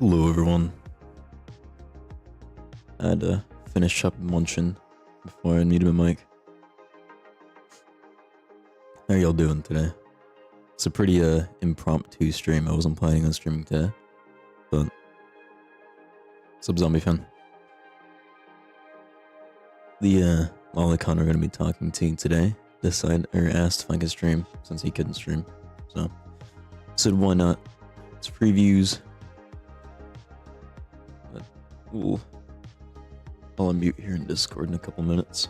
Hello everyone. I had to finish up munching before I needed a mic. How y'all doing today? It's a pretty impromptu stream. I wasn't planning on streaming today, but what's up, zombie fan? The Lolicon are gonna be talking to you today. Asked if I could stream since he couldn't stream, so I said why not? It's previews. Ooh. I'll unmute here in Discord in a couple minutes.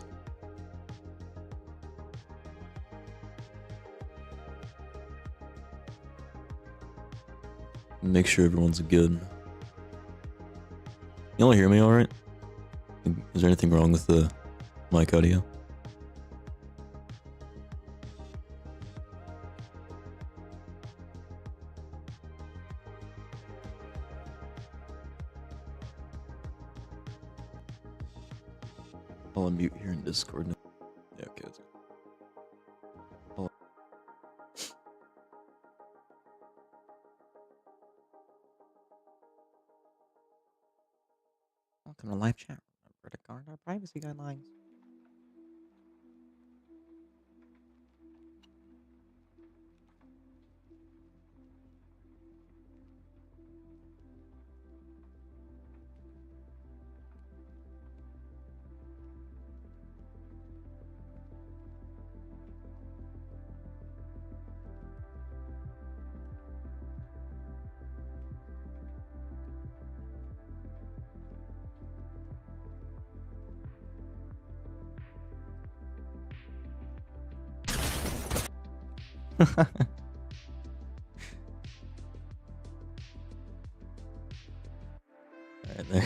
Make sure everyone's good. Y'all hear me alright? Is there anything wrong with the mic audio? I'll unmute here in Discord. Yeah, okay, that's good. Welcome to live chat. Remember to guard our privacy guidelines. Alright there.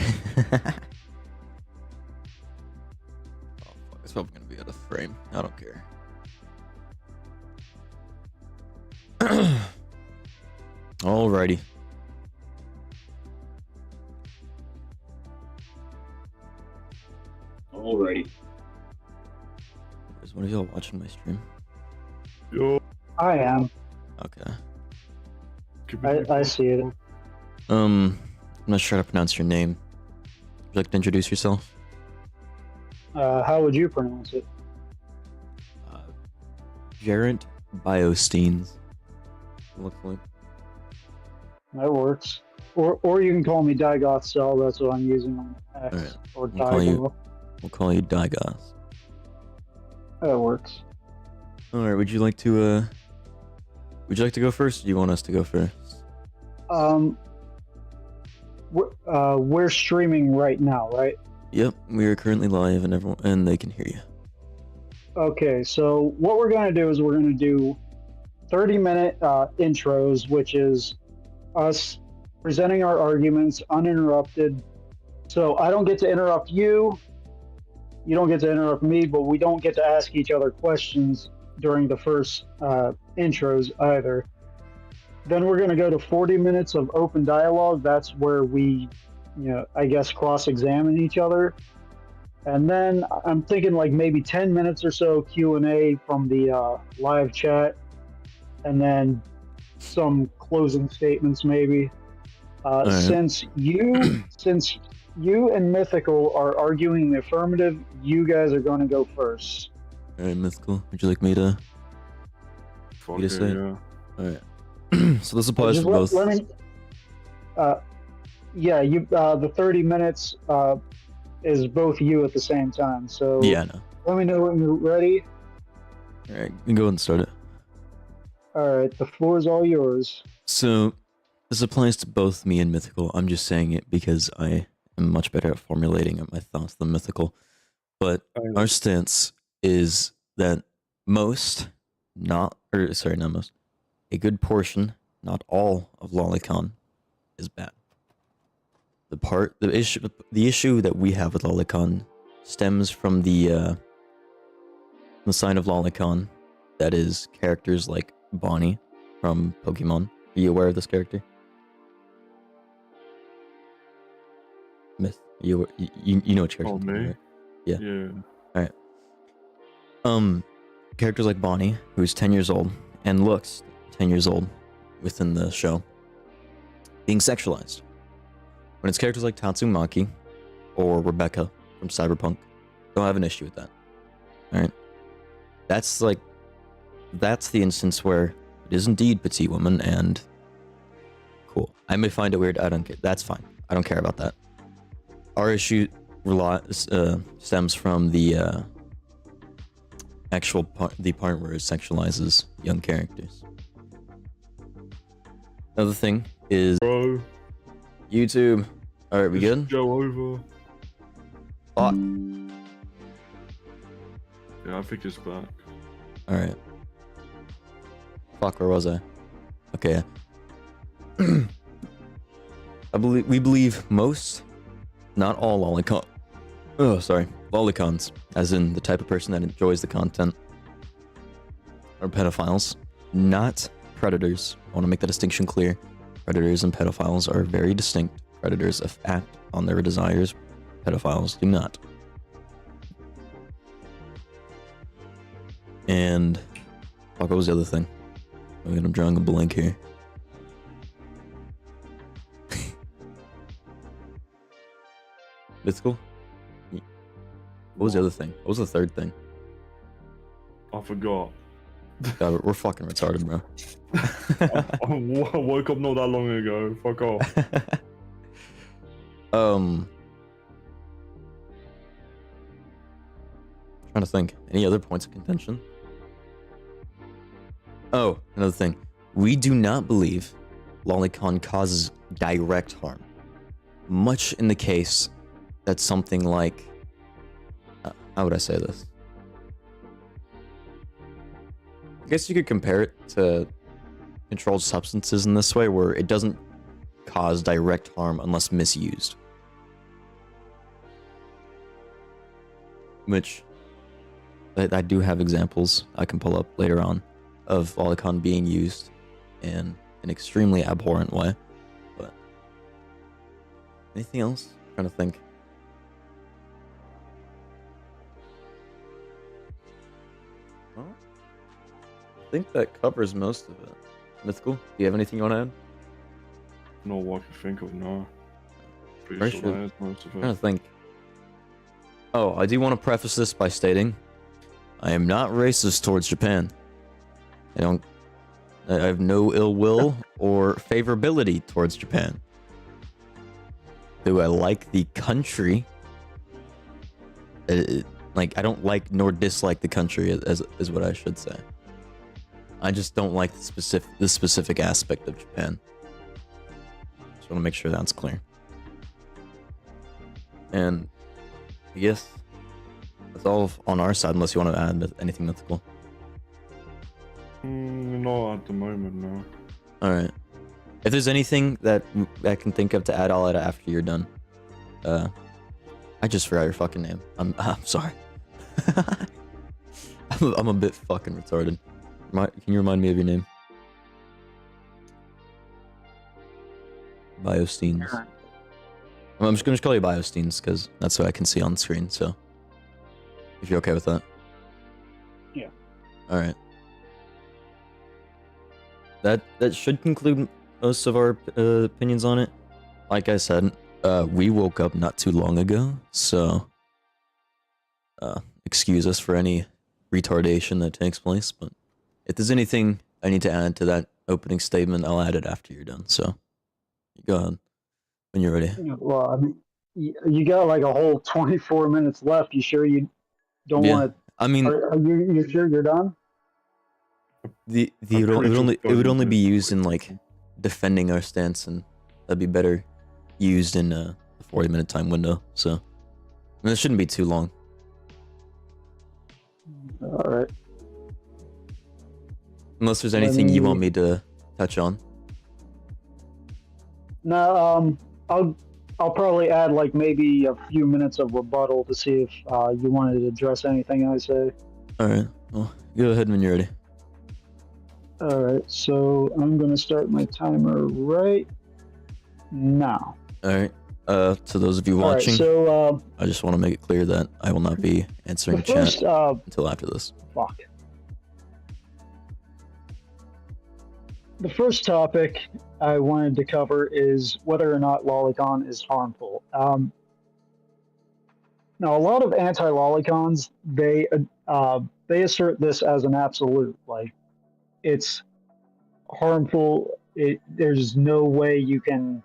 Oh fuck, it's probably gonna be out of frame. I don't care. Alrighty. Alrighty. Is one of y'all watching my stream? Yo. I am. Okay. I see it. I'm not sure how to pronounce your name. Would you like to introduce yourself? How would you pronounce it? Jarrett Biosteins. Looks like. That works. Or you can call me Digoth Cell. That's what I'm using on X. Alright. Or We'll call you Digoth. That works. Alright, would you like to go first, or do you want us to go first? We're streaming right now, right? Yep, we are currently live and they can hear you. Okay, so what we're going to do is we're going to do 30-minute intros, which is us presenting our arguments uninterrupted. So I don't get to interrupt you, you don't get to interrupt me, but we don't get to ask each other questions during the first intros either. Then we're going to go to 40 minutes of open dialogue. That's where we, I guess cross-examine each other. And then I'm thinking like maybe 10 minutes or so Q&A from the live chat, and then some closing statements maybe. right. Since you and Mythical are arguing the affirmative, you guys are going to go first. All right, Mythical. Would you like me to? Fuck You to it, say? yeah. All right. So this applies Just for both. let me. Yeah, you. The 30 minutes is both you at the same time. So Yeah, no. let me know when you're ready. All right, you can go ahead and start it. All right, the floor is all yours. So this applies to both me and Mythical. I'm just saying it because I am much better at formulating my thoughts than Mythical. But our stance is that not most, a good portion, not all of Lolicon is bad. The issue that we have with Lolicon stems from the sign of Lolicon, that is characters like Bonnie from Pokemon. Are you aware of this character? Myth. You know which character? Oh, I'm talking me? about, right? Yeah. Characters like Bonnie, who's 10 years old and looks 10 years old within the show, being sexualized. When it's characters like Tatsumaki or Rebecca from Cyberpunk, don't have an issue with that. Alright? That's the instance where it is indeed petite woman and cool. I may find it weird, I don't care. That's fine. I don't care about that. Our issue stems from the the part where it sexualizes young characters. Another thing is Bro. YouTube. Alright, we good? Go over. Fuck. Yeah, I think it's back. Alright. Fuck, where was I? Okay. We believe most, not all Lolicons, as in the type of person that enjoys the content, are pedophiles, not predators. I want to make that distinction clear. Predators and pedophiles are very distinct. Predators act on their desires. Pedophiles do not. And fuck, what was the other thing? I'm drawing a blank here. Mythical? What was the other thing? What was the third thing? I forgot. God, we're fucking retarded, bro. I woke up not that long ago. Fuck off. Trying to think. Any other points of contention? Oh, another thing. We do not believe Lolicon causes direct harm. Much in the case that something like... how would I say this? I guess you could compare it to controlled substances in this way, where it doesn't cause direct harm unless misused. Which, I do have examples I can pull up later on of Lolicon being used in an extremely abhorrent way. But anything else? I'm trying to think. Well, I think that covers most of it. Mythical, do you have anything you want to add? Not what I can think of now. Pretty Very sure sure. that is most of I'm trying it. to think. Oh, I do want to preface this by stating, I am not racist towards Japan. I have no ill will or favorability towards Japan. Do I like the country? I don't like nor dislike the country, is what I should say. I just don't like the specific aspect of Japan. Just want to make sure that's clear. And I guess that's all on our side, unless you want to add anything mythical. Not at the moment, no. Alright. If there's anything that I can think of to add, I'll add it after you're done. I just forgot your fucking name. I'm sorry. I'm a bit fucking retarded. Can you remind me of your name? Biosteens. Aaron. I'm just gonna call you Biosteens because that's what I can see on the screen. So, if you're okay with that. Yeah. All right. That should conclude most of our opinions on it. Like I said, we woke up not too long ago, so excuse us for any retardation that takes place. But if there's anything I need to add to that opening statement, I'll add it after you're done. So, go ahead when you're ready. Well, I mean, you got like a whole 24 minutes left. You sure you don't Yeah, want to? I mean, Are you sure you're done? it I'm would pretty only sure be it's used in like defending our stance, and that'd be better used in the 40-minute time window. So, and it shouldn't be too long. All right. Unless there's anything you want me to touch on. No, I'll probably add like maybe a few minutes of rebuttal to see if you wanted to address anything I say. All right. Well, go ahead when you're ready. All right, so I'm gonna start my timer right now. All right. To those of you All right, watching, so I just want to make it clear that I will not be answering the chat first until after this. fuck. The first topic I wanted to cover is whether or not Lolicon is harmful. Now, a lot of anti-Lolicons they assert this as an absolute, like it's harmful. There's no way you can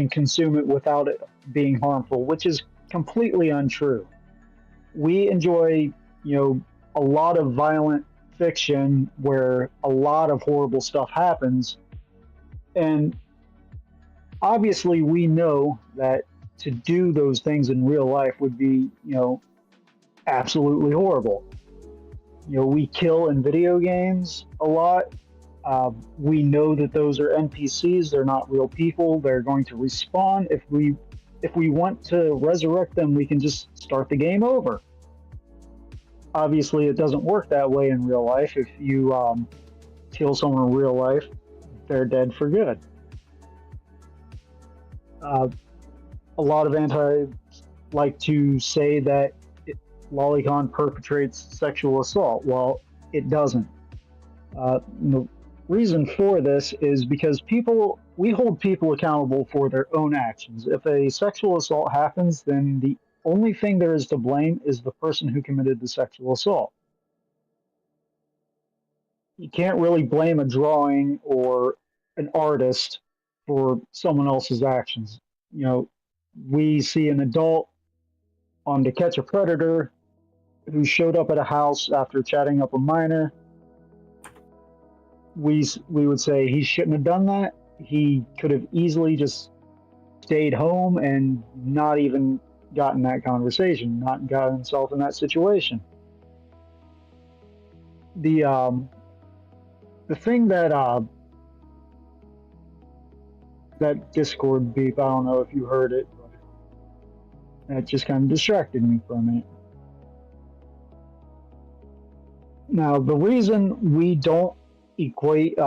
consume it without it being harmful, which is completely untrue. We enjoy, a lot of violent fiction where a lot of horrible stuff happens, and obviously we know that to do those things in real life would be, absolutely horrible. We kill in video games a lot. We know that those are NPCs. They're not real people. They're going to respawn. If we want to resurrect them, we can just start the game over. Obviously, it doesn't work that way in real life. If you kill someone in real life, they're dead for good. A lot of anti like to say that Lolicon perpetrates sexual assault. Well, it doesn't. The reason for this is because we hold people accountable for their own actions. If a sexual assault happens, then the only thing there is to blame is the person who committed the sexual assault. You can't really blame a drawing or an artist for someone else's actions. We see an adult on To Catch a Predator who showed up at a house after chatting up a minor. We would say he shouldn't have done that. He could have easily just stayed home and not even gotten that conversation, not got himself in that situation. The thing that Discord beep, I don't know if you heard it, but that just kind of distracted me for a minute. Now, the reason we don't equate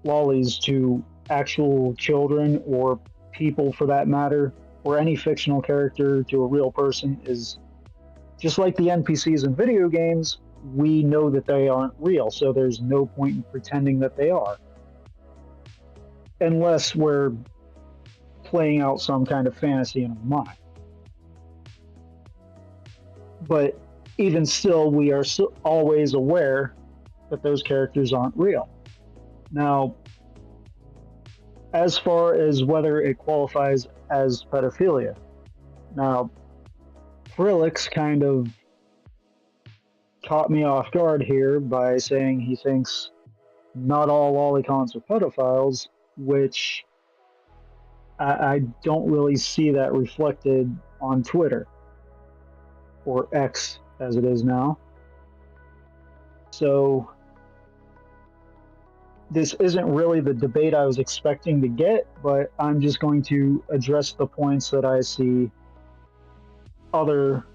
lollies to actual children or people for that matter, or any fictional character to a real person, is just like the NPCs in video games, we know that they aren't real, so there's no point in pretending that they are. Unless we're playing out some kind of fantasy in our mind. But even still, we are always aware that those characters aren't real. Now, as far as whether it qualifies as pedophilia, now, Frillix kind of caught me off guard here by saying he thinks not all lolicons are pedophiles, which I don't really see that reflected on Twitter, or X as it is now. So this isn't really the debate I was expecting to get, but I'm just going to address the points that I see other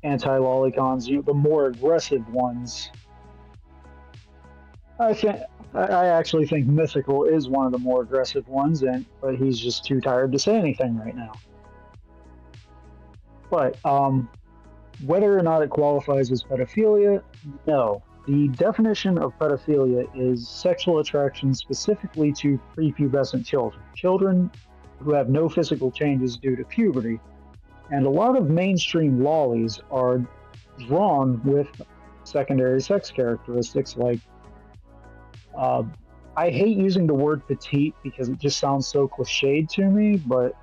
anti-lolicons, the more aggressive ones. I think I actually think Mythical is one of the more aggressive ones, but he's just too tired to say anything right now. But whether or not it qualifies as pedophilia, no. The definition of pedophilia is sexual attraction specifically to prepubescent children, children who have no physical changes due to puberty. And a lot of mainstream lollies are drawn with secondary sex characteristics like I hate using the word petite because it just sounds so cliched to me, but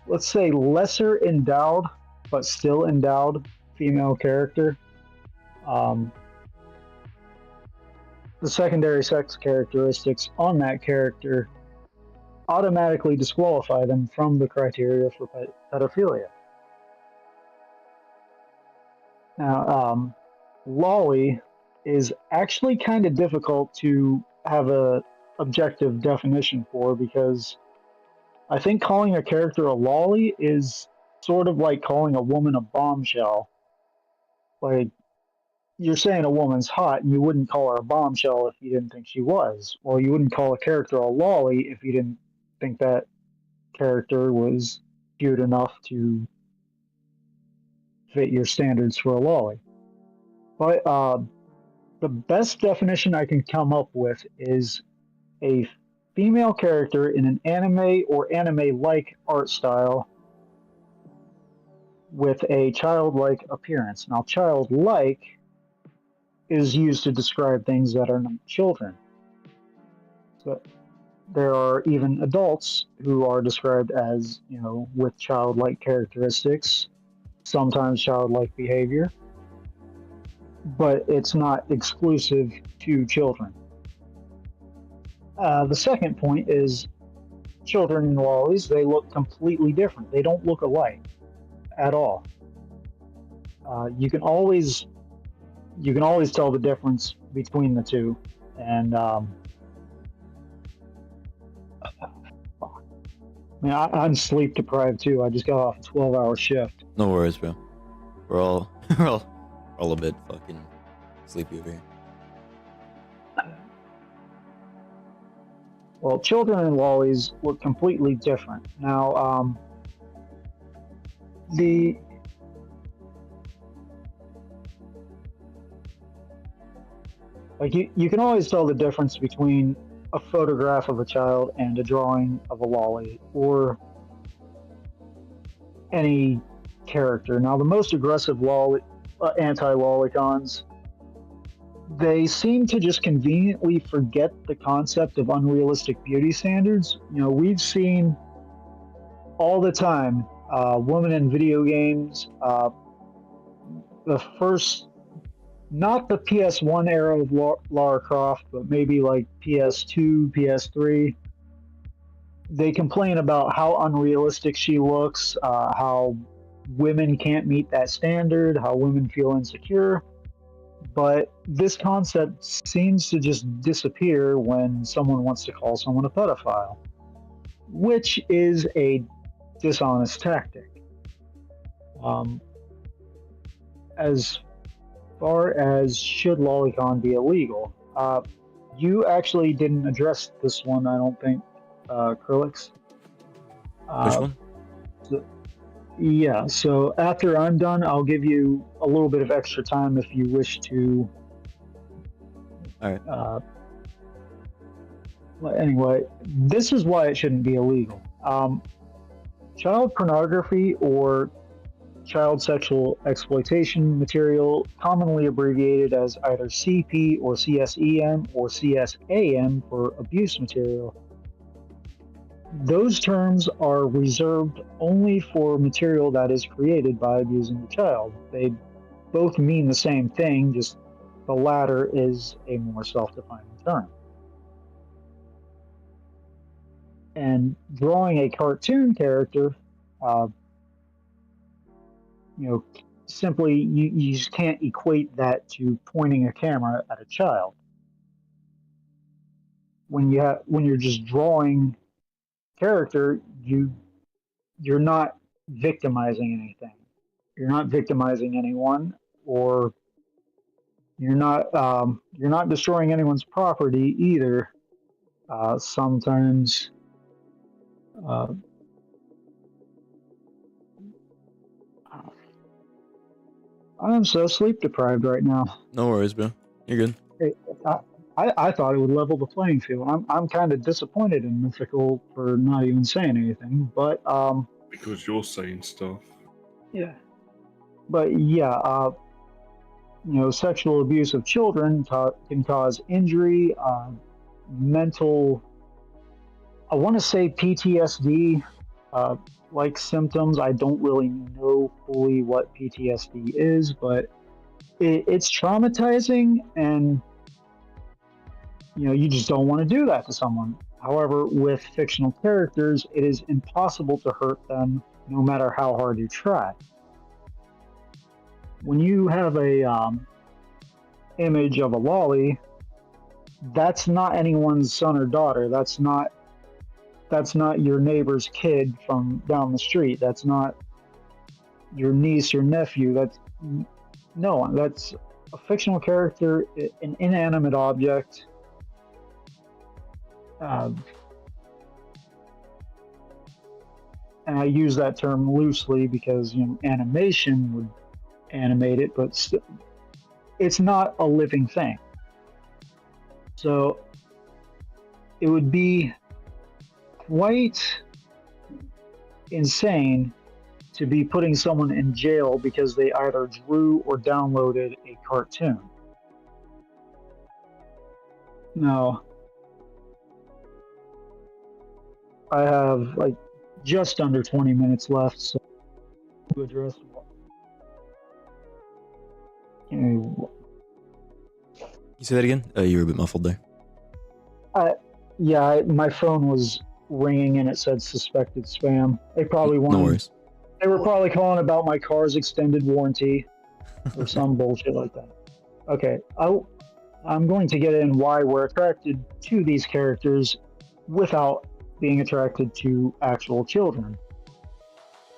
let's say lesser endowed but still endowed female character. The secondary sex characteristics on that character automatically disqualify them from the criteria for pedophilia. Now, lolly is actually kind of difficult to have a objective definition for because I think calling a character a lolly is sort of like calling a woman a bombshell. Like, you're saying a woman's hot, and you wouldn't call her a bombshell if you didn't think she was. Or you wouldn't call a character a lolly if you didn't think that character was cute enough to fit your standards for a lolly. But the best definition I can come up with is a female character in an anime or anime-like art style with a childlike appearance. Now, childlike is used to describe things that are not children. So there are even adults who are described as, with childlike characteristics, sometimes childlike behavior, but it's not exclusive to children. The second point is children in lollies, they look completely different. They don't look alike at all. You can always tell the difference between the two. And I'm sleep deprived too. I just got off a 12-hour shift. No worries, bro. We're all we're all a bit fucking sleepy over here. Well, children in lollies look completely different. Now, you can always tell the difference between a photograph of a child and a drawing of a lolly or any character. Now, the most aggressive anti-lolicons, they seem to just conveniently forget the concept of unrealistic beauty standards. We've seen all the time women in video games, the first, not the PS1 era of Lara Croft, but maybe like PS2, PS3. They complain about how unrealistic she looks, how women can't meet that standard, how women feel insecure. But this concept seems to just disappear when someone wants to call someone a pedophile, which is a dishonest tactic. As far as should Lolicon be illegal, you actually didn't address this one, I don't think, Krillix. Which one? Yeah, so after I'm done, I'll give you a little bit of extra time if you wish to. All right. Anyway, this is why it shouldn't be illegal. Child pornography or child sexual exploitation material, commonly abbreviated as either CP or CSEM or CSAM for abuse material. Those terms are reserved only for material that is created by abusing the child. They both mean the same thing, just the latter is a more self-defining term. And drawing a cartoon character, simply you just can't equate that to pointing a camera at a child. When you're just drawing character, you're not victimizing anything. not victimizing anyone, or you're not destroying anyone's property either. Sometimes I'm so sleep deprived right now. No worries, bro. You're good. I thought it would level the playing field. I'm kind of disappointed in Mythical for not even saying anything, but Because you're saying stuff. yeah, but yeah, sexual abuse of children can cause injury, mental. I want to say PTSD, like symptoms. I don't really know fully what PTSD is, but it's traumatizing, and you just don't want to do that to someone. However, with fictional characters, it is impossible to hurt them, no matter how hard you try. When you have a image of a lolly, that's not anyone's son or daughter. That's not your neighbor's kid from down the street. That's not your niece or nephew. That's no one. That's a fictional character, an inanimate object. And I use that term loosely because animation would animate it, but it's not a living thing. So it would be quite insane to be putting someone in jail because they either drew or downloaded a cartoon. Now, I have just under 20 minutes left, so to address. You say that again? You were a bit muffled there. Yeah, my phone was ringing and it said suspected spam. They probably wanted. No worries. They were probably calling about my car's extended warranty or some bullshit like that. Okay, I'm going to get in why we're attracted to these characters without being attracted to actual children,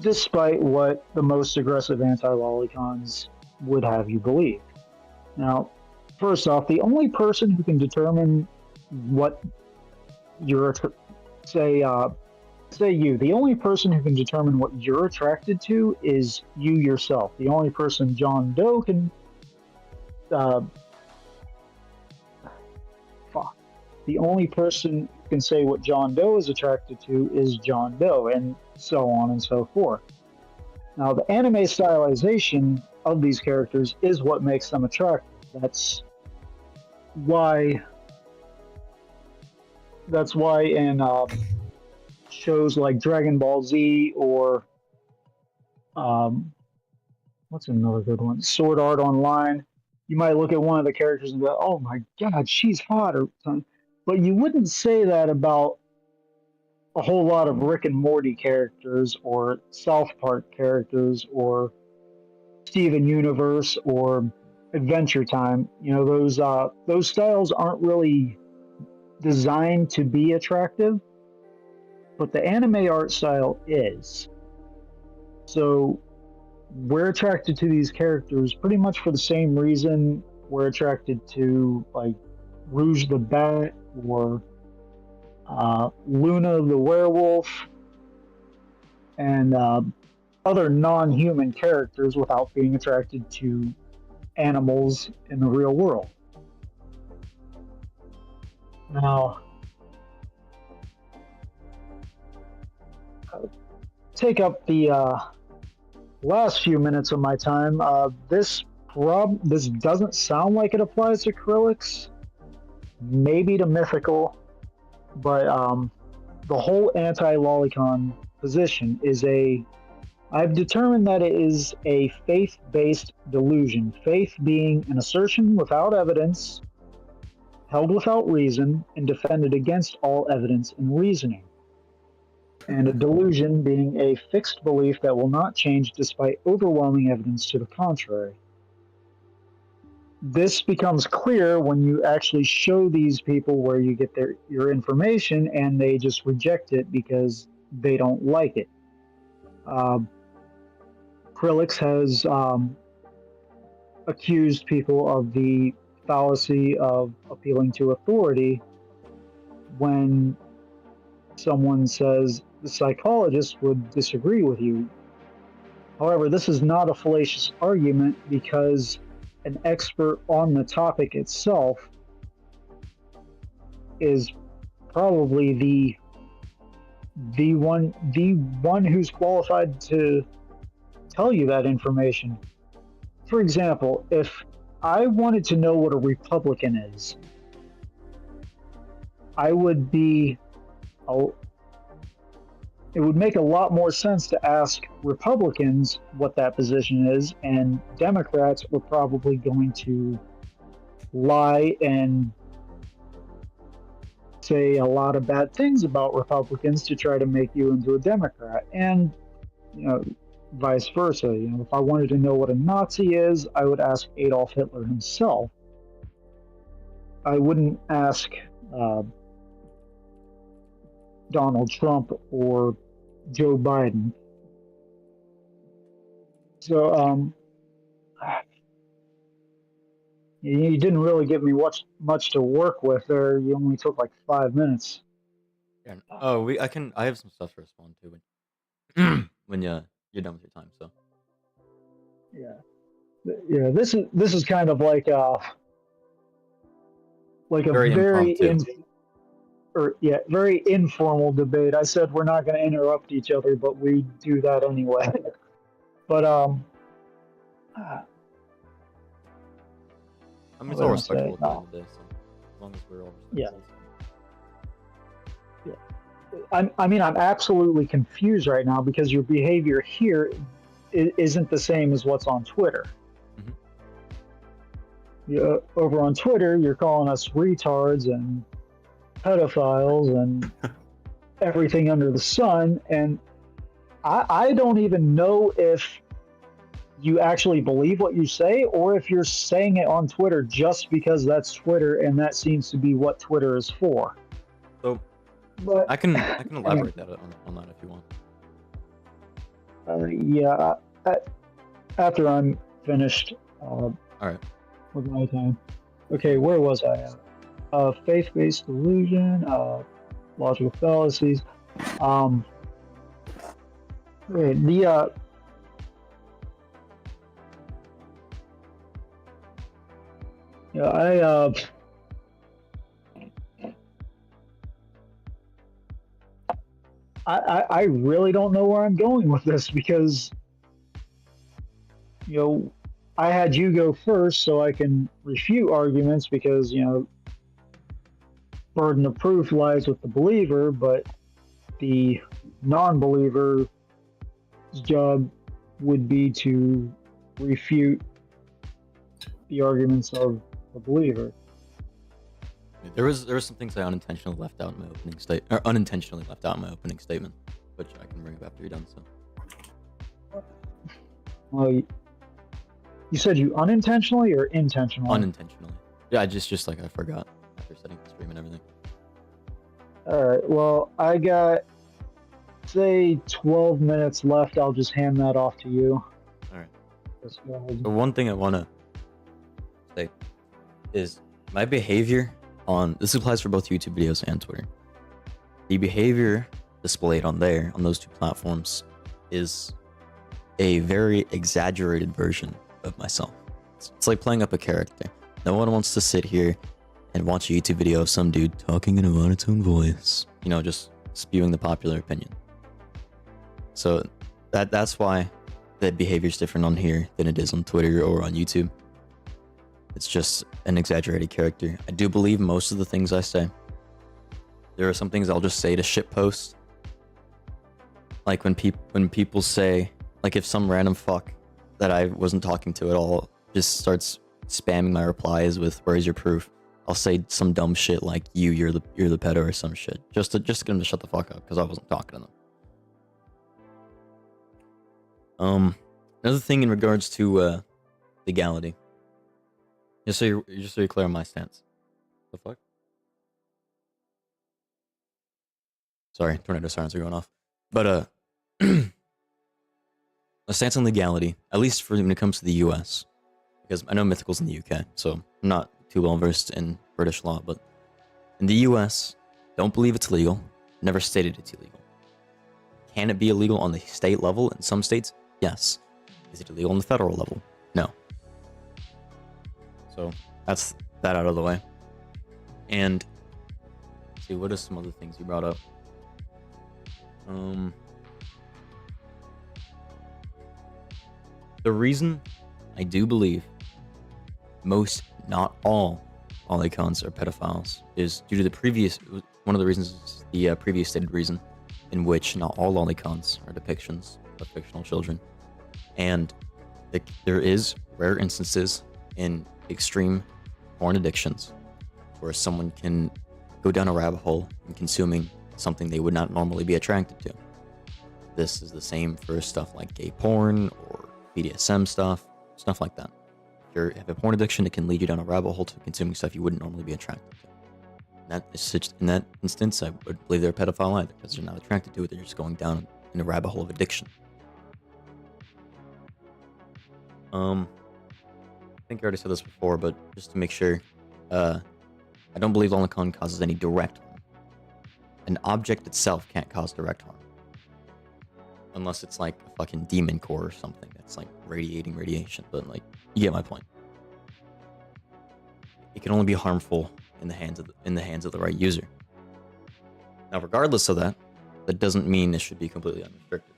despite what the most aggressive anti-lolicons would have you believe. Now, first off, the only person who can determine what you're the only person who can determine what you're attracted to is you yourself. The only person John Doe can the only person who can say what John Doe is attracted to is John Doe, and so on and so forth. Now, the anime stylization of these characters is what makes them attractive. That's why in shows like Dragon Ball Z or what's another good one? Sword Art Online. You might look at one of the characters and go, "Oh my God, she's hot," or something. But you wouldn't say that about a whole lot of Rick and Morty characters or South Park characters or Steven Universe or Adventure Time. Those styles aren't really designed to be attractive, but the anime art style is. So we're attracted to these characters pretty much for the same reason we're attracted to Rouge the Bat or Luna the Werewolf and other non-human characters without being attracted to animals in the real world. Now, take up the last few minutes of my time. This doesn't sound like it applies to acrylics, maybe to mythical, but the whole anti-lolicon position is I've determined that it is a faith-based delusion. Faith being an assertion without evidence, held without reason, and defended against all evidence and reasoning. And a delusion being a fixed belief that will not change despite overwhelming evidence to the contrary. This becomes clear when you actually show these people where you get your information and they just reject it because they don't like it. Krillix has accused people of the fallacy of appealing to authority when someone says the psychologist would disagree with you. However, this is not a fallacious argument because an expert on the topic itself is probably the one who's qualified to tell you that information. For example, if I wanted to know what a Republican is, I would be it would make a lot more sense to ask Republicans what that position is, and Democrats are probably going to lie and say a lot of bad things about Republicans to try to make you into a Democrat, and vice versa. If I wanted to know what a Nazi is, I would ask Adolf Hitler himself. I wouldn't ask Donald Trump or Joe Biden. So you didn't really give me much to work with there. You only took like 5 minutes. Yeah. Oh, I have some stuff to respond to when when you're done with your time. So Yeah. This is kind of like a very very impromptu. very informal debate. I said we're not going to interrupt each other, but we do that anyway. But I mean, it's all respectful at the end of the day. So as long as we're all respectful. I mean, I'm absolutely confused right now because your behavior here isn't the same as what's on Twitter. Over on Twitter, you're calling us retards and pedophiles and everything under the sun, and I don't even know if you actually believe what you say or if you're saying it on Twitter just because that's Twitter and that seems to be what Twitter is for. So but I can elaborate that on that if you want. After I'm finished all right with my time. Okay, where was I at? Faith-based delusion, logical fallacies. I really don't know where I'm going with this because I had you go first so I can refute arguments because burden of proof lies with the believer, but the non-believer's job would be to refute the arguments of the believer. There was some things I unintentionally left out in my opening statement, which I can bring up after you're done. So. You said you unintentionally or intentionally? Unintentionally. Yeah, just like I forgot after setting the stream and everything. All right. Well, I got say 12 minutes left. I'll just hand that off to you. All right. So one thing I want to say is my behavior this applies for both YouTube videos and Twitter. The behavior displayed on those two platforms is a very exaggerated version of myself. It's like playing up a character. No one wants to sit here and watch a YouTube video of some dude talking in a monotone voice, just spewing the popular opinion. So that's why the behavior is different on here than it is on Twitter or on YouTube. It's just an exaggerated character. I do believe most of the things I say. There are some things I'll just say to shitpost. Like when people say, like if some random fuck that I wasn't talking to at all just starts spamming my replies with "Where's your proof?" I'll say some dumb shit like you're the pedo or some shit just to get them to shut the fuck up because I wasn't talking to them. Another thing in regards to legality. Just so you're clear on my stance. The fuck? Sorry, tornado sirens are going off. But let's a stance on legality, at least for when it comes to the U.S., because I know Mythical's in the UK, so I'm not too well versed in British law, but in the U.S., don't believe it's legal. Never stated it's illegal. Can it be illegal on the state level in some states? Yes. Is it illegal on the federal level? No. So that's that out of the way. And let's see, what are some other things you brought up? The reason I do believe most, not all, Lolicons are pedophiles is due to the previous, one of the reasons is the previous stated reason in which not all Lolicons are depictions of fictional children. And there is rare instances in extreme porn addictions where someone can go down a rabbit hole in consuming something they would not normally be attracted to. This is the same for stuff like gay porn or BDSM stuff like that. If you have a porn addiction, it can lead you down a rabbit hole to consuming stuff you wouldn't normally be attracted to. In that instance, I would believe they're a pedophile either, because they're not attracted to it, they're just going down in a rabbit hole of addiction. I think I already said this before, but just to make sure, I don't believe Lolicon causes any direct harm. An object itself can't cause direct harm. Unless it's like a fucking demon core or something that's like radiating radiation, but like, you get my point. It can only be harmful in the hands of the right user. Now, regardless of that, that doesn't mean it should be completely unrestricted.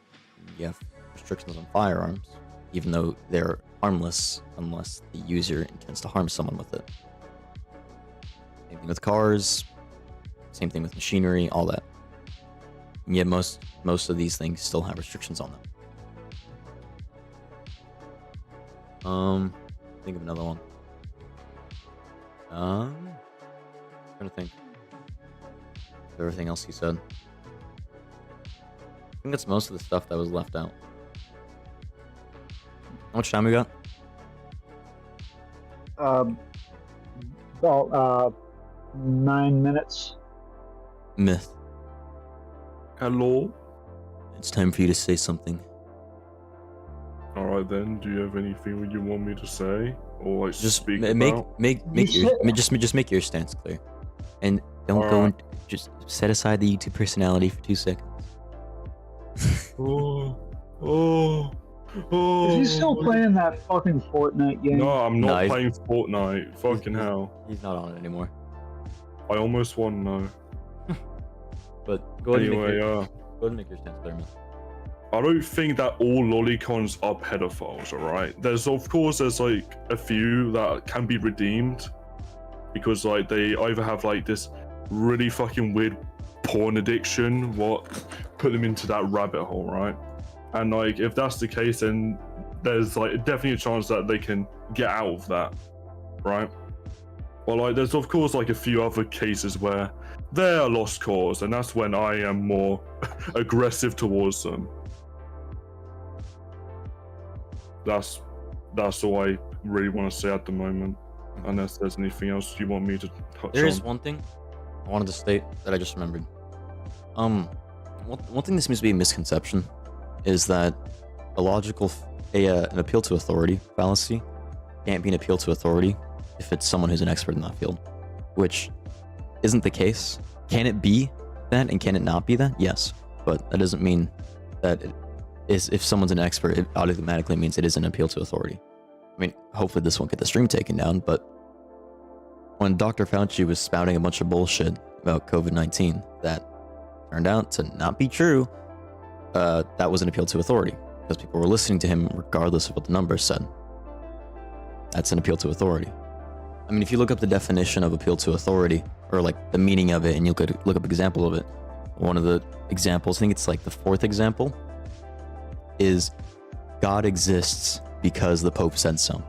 You have restrictions on firearms, even though they're harmless unless the user intends to harm someone with it. Same thing with cars, same thing with machinery, all that. And yet most of these things still have restrictions on them. Think of another one. Trying to think of everything else he said. I think that's most of the stuff that was left out. How much time we got? About 9 minutes. Myth. Hello? It's time for you to say something. Alright then, do you have anything you want me to say? Or like Just speak make about? just make your stance clear. And don't go and just set aside the YouTube personality for 2 seconds. Is he still playing that fucking Fortnite game? No, I'm not No, playing Fortnite. Fucking hell. He's not on it anymore. I almost won, no. But go ahead, Anyway, go ahead and make your stance clear, man. I don't think that all Lolicons are pedophiles, alright? There's like a few that can be redeemed because like they either have like this really fucking weird porn addiction, what put them into that rabbit hole, right? And like if that's the case, then there's like definitely a chance that they can get out of that, right? Well, like there's of course like a few other cases where they're a lost cause, and that's when I am more aggressive towards them. That's all I really want to say at the moment, unless there's anything else you want me to touch There on. is one thing I wanted to state that I just remembered. One thing that seems to be a misconception is that an appeal to authority fallacy can't be an appeal to authority if it's someone who's an expert in that field, which isn't the case. Can it be that and can it not be that? Yes, but that doesn't mean that if someone's an expert, it automatically means it is an appeal to authority. I mean, hopefully this won't get the stream taken down, but when Dr. Fauci was spouting a bunch of bullshit about COVID-19 that turned out to not be true, that was an appeal to authority because people were listening to him regardless of what the numbers said. That's an appeal to authority. I mean, if you look up the definition of appeal to authority, or like the meaning of it, and you could look up an example of it, one of the examples, I think it's like the 4th example, is God exists because the Pope said so.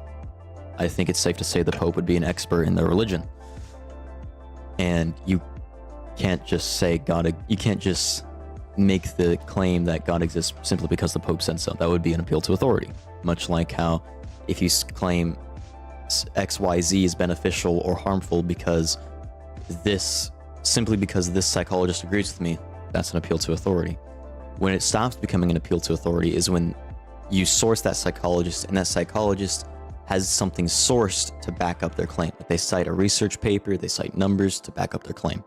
I think it's safe to say the Pope would be an expert in their religion. And you can't just say you can't just make the claim that God exists simply because the Pope said so. That would be an appeal to authority. Much like how if you claim XYZ is beneficial or harmful because this psychologist agrees with me, that's an appeal to authority. When it stops becoming an appeal to authority is when you source that psychologist, and that psychologist has something sourced to back up their claim. Like they cite a research paper, they cite numbers to back up their claim.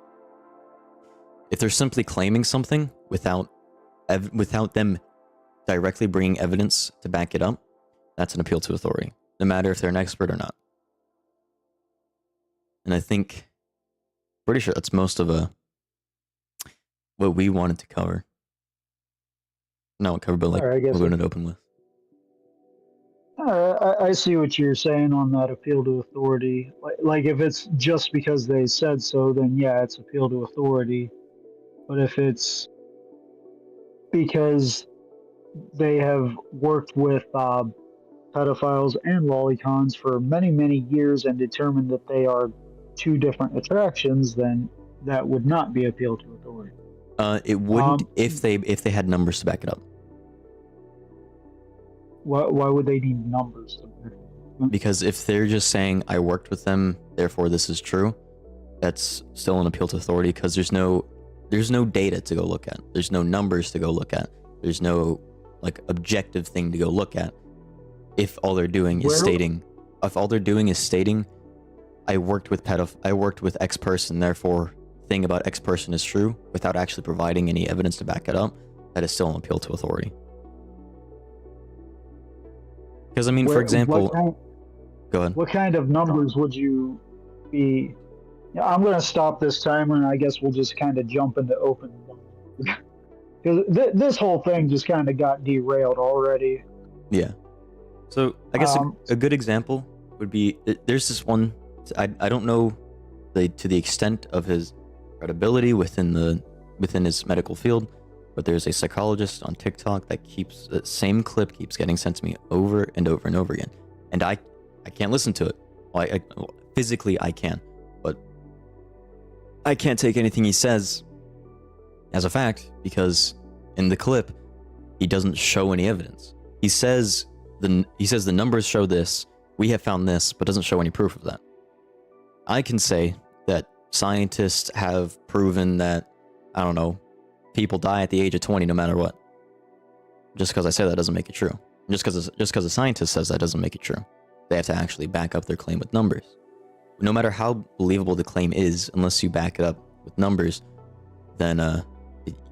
If they're simply claiming something without them directly bringing evidence to back it up, that's an appeal to authority, no matter if they're an expert or not. And I think, pretty sure that's most of what we wanted to cover. Not cover, but like Alright, I guess we're going to open with. I see what you're saying on that appeal to authority. Like if it's just because they said so, then yeah, it's appeal to authority. But if it's because they have worked with pedophiles and lolicons for many, many years and determined that they are two different attractions, then that would not be appeal to authority. It wouldn't if they had numbers to back it up. Why would they need numbers? Because if they're just saying, I worked with them, therefore this is true, that's still an appeal to authority, because there's no data to go look at. There's no numbers to go look at. There's no like objective thing to go look at. If all they're doing is stating, I worked with X person, therefore thing about X person is true, without actually providing any evidence to back it up, that is still an appeal to authority. Because I mean, for example, go ahead. What kind of numbers would you be? I'm going to stop this timer, and I guess we'll just kind of jump into open. Because this whole thing just kind of got derailed already. Yeah. So I guess a good example would be, there's this one, I don't know to the extent of his credibility within his medical field, but there's a psychologist on TikTok that keeps the same clip keeps getting sent to me over and over and over again, and I can't listen to it. Well, physically I can, but I can't take anything he says as a fact, because in the clip he doesn't show any evidence. He says the numbers show this, we have found this, but doesn't show any proof of that. I can say that scientists have proven that, I don't know, people die at the age of 20 no matter what. Just because I say that doesn't make it true. Just because a scientist says that doesn't make it true. They have to actually back up their claim with numbers. No matter how believable the claim is, unless you back it up with numbers, then it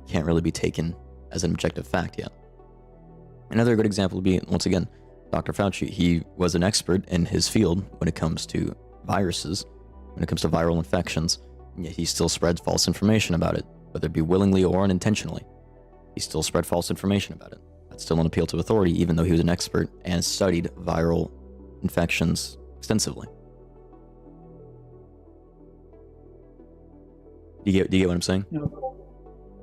can't really be taken as an objective fact yet. Another good example would be, once again, Dr. Fauci. He was an expert in his field when it comes to viruses, when it comes to viral infections, and yet he still spreads false information about it, whether it be willingly or unintentionally. He still spread false information about it. That's still an appeal to authority, even though he was an expert and studied viral infections extensively. Do you get what I'm saying?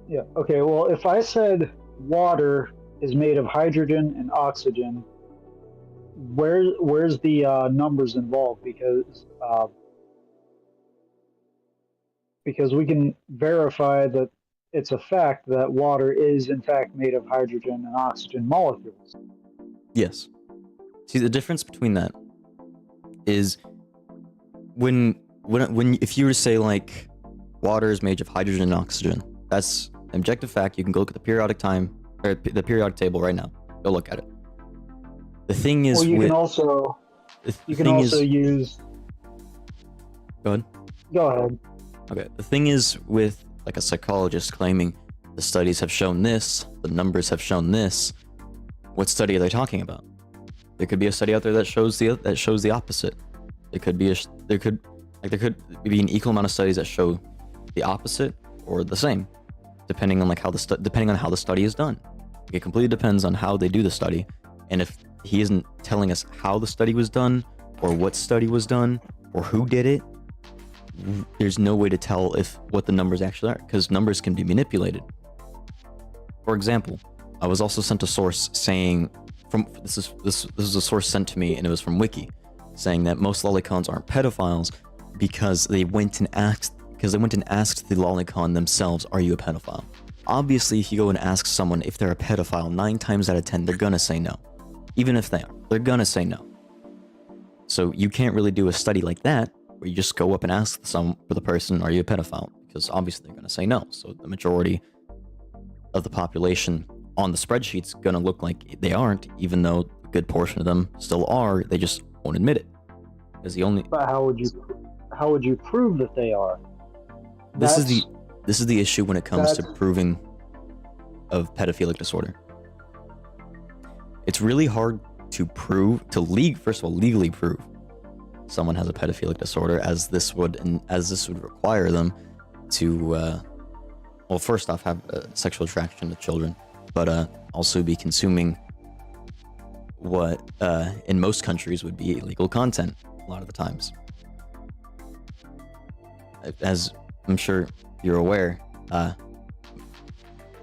Yeah. Okay. Well, if I said water is made of hydrogen and oxygen, where's the numbers involved? Because we can verify that it's a fact that water is in fact made of hydrogen and oxygen molecules. Yes. See, the difference between that is when if you were to say like water is made of hydrogen and oxygen, that's an objective fact. You can go look at the periodic table right now. Go look at it. The thing is, well, you can also use. Go ahead. Go ahead. Okay. The thing is, with like a psychologist claiming the studies have shown this, the numbers have shown this, what study are they talking about? There could be a study out there that shows the opposite. There could be an equal amount of studies that show the opposite or the same, depending on how the study is done. It completely depends on how they do the study, and if he isn't telling us how the study was done, or what study was done, or who did it, there's no way to tell what the numbers actually are, because numbers can be manipulated. For example, I was also sent a source saying, this is a source sent to me, and it was from Wiki, saying that most lolicons aren't pedophiles because they went and asked the lolicon themselves, are you a pedophile? Obviously, if you go and ask someone if they're a pedophile, 9 times out of 10, they're gonna say no. Even if they are, they're gonna say no. So you can't really do a study like that, where you just go up and ask the person, are you a pedophile? Because obviously they're gonna say no. So the majority of the population on the spreadsheet's gonna look like they aren't, even though a good portion of them still are. They just won't admit it. Because the only But how would you prove that they are? this is the issue when it comes to proving of pedophilic disorder. It's really hard to prove, first of all, legally prove someone has a pedophilic disorder, as this would require them to, well, first off, have sexual attraction to children, but also be consuming what in most countries would be illegal content a lot of the times. As I'm sure you're aware,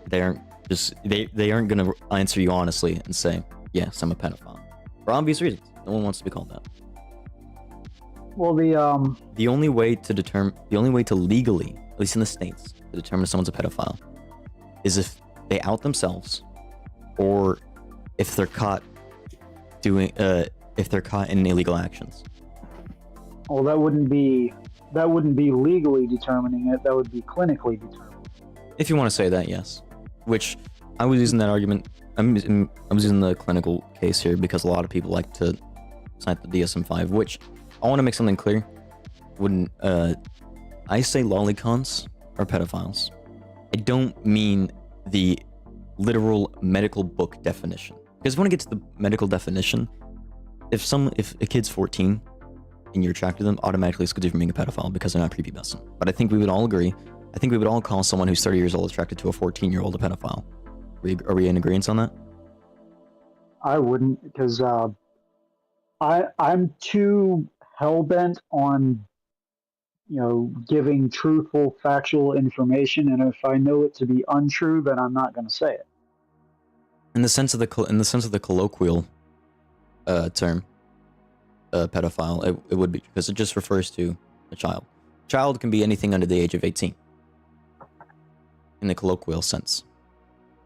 they aren't going to answer you honestly and say, yes, I'm a pedophile, for obvious reasons. No one wants to be called that. Well, the only way to legally, at least in the States, to determine if someone's a pedophile is if they out themselves, or if they're caught in illegal actions. well, that wouldn't be legally determining it. That would be clinically determined. If you want to say that, yes. Which I was using that argument. I was using the clinical case here because a lot of people like to cite the DSM-5, which I want to make something clear. When I say lolicons are pedophiles, I don't mean the literal medical book definition. Because when I get to the medical definition, if a kid's 14 and you're attracted to them, automatically it's good from being a pedophile because they're not prepubescent. But I think we would all agree. I think we would all call someone who's 30 years old attracted to a 14-year-old a pedophile. Are we in agreement on that? I wouldn't, because I'm too hell-bent on, giving truthful, factual information, and if I know it to be untrue, then I'm not going to say it. In the sense of the colloquial term, pedophile, it would be, because it just refers to a child. Child can be anything under the age of 18. In the colloquial sense.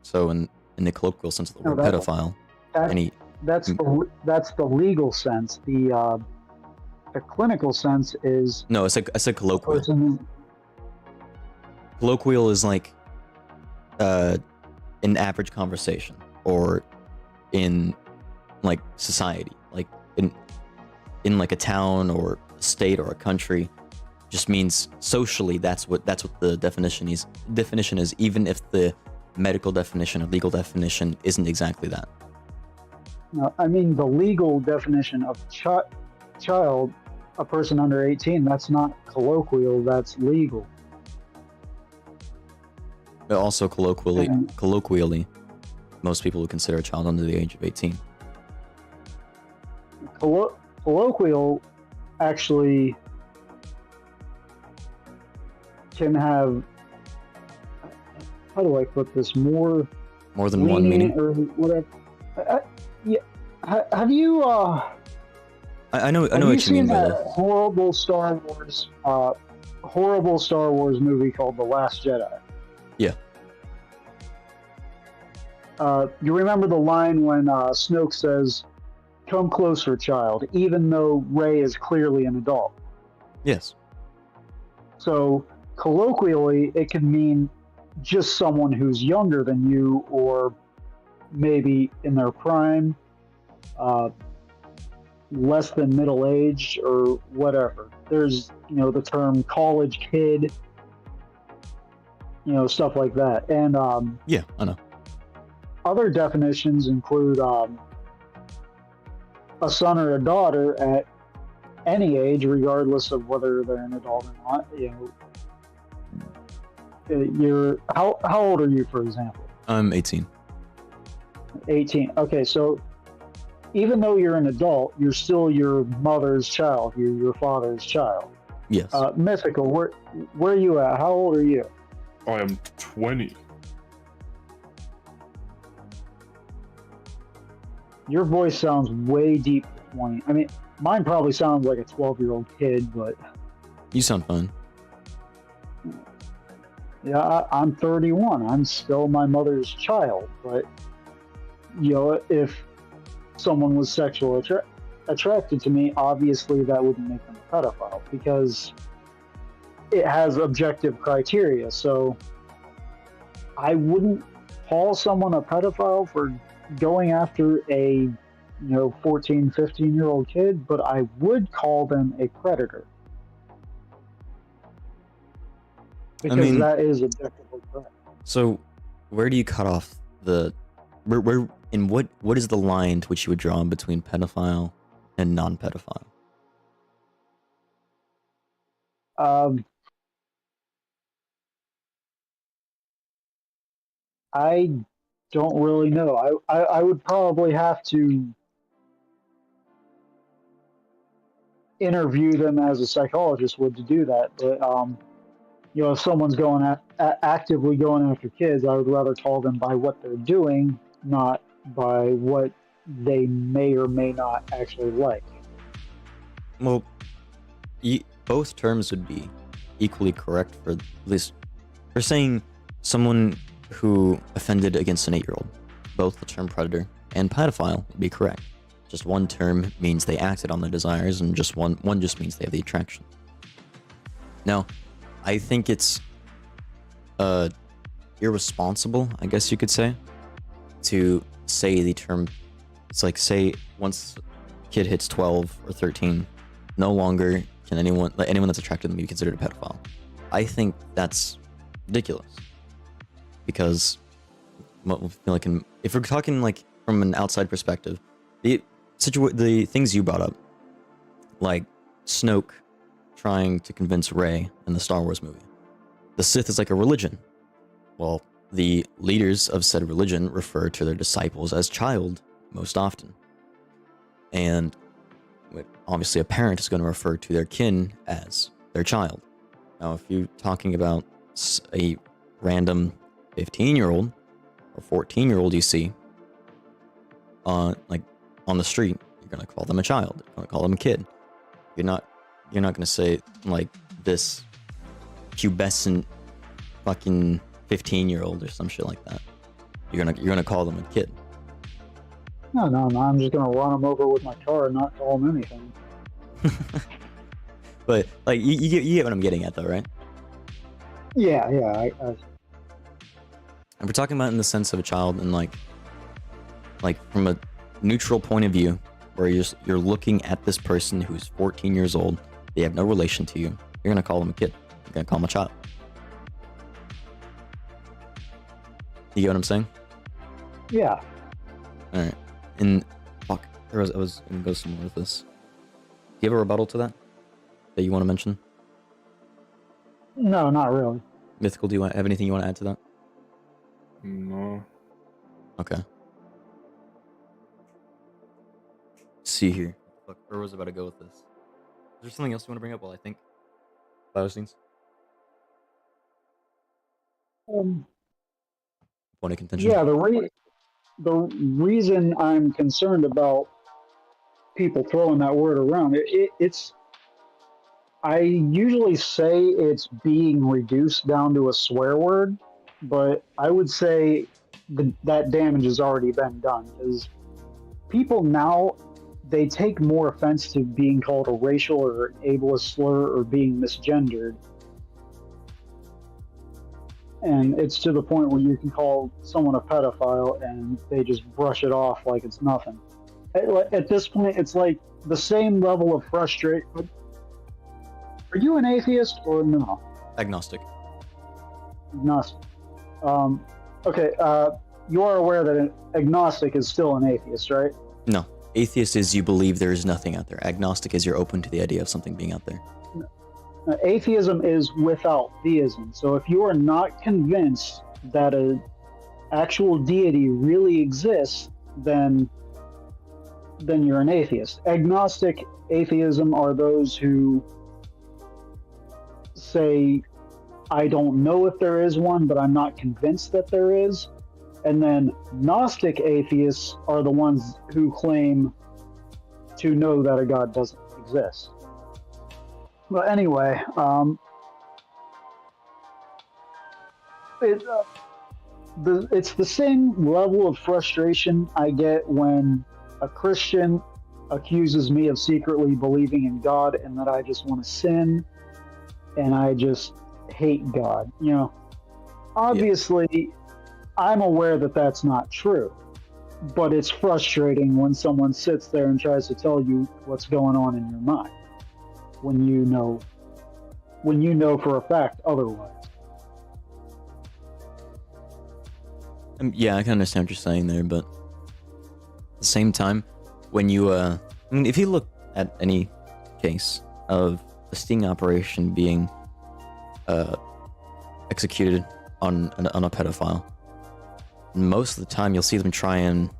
So in the colloquial sense of the word pedophile, that's the legal sense. The clinical sense is no. I said colloquial. Colloquial is like an average conversation, or in like society, like in like a town or a state or a country. Just means socially that's what the definition is, even if the medical definition or legal definition isn't exactly that. No, I mean the legal definition of child, a person under 18, that's not colloquial, that's legal. But also colloquially, most people would consider a child under the age of 18. Colloquial actually can have, how do I put this, more than one meaning or whatever. Yeah, have you I know what you mean by that. horrible Star Wars movie called The Last Jedi? Yeah. You remember the line when Snoke says, "Come closer, child," even though Rey is clearly an adult? Yes. So colloquially, it could mean just someone who's younger than you, or maybe in their prime, less than middle-aged, or whatever. There's, the term college kid, stuff like that. And yeah, I know. Other definitions include a son or a daughter at any age, regardless of whether they're an adult or not. How old are you, for example? I'm 18. 18. Okay, so even though you're an adult, you're still your mother's child. You're your father's child. Yes. Mythical, where are you at? How old are you? I am 20. Your voice sounds way deep for 20. I mean, mine probably sounds like a 12-year-old kid, but... You sound fine. Yeah, I'm 31. I'm still my mother's child, but, if someone was sexually attracted to me, obviously that wouldn't make them a pedophile, because it has objective criteria. So I wouldn't call someone a pedophile for going after a 14, 15-year-old kid, but I would call them a predator. Because mean- that is objectively correct. So, where do you cut off the where in what is the line to which you would draw between pedophile and non-pedophile? I don't really know. I would probably have to interview them as a psychologist would to do that. But if someone's actively going after kids, I would rather call them by what they're doing, not by what they may or may not actually like. Well, both terms would be equally correct for at least for saying someone who offended against an 8-year-old. Both the term predator and pedophile would be correct. Just one term means they acted on their desires, and just one just means they have the attraction. Now, I think it's irresponsible, I guess you could say, to say the term. It's like, say once a kid hits 12 or 13, no longer can anyone that's attracted to them be considered a pedophile. I think that's ridiculous, because if we're talking like from an outside perspective, the things you brought up, like Snoke trying to convince Rey in the Star Wars movie, the Sith is like a religion. Well, the leaders of said religion refer to their disciples as child most often, and obviously a parent is going to refer to their kin as their child. Now, if you're talking about a random 15-year-old or 14-year-old you see like on the street, you're going to call them a child. You're going to call them a kid. You're not going to say like this pubescent fucking 15-year-old or some shit like that. You're going to call them a kid. No, I'm just gonna run them over with my car and not call them anything. But like you get what I'm getting at, though, right? Yeah. And we're talking about in the sense of a child, and like from a neutral point of view, where you're looking at this person who's 14 years old. They have no relation to you. You're gonna call them a kid. You're gonna call them a child. You get what I'm saying? Yeah. All right. And fuck, I was gonna go somewhere with this. Do you have a rebuttal to that you want to mention? No, not really. Mythical, do you have anything you want to add to that? No. Okay. Let's see here. Fuck, where was I about to go with this? Is there something else you want to bring up while I think? Bioscenes? Point of contention? Yeah, the reason I'm concerned about people throwing that word around, it's I usually say it's being reduced down to a swear word, but I would say that damage has already been done, because people now, they take more offense to being called a racial or ableist slur or being misgendered. And it's to the point where you can call someone a pedophile and they just brush it off like it's nothing. At this point, it's like the same level of frustration. Are you an atheist or no? Agnostic. Agnostic. Okay, you are aware that an agnostic is still an atheist, right? No. Atheist is you believe there is nothing out there. Agnostic is you're open to the idea of something being out there. Atheism is without theism. So if you are not convinced that an actual deity really exists, then you're an atheist. Agnostic atheism are those who say, I don't know if there is one, but I'm not convinced that there is. And then Gnostic atheists are the ones who claim to know that a God doesn't exist. But anyway, it's the same level of frustration I get when a Christian accuses me of secretly believing in God and that I just want to sin and I just hate God. Obviously, I'm aware that that's not true, but it's frustrating when someone sits there and tries to tell you what's going on in your mind when you know for a fact otherwise. Yeah, I can understand what you're saying there, but at the same time, when you, I mean, if you look at any case of a sting operation being executed on a pedophile, most of the time you'll see them try and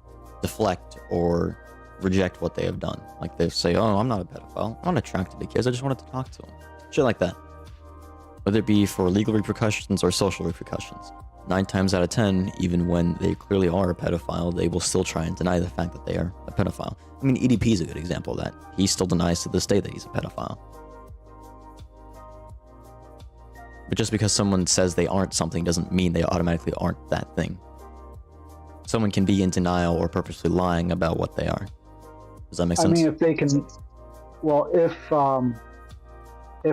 deflect or reject what they have done. Like they say, "Oh, I'm not a pedophile. I'm not attracted to kids. I just wanted to talk to them." Shit like that. Whether it be for legal repercussions or social repercussions. 9 times out of 10, even when they clearly are a pedophile, they will still try and deny the fact that they are a pedophile. I mean, EDP is a good example of that. He still denies to this day that he's a pedophile. But just because someone says they aren't something doesn't mean they automatically aren't that thing. Someone can be in denial or purposely lying about what they are. Does that make sense? I mean, if they can, well, if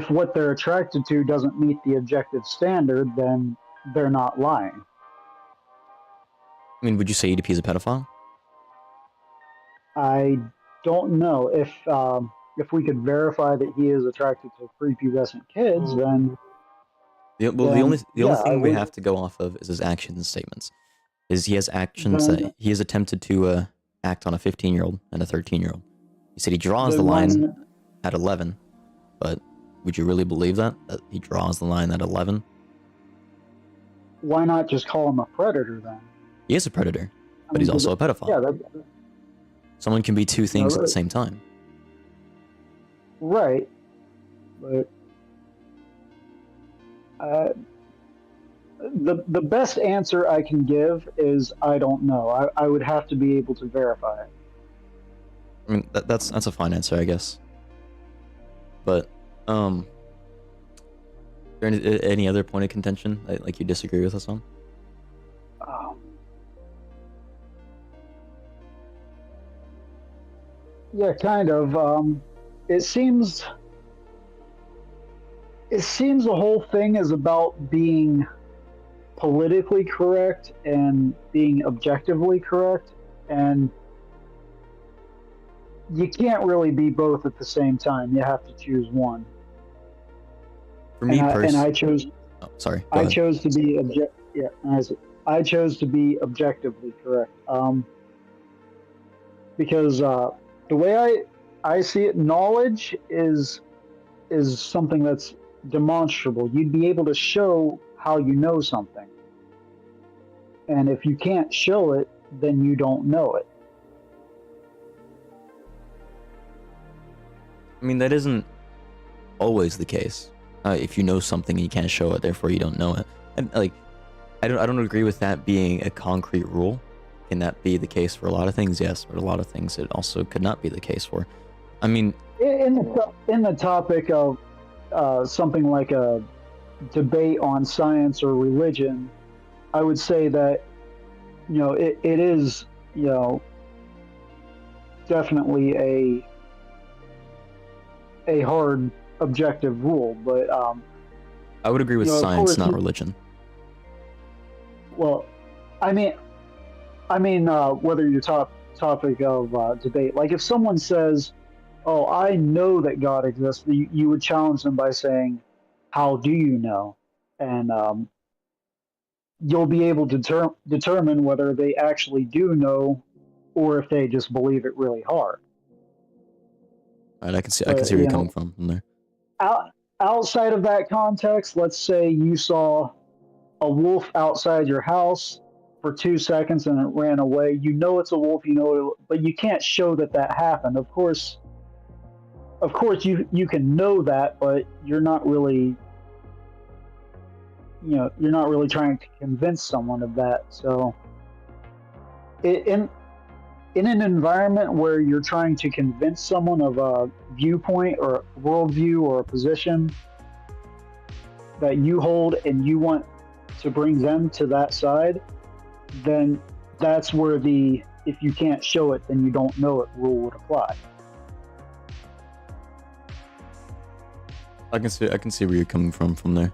what they're attracted to doesn't meet the objective standard, then they're not lying. I mean, would you say EDP is a pedophile? I don't know if we could verify that he is attracted to prepubescent kids, then The only thing we would. have to go off of is his actions and statements. Is he has actions that he has attempted to act on a 15-year-old and a 13-year-old. He said he draws the line at 11, but would you really believe that he draws the line at 11? Why not just call him a predator then? He is a predator, but he's also a pedophile. Yeah, Someone can be two things at the same time. right. But the best answer I can give is I don't know. I would have to be able to verify it. I mean, that's a fine answer, I guess. But is there any other point of contention that, like, you disagree with us on? Yeah, kind of. It seems the whole thing is about being politically correct and being objectively correct, and you can't really be both at the same time. You have to choose one. For me personally, and I chose. Oh, sorry. I chose to be I chose to be objectively correct. Because the way I see it, knowledge is something that's demonstrable. You'd be able to show how you know something. And if you can't show it, then you don't know it. I mean, that isn't always the case. If you know something and you can't show it, therefore you don't know it. And like, I don't agree with that being a concrete rule. Can that be the case for a lot of things? Yes, but a lot of things it also could not be the case for. I mean, in the topic of something like a debate on science or religion, I would say that, you know, it is, you know, definitely a hard objective rule, but I would agree with science, not religion. Well, I mean, whether your topic of debate, like if someone says, "Oh, I know that God exists," you would challenge them by saying, "How do you know?" And you'll be able to determine whether they actually do know, or if they just believe it really hard. Right, I can see where you're coming from there. Outside of that context, let's say you saw a wolf outside your house for 2 seconds and it ran away. You know it's a wolf, but you can't show that happened. Of course, you can know that, but you're not really, you're not really trying to convince someone of that. So, in an environment where you're trying to convince someone of a viewpoint or a worldview or a position that you hold and you want to bring them to that side, then that's where if you can't show it, then you don't know it rule would apply. I can see where you're coming from there.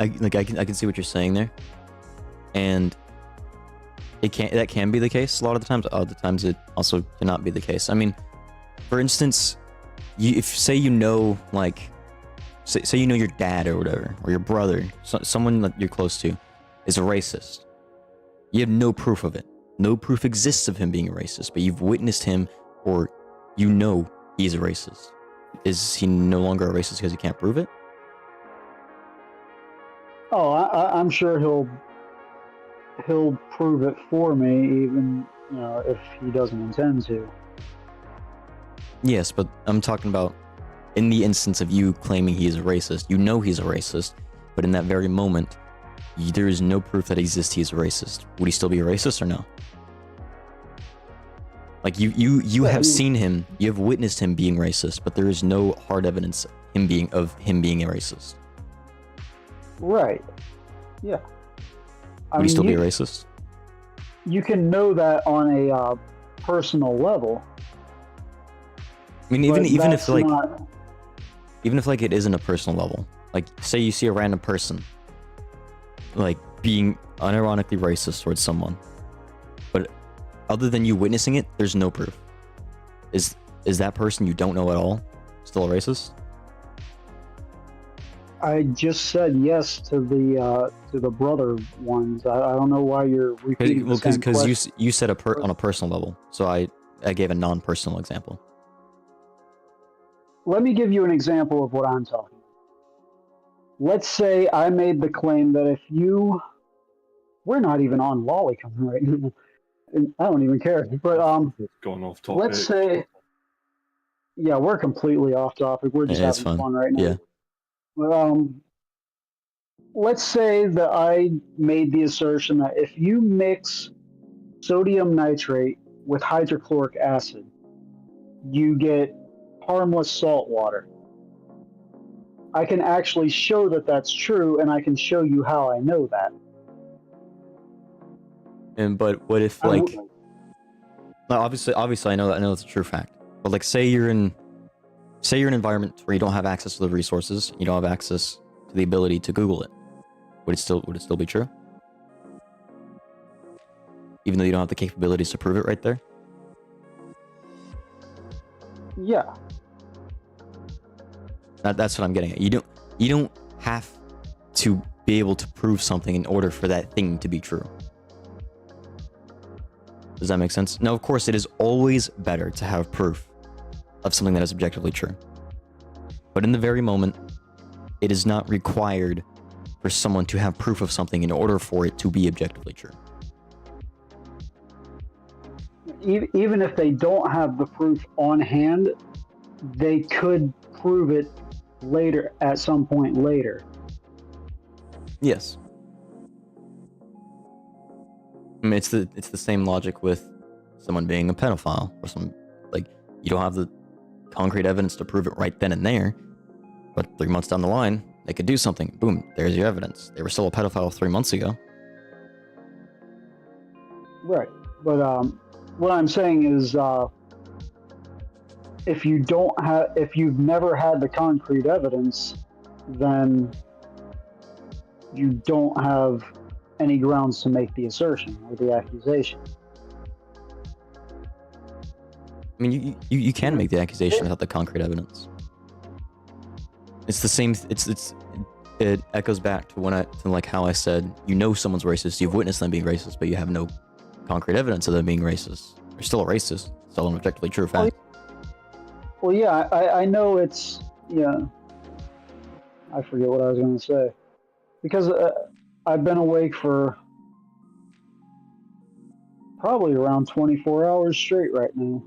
I can see what you're saying there, and that can be the case a lot of the times. Other times it also cannot be the case. I mean, for instance, if say you know like say you know your dad or whatever, or your brother, someone that you're close to, is a racist. You have no proof of it. No proof exists of him being a racist, but you've witnessed him, or you know he's a racist. Is he no longer a racist because you can't prove it? Oh, I'm sure he'll prove it for me, even if he doesn't intend to. Yes, but I'm talking about in the instance of you claiming he is a racist. You know he's a racist, but in that very moment, there is no proof that exists he's a racist. Would he still be a racist or no? Like you have seen him, you have witnessed him being racist, but there is no hard evidence of him being a racist. Right. Yeah. Would he still be a racist? You can know that on a personal level. I mean, even if like not... even if like it isn't a personal level, like say you see a random person like being unironically racist towards someone, but other than you witnessing it, there's no proof. Is that person you don't know at all still a racist? I just said yes to the brother ones. I don't know why you're repeating the same question. Because you said on a personal level, so I gave a non-personal example. Let me give you an example of what I'm talking about. Let's say I made the claim that we're not even on Lolicon right now. I don't even care. But going off topic. Let's say, yeah, we're completely off topic. We're just having fun right now. Yeah. But let's say that I made the assertion that if you mix sodium nitrate with hydrochloric acid, you get harmless salt water. I can actually show that that's true, and I can show you how I know that. But what if like, obviously I know it's a true fact. But like, say you're in an environment where you don't have access to the resources, you don't have access to the ability to Google it. Would it still be true? Even though you don't have the capabilities to prove it right there? Yeah. That's what I'm getting at. You don't have to be able to prove something in order for that thing to be true. Does that make sense? Now, of course, it is always better to have proof of something that is objectively true. But in the very moment, it is not required for someone to have proof of something in order for it to be objectively true. Even if they don't have the proof on hand, they could prove it later, at some point later. Yes. I mean, it's the same logic with someone being a pedophile, or some, like, you don't have the concrete evidence to prove it right then and there, but 3 months down the line, they could do something. Boom, there's your evidence. They were still a pedophile 3 months ago. Right, but what I'm saying is, if you've never had the concrete evidence, then you don't have any grounds to make the assertion or the accusation. I mean, you can make the accusation without the concrete evidence. It's the same. It echoes back to like how I said, you know someone's racist, you've witnessed them being racist, but you have no concrete evidence of them being racist. They're still a racist. Still an objectively true fact. Well, yeah, I know it's, yeah. I forget what I was going to say, because I've been awake for probably around 24 hours straight right now.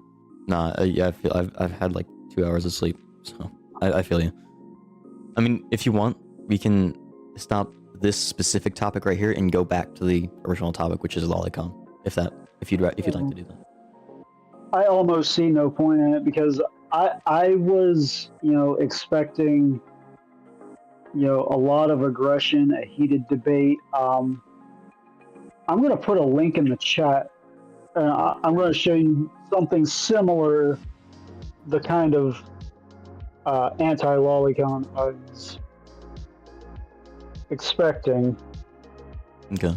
Nah, yeah, I feel I've had like 2 hours of sleep, so I feel you. I mean, if you want, we can stop this specific topic right here and go back to the original topic, which is Lolicon, if you'd like to do that. I almost see no point in it, because I was, expecting, a lot of aggression, a heated debate. I'm going to put a link in the chat. I'm going to show you something similar, the kind of anti-Lolicon expecting. Okay.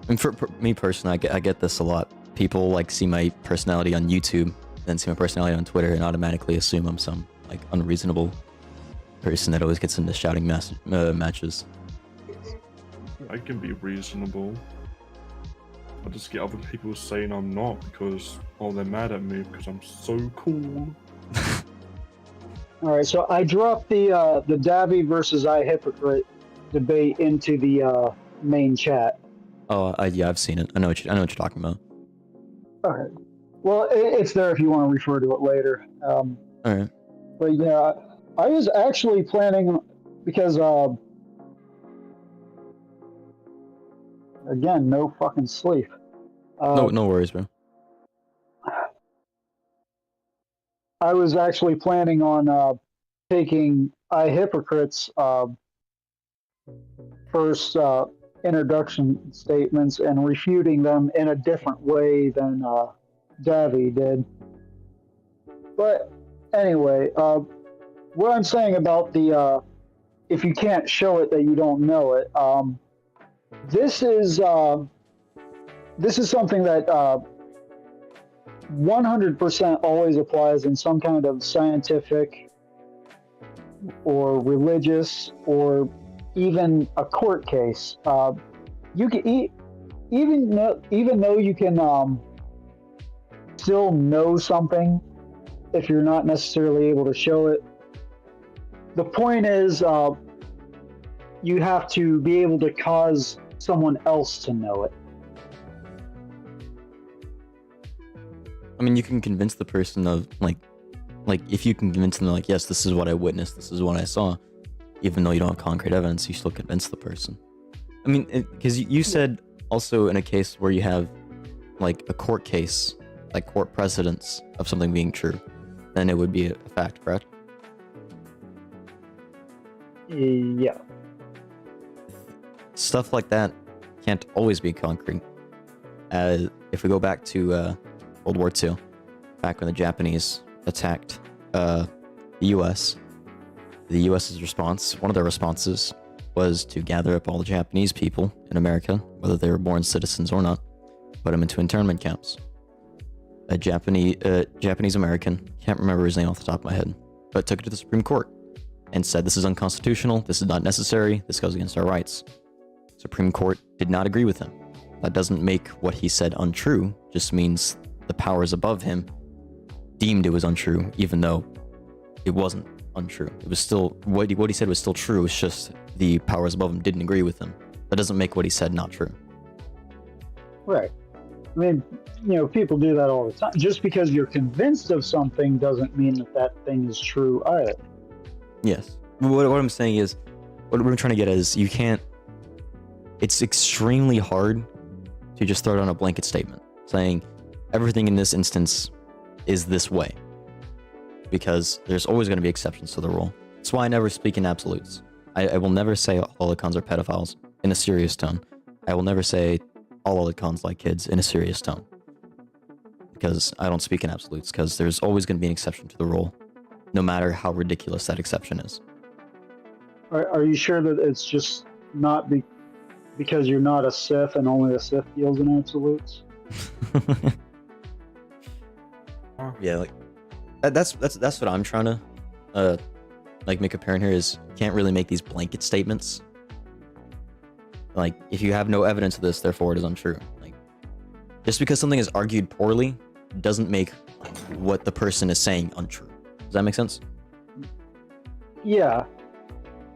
And for me personally, I get this a lot. People like see my personality on YouTube, then see my personality on Twitter, and automatically assume I'm some like unreasonable person that always gets into shouting matches. I can be reasonable. I just get other people saying I'm not because, oh, they're mad at me because I'm so cool. All right, so I dropped the Davi versus I Hypocrite debate into the main chat. Oh, yeah, I've seen it. I know what you're talking about. All right. Well, it's there if you want to refer to it later. All right. But yeah, I was actually planning because again, no fucking sleep. No worries, bro. I was actually planning on taking I Hypocrite's first introduction statements and refuting them in a different way than Davi did. But anyway, what I'm saying about the if you can't show it that you don't know it, this is something that 100% always applies in some kind of scientific or religious or even a court case. You can even though you can still know something if you're not necessarily able to show it. The point is, you have to be able to cause someone else to know it. I mean, you can convince the person of like if you can convince them like, yes, this is what I witnessed, this is what I saw, even though you don't have concrete evidence, you still convince the person. I mean, because you said also in a case where you have like a court case, like court precedents of something being true, then it would be a fact, correct? Yeah. Stuff like that can't always be concrete. If we go back to World War II, back when the Japanese attacked the U.S., the U.S.'s response, one of their responses, was to gather up all the Japanese people in America, whether they were born citizens or not, put them into internment camps. A Japanese American, can't remember his name off the top of my head, but took it to the Supreme Court and said this is unconstitutional, this is not necessary, this goes against our rights. Supreme Court did not agree with him. That doesn't make what he said untrue, just means the powers above him deemed it was untrue, even though it wasn't untrue. It was still, what he said was still true, it's just the powers above him didn't agree with him. That doesn't make what he said not true. Right. I mean, people do that all the time. Just because you're convinced of something doesn't mean that thing is true either. Yes. What I'm saying is, what I'm trying to get at is, you can't, it's extremely hard to just throw down a blanket statement saying everything in this instance is this way, because there's always going to be exceptions to the rule. That's why I never speak in absolutes. I will never say all Lolicons are pedophiles in a serious tone. I will never say all Lolicons like kids in a serious tone, because I don't speak in absolutes, because there's always going to be an exception to the rule, no matter how ridiculous that exception is. Are you sure that it's just not because you're not a Sith and only a Sith deals in absolutes? Yeah, like that's what I'm trying to make apparent here, is you can't really make these blanket statements. Like, if you have no evidence of this, therefore it is untrue. Like, just because something is argued poorly doesn't make what the person is saying untrue. Does that make sense? Yeah.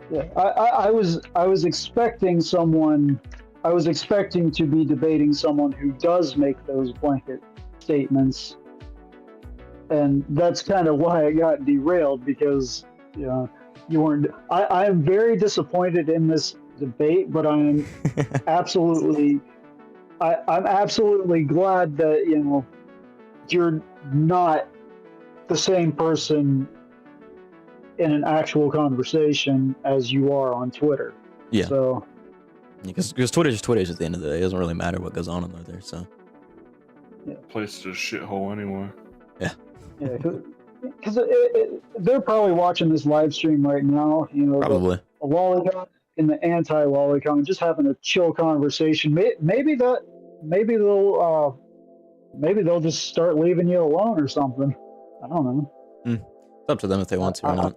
Yeah. I was expecting someone. I was expecting to be debating someone who does make those blanket statements, and that's kind of why I got derailed, because you weren't. I am very disappointed in this debate, but I'm absolutely I'm absolutely glad that you're not the same person in an actual conversation as you are on Twitter. Yeah. So because Twitter is Twitter at the end of the day. It doesn't really matter what goes on over there. So yeah. Place is a shithole anyway. Yeah. Yeah, because they're probably watching this live stream right now. Probably. A Lolicon in the anti-Lolicon, just having a chill conversation. Maybe they'll just start leaving you alone or something. I don't know. It's up to them if they want to or not.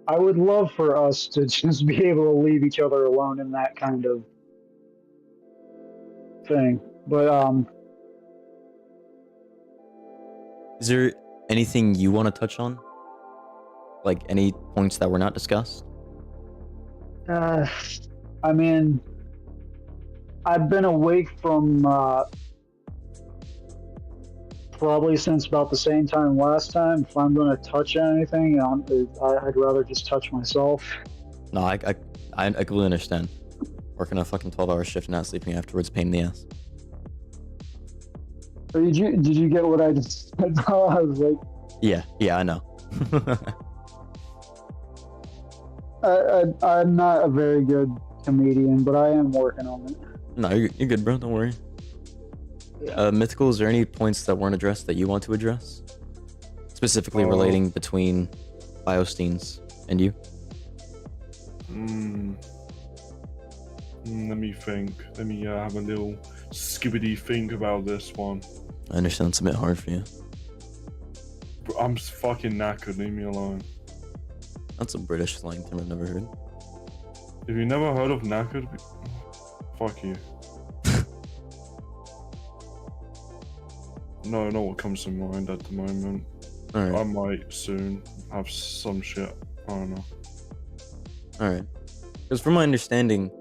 I would love for us to just be able to leave each other alone in that kind of thing. But is there anything you want to touch on? Like any points that were not discussed? I mean, I've been awake from probably since about the same time last time. If I'm going to touch anything, I'd rather just touch myself. No, I completely understand. Working a fucking 12-hour shift and not sleeping afterwards, pain in the ass. Did you get what I just said? I was like, yeah, I know. I'm not a very good comedian, but I am working on it. No, you're good, bro. Don't worry. Yeah. Mythical, is there any points that weren't addressed that you want to address? Specifically relating between Biosteins and you? Let me think. Let me have a little skibbity think about this one. I understand it's a bit hard for you. Bro, I'm fucking knackered. Leave me alone. That's a British slang term I've never heard. If you never heard of knackered, fuck you. No, not what comes to mind at the moment. Alright. I might soon have some shit. I don't know. Alright. Because from my understanding,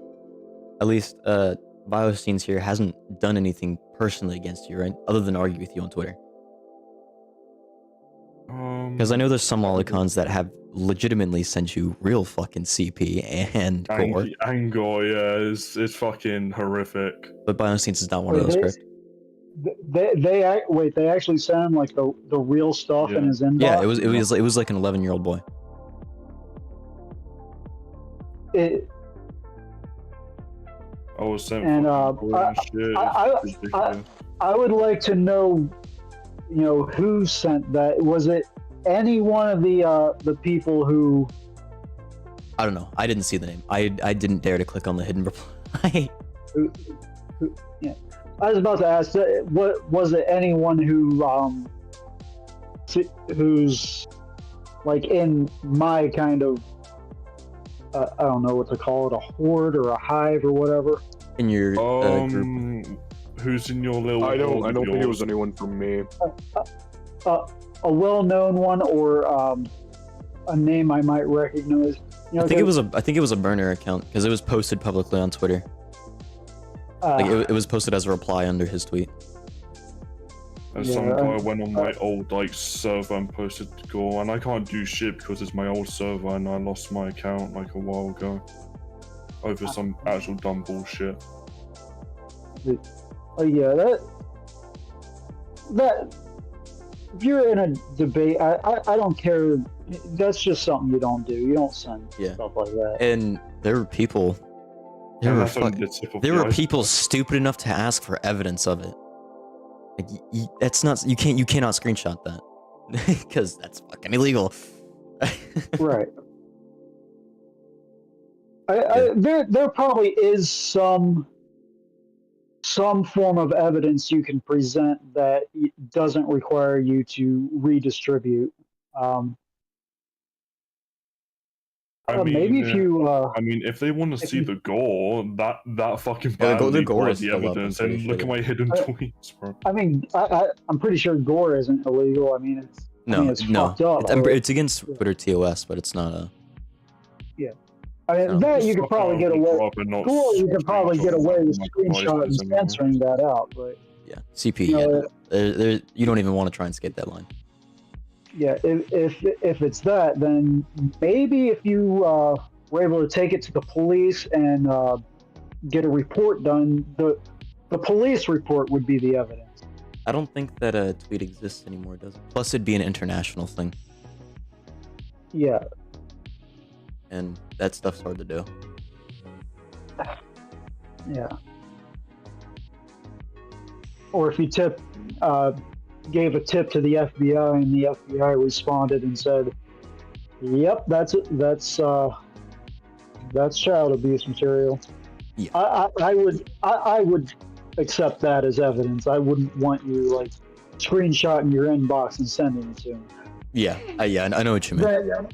at least Biosteins here hasn't done anything personally against you, right? Other than argue with you on Twitter. Because I know there's some Lolicons that have legitimately sent you real fucking CP and gore. And gore, yeah, it's fucking horrific. But Biosteins is not one of those, correct? They actually sent him like the real stuff in his inbox. Yeah, it was like an 11-year-old boy. I was sent and I would like to know, who sent that. Was it any one of the people who? I don't know. I didn't see the name. I didn't dare to click on the hidden reply. Yeah. I was about to ask, what was it? Anyone who's like in my kind of, I don't know what to call it, a horde or a hive or whatever. In your group. Who's in your little? I don't think it was anyone from me. A well-known one or a name I might recognize. I think it was a burner account because it was posted publicly on Twitter. It was posted as a reply under his tweet. Some guy went on my old server and posted gore, and I can't do shit because it's my old server and I lost my account a while ago over some actual dumb bullshit. That if you're in a debate, I don't care. That's just something you don't do. You don't send stuff like that. And there were people. There were people stupid enough to ask for evidence of it. That's not. You cannot screenshot that because that's fucking illegal. Right. There probably is some form of evidence you can present that doesn't require you to redistribute. Maybe if you. If they want to see the gore, that fucking the gore is the evidence. And look at my hidden tweets, bro. I'm pretty sure gore isn't illegal. It's fucked up. It's against Twitter TOS, but it's not a. Yeah. That you could probably get away. Gore, you could probably get away with screenshot and censoring that out, but. Yeah, CP. You don't even want to try and skate that line. Yeah, if it's that, then maybe if you were able to take it to the police and get a report done, the police report would be the evidence. I don't think that a tweet exists anymore, does it? Plus, it'd be an international thing. Yeah. And that stuff's hard to do. Yeah. Or if you gave a tip to the FBI and the FBI responded and said, Yep, that's child abuse material. Yeah. I would accept that as evidence. I wouldn't want you like screenshotting your inbox and sending it to me. Yeah, I know what you mean.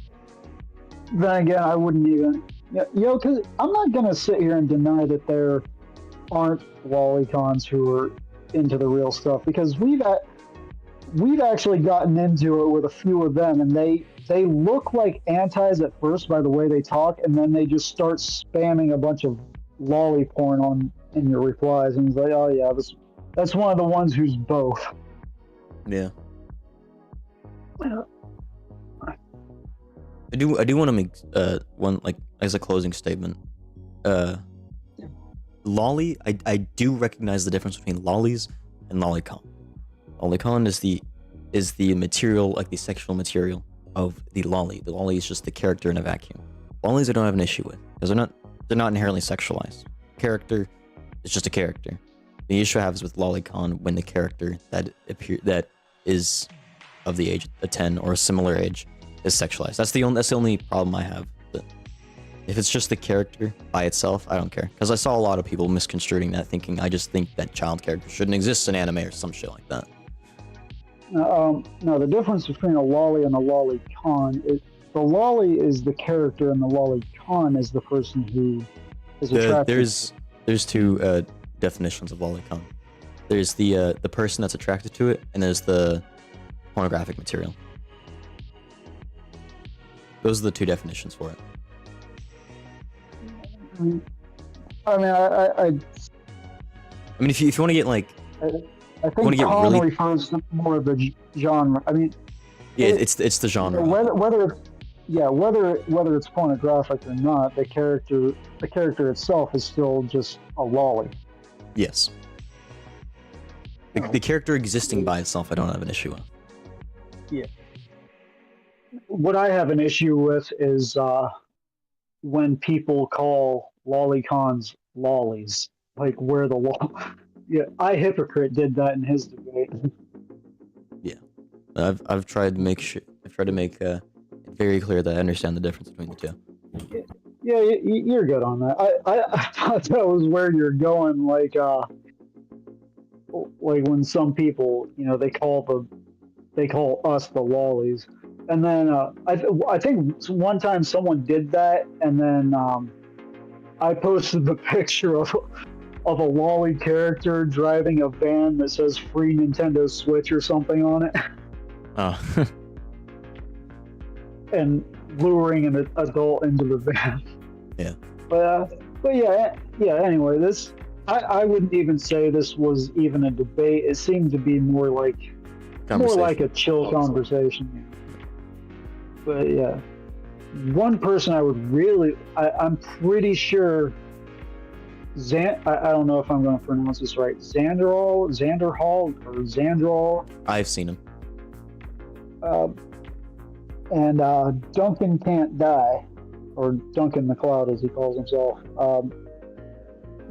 Then again, I wouldn't even, because I'm not gonna sit here and deny that there aren't lolicons who are into the real stuff, because we've actually gotten into it with a few of them, and they look like antis at first by the way they talk, and then they just start spamming a bunch of lolly porn in your replies, and it's like, oh yeah, that's one of the ones who's both. Yeah. I do want to make one, like, as a closing statement. Lolly, I do recognize the difference between lollies and lolicon. Lolicon is the material, like the sexual material of the lolly. The lolly is just the character in a vacuum. Lollies I don't have an issue with, because they're not inherently sexualized. Character is just a character. The issue I have is with lolicon when the character that is of the age of 10 or a similar age is sexualized. That's the only problem I have. But if it's just the character by itself, I don't care. Because I saw a lot of people misconstruing that, thinking I just think that child characters shouldn't exist in anime or some shit like that. No, the difference between a lolly and a lolicon is the lolly is the character, and the lolicon is the person who is attracted. There's two definitions of lolicon. There's the person that's attracted to it, and there's the pornographic material. Those are the two definitions for it. I mean, I mean, if you want to get like, I think con refers to more of the genre. I mean, yeah, it's the genre. Whether it's pornographic or not, the character itself is still just a lolly. Yes. The character existing by itself, I don't have an issue with. Yeah. What I have an issue with is when people call lolicons lollies, like where the law. Yeah, Hypocrite did that in his debate. Yeah, I've tried to make it very clear that I understand the difference between the two. Yeah, you're good on that. I thought that was where you're going, like when some people, they call us the lollies, and then I think one time someone did that, and then I posted the picture of a lolly character driving a van that says "Free Nintendo Switch" or something on it. Oh. And luring an adult into the van. Yeah. But yeah. Anyway, I wouldn't even say this was even a debate. It seemed to be more like a chill conversation. But yeah, one person I would really, I'm pretty sure. I don't know if I'm going to pronounce this right. Xanderhal, or Xandral. I've seen him. And Duncan Can't Die, or Duncan McLeod as he calls himself.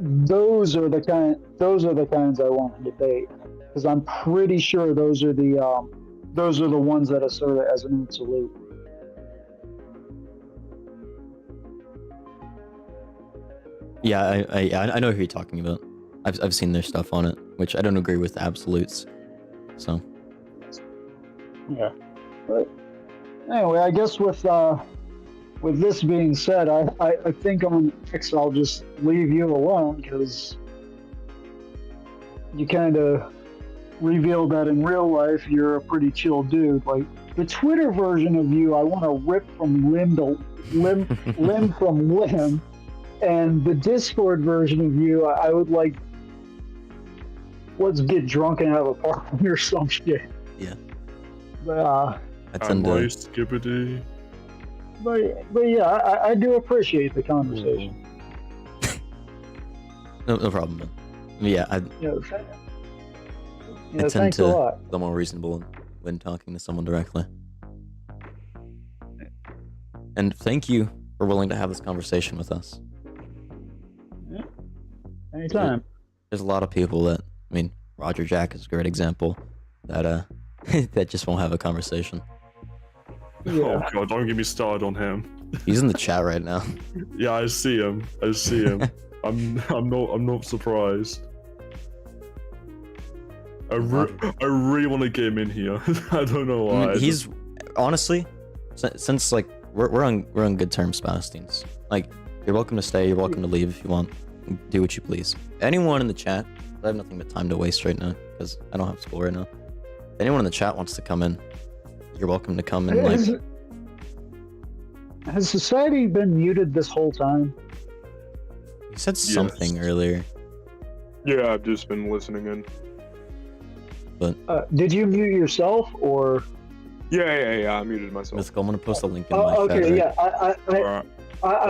Those are the kinds I want to debate, because I'm pretty sure those are the ones that assert it as an absolute. Yeah, I know who you're talking about. I've seen their stuff on it, which I don't agree with absolutes. So. Yeah. But anyway, I guess with this being said, I think on X I'll just leave you alone, because you kind of revealed that in real life you're a pretty chill dude. Like the Twitter version of you, I want to rip from limb to limb from limb. And the Discord version of you, I would like, let's get drunk and have a party or some shit. Yeah. But, Skibbity. But yeah, I do appreciate the conversation. No problem, man. Yeah, I tend thanks to a lot. be more reasonable when talking to someone directly. And thank you for willing to have this conversation with us. Anytime. There's a lot of people that, Roger Jack is a great example, that that just won't have a conversation. Oh Yeah. god, don't get me started on him. He's in the chat right now. Yeah, I see him. I see him. I'm not surprised. I really want to get him in here. I don't know I why. mean, he's honestly, since like we're on good terms, Sebastians. Like, you're welcome to stay. You're welcome to leave if you want. Do what you please. Anyone in the chat, I have nothing but time to waste right now because I don't have school right now. If anyone in the chat wants to come in, you're welcome to come in. Like, Has society been muted this whole time? you said something earlier, Yeah, I've just been listening in. but Did you mute yourself or? Yeah, I muted myself. Mythical, I'm gonna post a link in my chat. Okay, Right? yeah. Alright. I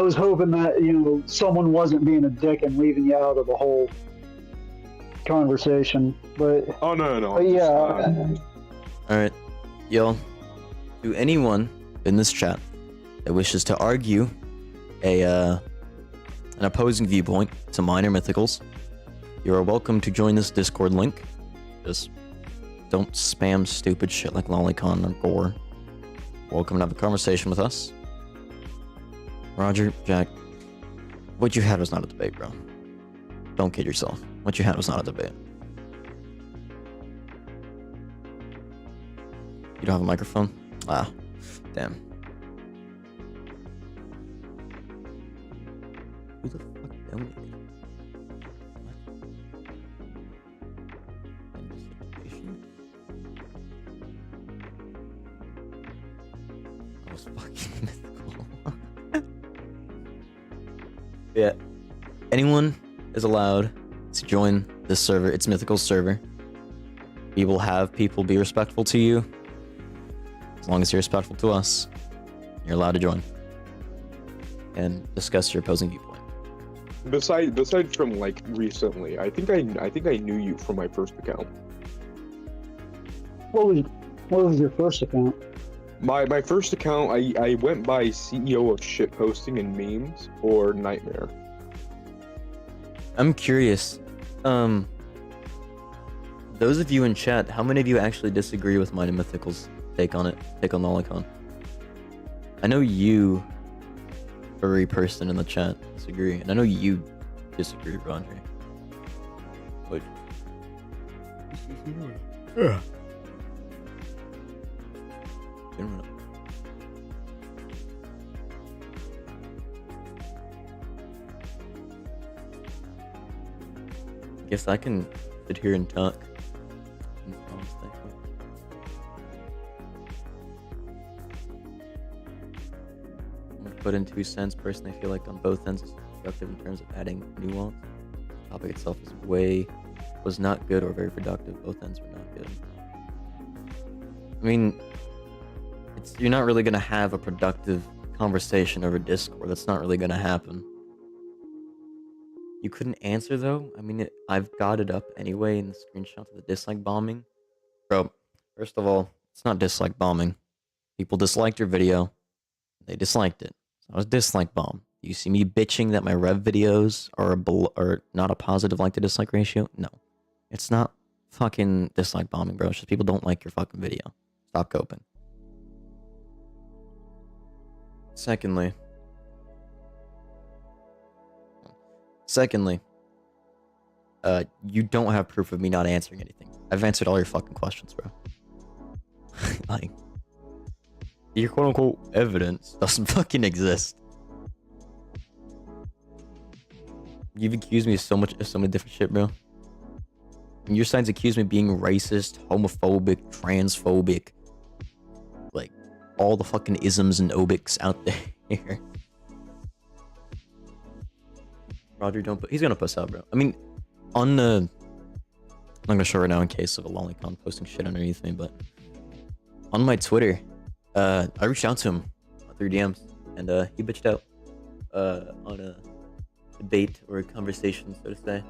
was hoping that someone wasn't being a dick and leaving you out of the whole conversation, but Oh no. but yeah. All right, y'all. To anyone in this chat that wishes to argue an opposing viewpoint to minor mythicals, you are welcome to join this Discord link. Just don't spam stupid shit like Lolicon or Gore. Welcome to have a conversation with us. Roger, Jack, what you had was not a debate, bro. Don't kid yourself. What you had was not a debate. You don't have a microphone? Ah, damn. Who the fuck donated? What? I was fucking mythical. Yeah. Anyone is allowed to join this server. It's Mythical's server. We will have people be respectful to you. As long as you're respectful to us, you're allowed to join and discuss your opposing viewpoint. Besides from like recently, I think I knew you from my first account. What was your first account? My first account, I went by CEO of shitposting and memes or Nightmare. I'm curious. Those of you in chat, how many of you actually disagree with mine and Mythical's take on Lolicon? I know you, furry person in the chat, disagree, and I know you disagree, Roger. But yeah. Guess I can sit here and talk. I'm gonna put in 2 cents. Personally, I feel like on both ends it's productive in terms of adding nuance. The topic itself was not good or very productive. Both ends were not good. I mean, you're not really gonna have a productive conversation over Discord. That's not really gonna happen. You couldn't answer though? I mean, I've got it up anyway in the screenshot of the dislike bombing. Bro, first of all, it's not dislike bombing. People disliked your video. They disliked it. So I was dislike bomb. You see me bitching that my rev videos are not a positive like to dislike ratio? No. It's not fucking dislike bombing, bro. It's just people don't like your fucking video. Stop coping. Secondly, you don't have proof of me not answering anything. I've answered all your fucking questions, bro. Like, your quote-unquote evidence doesn't fucking exist. You've accused me of so many different shit, bro. And your side's accused me of being racist, homophobic, transphobic. Like, all the fucking isms and obics out there. Roger, don't put. He's gonna post out, bro. I mean, on the. I'm gonna show right now in case of a Lolicon posting shit underneath me, but on my Twitter, I reached out to him through DMs, and he bitched out on a debate or a conversation, so to say.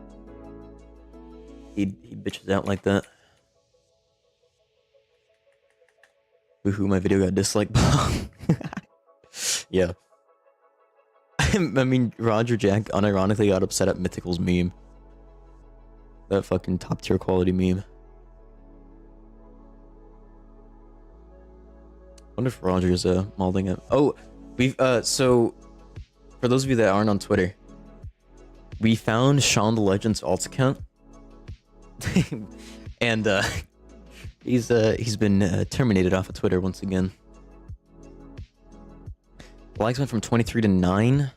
He bitches out like that. Woohoo! My video got disliked. Yeah. I mean, Roger Jack unironically got upset at Mythical's meme. That fucking top tier quality meme. wonder if Roger's molding it. Oh, we've so for those of you that aren't on Twitter, we found Shaun the Legend's alt account, and he's been terminated off of Twitter once again. The likes went from 23 to 9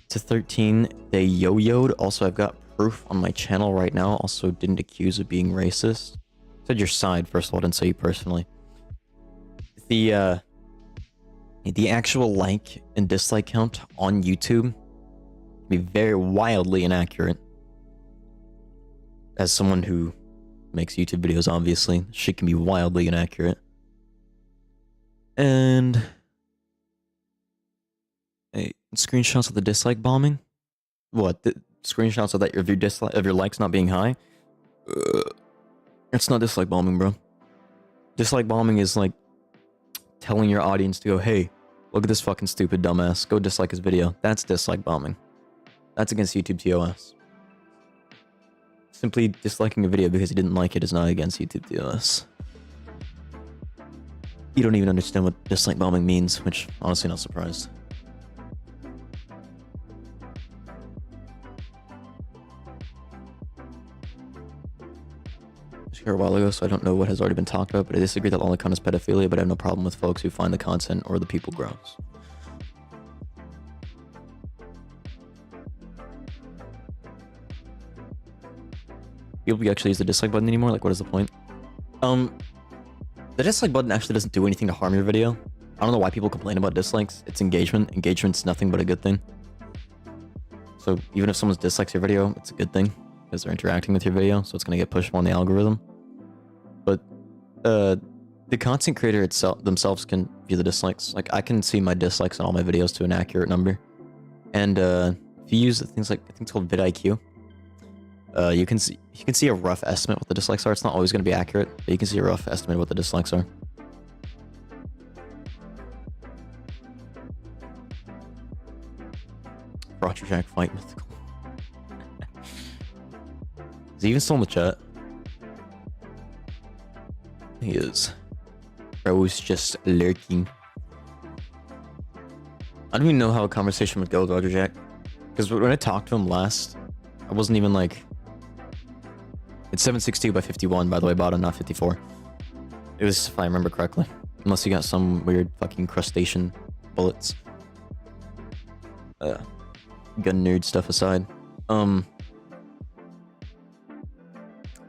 to 13. They yo-yoed. Also, I've got proof on my channel right now. Also, didn't accuse of being racist. Said your side first of all, didn't say you personally. The actual like and dislike count on YouTube can be very wildly inaccurate. As someone who makes YouTube videos, obviously, shit can be wildly inaccurate. And hey, screenshots of the dislike bombing. What? The screenshots of that of your likes not being high? It's not dislike bombing, bro. Dislike bombing is like telling your audience to go, hey, look at this fucking stupid dumbass. Go dislike his video. That's dislike bombing. That's against YouTube TOS. Simply disliking a video because you didn't like it is not against YouTube TOS. You don't even understand what dislike bombing means, which honestly not surprised. Here a while ago, so I don't know what has already been talked about, but I disagree that Lolicon is pedophilia, but I have no problem with folks who find the content or the people gross. People actually use the dislike button anymore? Like, what is the point? The dislike button actually doesn't do anything to harm your video. I don't know why people complain about dislikes. It's engagement. Engagement's nothing but a good thing. So even if someone dislikes your video, it's a good thing because they're interacting with your video, so it's going to get pushed on the algorithm. But the content creator themselves can view the dislikes. Like, I can see my dislikes on all my videos to an accurate number. And if you use things like, I think it's called vidIQ, you can see a rough estimate what the dislikes are. It's not always going to be accurate, but you can see a rough estimate of what the dislikes are. Roger Jack fight mythical. Is he even still in the chat? He is. Bro's just lurking. I don't even know how a conversation would go with Roger Jack. Because when I talked to him last, I wasn't even like... It's 762 by 51, by the way, bottom, not 54. It was, if I remember correctly. Unless you got some weird fucking crustacean bullets. Gun nerd stuff aside.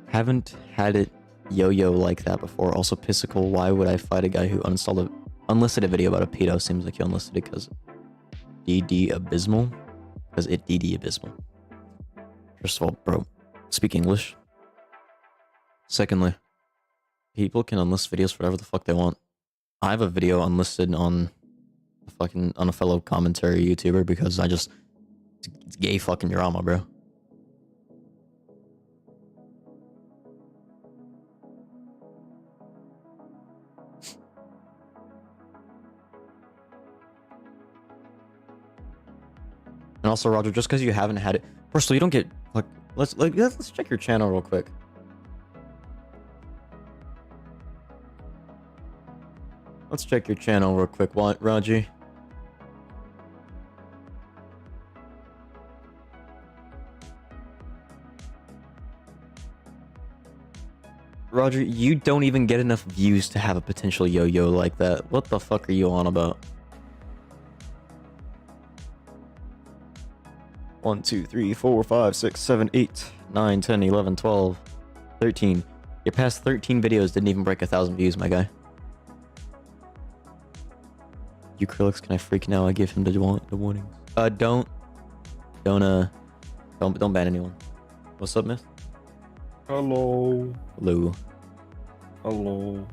Haven't had it yo-yo like that before. Also, Pissicle, why would I fight a guy who unlisted a video about a pedo? Seems like you unlisted it because DD abysmal. Because it DD abysmal. First of all, bro, speak English. Secondly, people can unlist videos for whatever the fuck they want. I have a video unlisted on a fellow commentary YouTuber because it's gay fucking drama, bro. And also, Roger, just because you haven't had it, first of all, you don't get like let's check your channel real quick. Let's check your channel real quick, Roger. Roger, you don't even get enough views to have a potential yo-yo like that. What the fuck are you on about? 1, 2, 3, 4, 5, 6, 7, 8, 9, 10, 11, 12, 13. Your past 13 videos didn't even break 1,000 views, my guy. You Krillix, can I freak now? I give him the warnings. Don't ban anyone. What's up, Myth? Hello. Hello. Hello.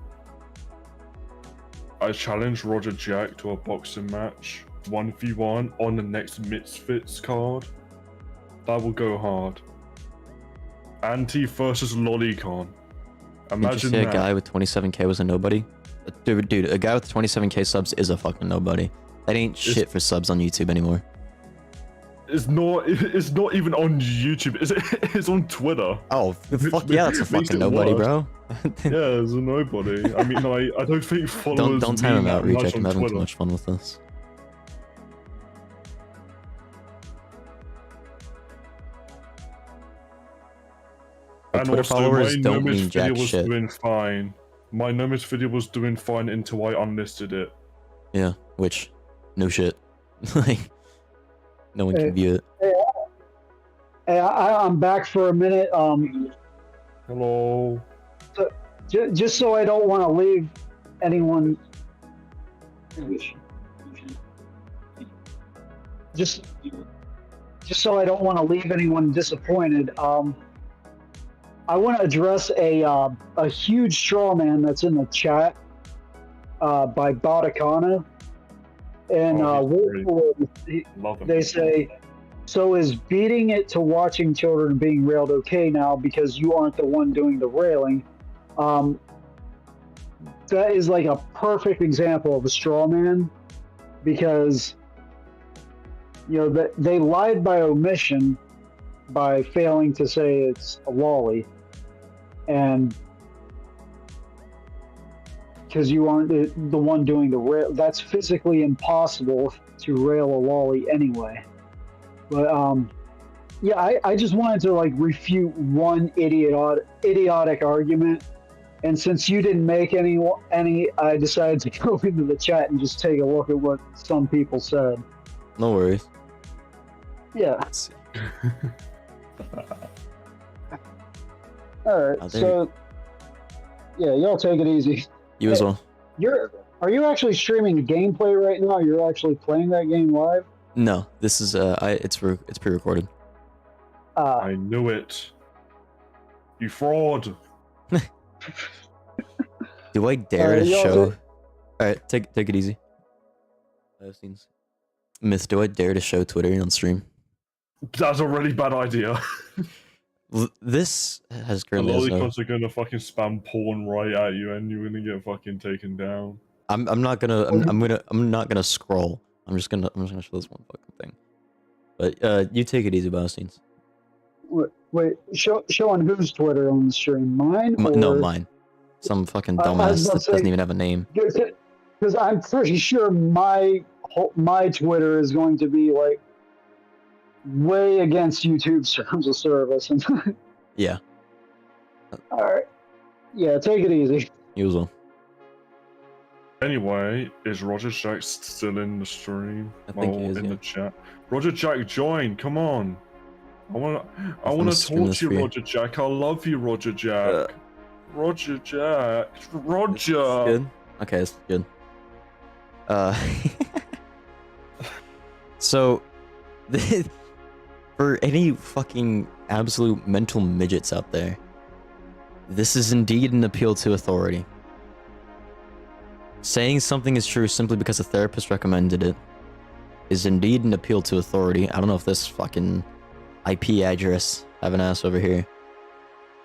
I challenge Roger Jack to a boxing match. 1v1 on the next Misfits card. That will go hard. Anti versus Lolicon. Imagine Did you say that. a guy with 27k was a nobody? Dude, a guy with 27k subs is a fucking nobody. That ain't shit for subs on YouTube anymore. It's not even on YouTube. It's on Twitter. Oh, fuck yeah, that's a makes fucking it nobody, worse. bro. Yeah, it's a nobody. I mean, I don't think followers Don't time him mean out, that much Reject. I'm on having too Twitter. much fun with this. Well, And Twitter also, followers my don't Nomis mean jack video was shit. doing fine. My Nomis video was doing fine until I unlisted it. Yeah, which, no shit. Like, no one can view it. Hey, I'm back for a minute. Hello. Just so I don't want to leave anyone. Just so I don't want to leave anyone disappointed. I want to address a huge straw man that's in the chat by Boticana, and Oh, he's great. Love him. they say, so is beating it to watching children being railed okay now because you aren't the one doing the railing? That is like a perfect example of a straw man, because they lied by omission by failing to say it's a lolly, and because you aren't the one doing the rail, that's physically impossible to rail a lolly anyway. But yeah, I just wanted to like refute one idiotic argument, and since you didn't make any, I decided to go into the chat and just take a look at what some people said. No worries. Yeah. Let's see. All right. Oh, there So yeah, y'all take it easy. You as well. Are you actually streaming gameplay right now? You're actually playing that game live? No, this is it's pre-recorded. I knew it. You fraud. Do I dare to y'all show? take- All right, take it easy. Myth, do I dare to show Twitter on stream? That's a really bad idea. This has The currently has no. Lolicons are gonna fucking spam porn right at you, and you're gonna get fucking taken down. I'm not gonna scroll. I'm just gonna show this one fucking thing. But you take it easy, Baustines. Wait, showing whose Twitter on the stream? Mine? No, or- mine. Some fucking I was dumbass about that to say- doesn't even have a name. Because I'm pretty sure my Twitter is going to be like way against YouTube's terms of service. Yeah, All right, yeah, take it easy. usual. Anyway, is Roger Jack still in the stream? I think he is, in yeah. the chat. Roger Jack, join. Come on. I wanna gonna stream talk this to for you, you. Roger Jack. I love you, Roger Jack. Roger Jack. This is Roger. good. Okay, this is good. So, for any fucking absolute mental midgets out there, this is indeed an appeal to authority. Saying something is true simply because a therapist recommended it is indeed an appeal to authority. I don't know if this fucking IP address I have an ass over here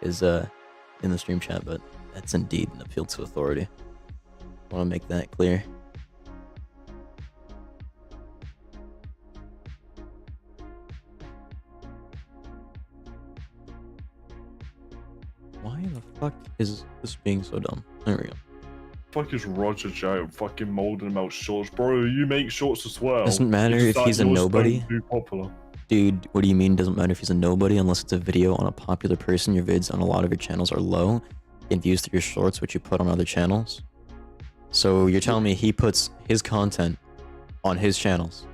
is in the stream chat, but that's indeed an appeal to authority. I want to make that clear. Why the fuck is this being so dumb? There we go. Fuck is Roger Jack fucking molding him out shorts, bro? You make shorts as well. Doesn't matter It's if that he's a yours nobody. don't do popular. Dude, what do you mean doesn't matter if he's a nobody unless it's a video on a popular person? Your vids on a lot of your channels are low and views through your shorts, which you put on other channels. So you're telling me he puts his content on his channels?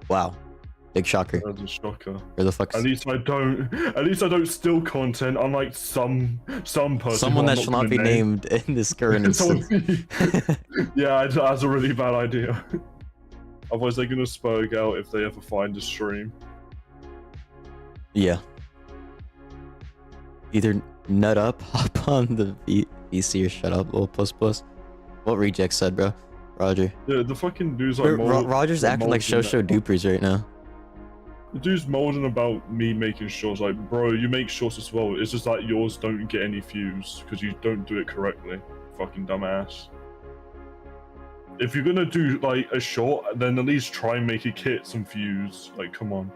Wow. Big shocker. That's a shocker. Where the fuck At least I don't steal content, unlike some person. someone who I'm that shall not gonna be name. named in this current instance. Yeah, that's a really bad idea. Otherwise, they're gonna spoke out if they ever find a stream. Yeah. Either nut up, hop on the VC, or shut up, lol plus plus. What Reject said, bro. Roger. Yeah, the fucking dude's like Roger's acting like Shosho Dupers right now. The dude's molding about me making shorts. Like, bro, you make shorts as well. It's just that yours don't get any views because you don't do it correctly. Fucking dumbass. if you're gonna do like a short, then at least try and make it hit some views. Like, come on.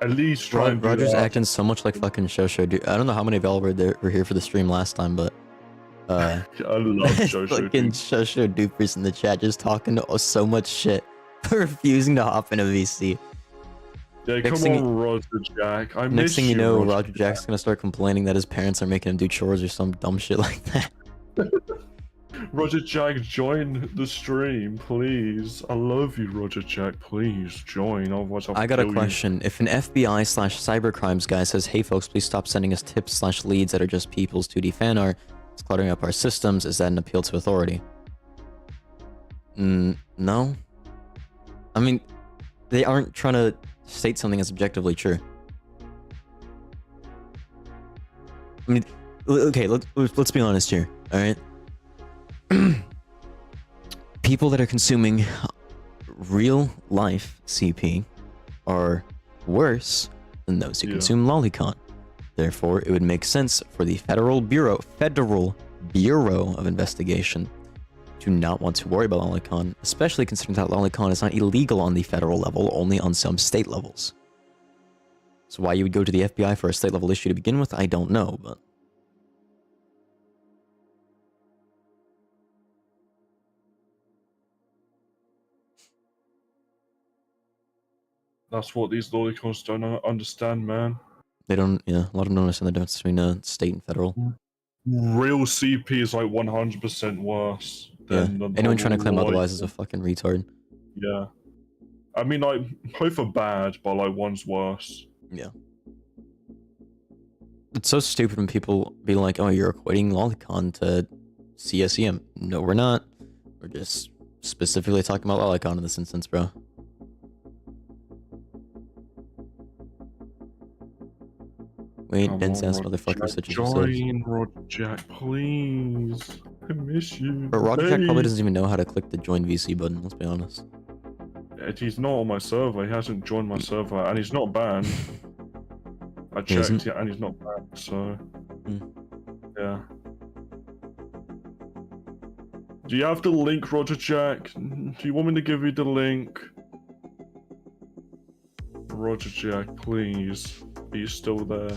At least try and do Roger's that. acting so much like fucking Shosho, dude. I don't know how many of y'all were here for the stream last time, but I love Shosho. fucking Shosho doofers in the chat just talking so much shit for refusing to hop in a VC. Yeah, Next come thing on, Roger Jack. I Next miss thing you know, Roger Roger Jack's gonna start complaining that his parents are making him do chores or some dumb shit like that. Roger Jack, join the stream, please. I love you, Roger Jack. Please join. Otherwise, I'll I got a kill you. question. If an FBI/cybercrimes guy says, "Hey folks, please stop sending us tips/leads that are just people's 2D fan art, it's cluttering up our systems," is that an appeal to authority? No. I mean, they aren't trying to state something as objectively true. I mean, okay, let's be honest here, all right? People that are consuming real life CP are worse than those who consume Lolicon. Therefore, it would make sense for the Federal Bureau of Investigation to not want to worry about Lolicon, especially considering that Lolicon is not illegal on the federal level, only on some state levels. So why you would go to the FBI for a state level issue to begin with, I don't know, but That's what these Lolicons don't understand, man. they don't, a lot of them don't understand the difference between state and federal. Real CP is like 100% worse than the Anyone trying to claim Lolicon. otherwise is a fucking retard. Yeah. I mean, like, both are bad, but like, one's worse. Yeah. It's so stupid when people be like, "Oh, you're equating Lolicon to CSEM." No, we're not. We're just specifically talking about Lolicon in this instance, bro. We ain't dense ass motherfuckers such as yourselves. Join, Roger Jack, please. I miss you. But Roger Jack probably doesn't even know how to click the join VC button, let's be honest. He's not on my server. He hasn't joined my server, and he's not banned. I checked it, and he's not banned. So, yeah. Do you have the link, Roger Jack? Do you want me to give you the link? Roger Jack, please. Are you still there?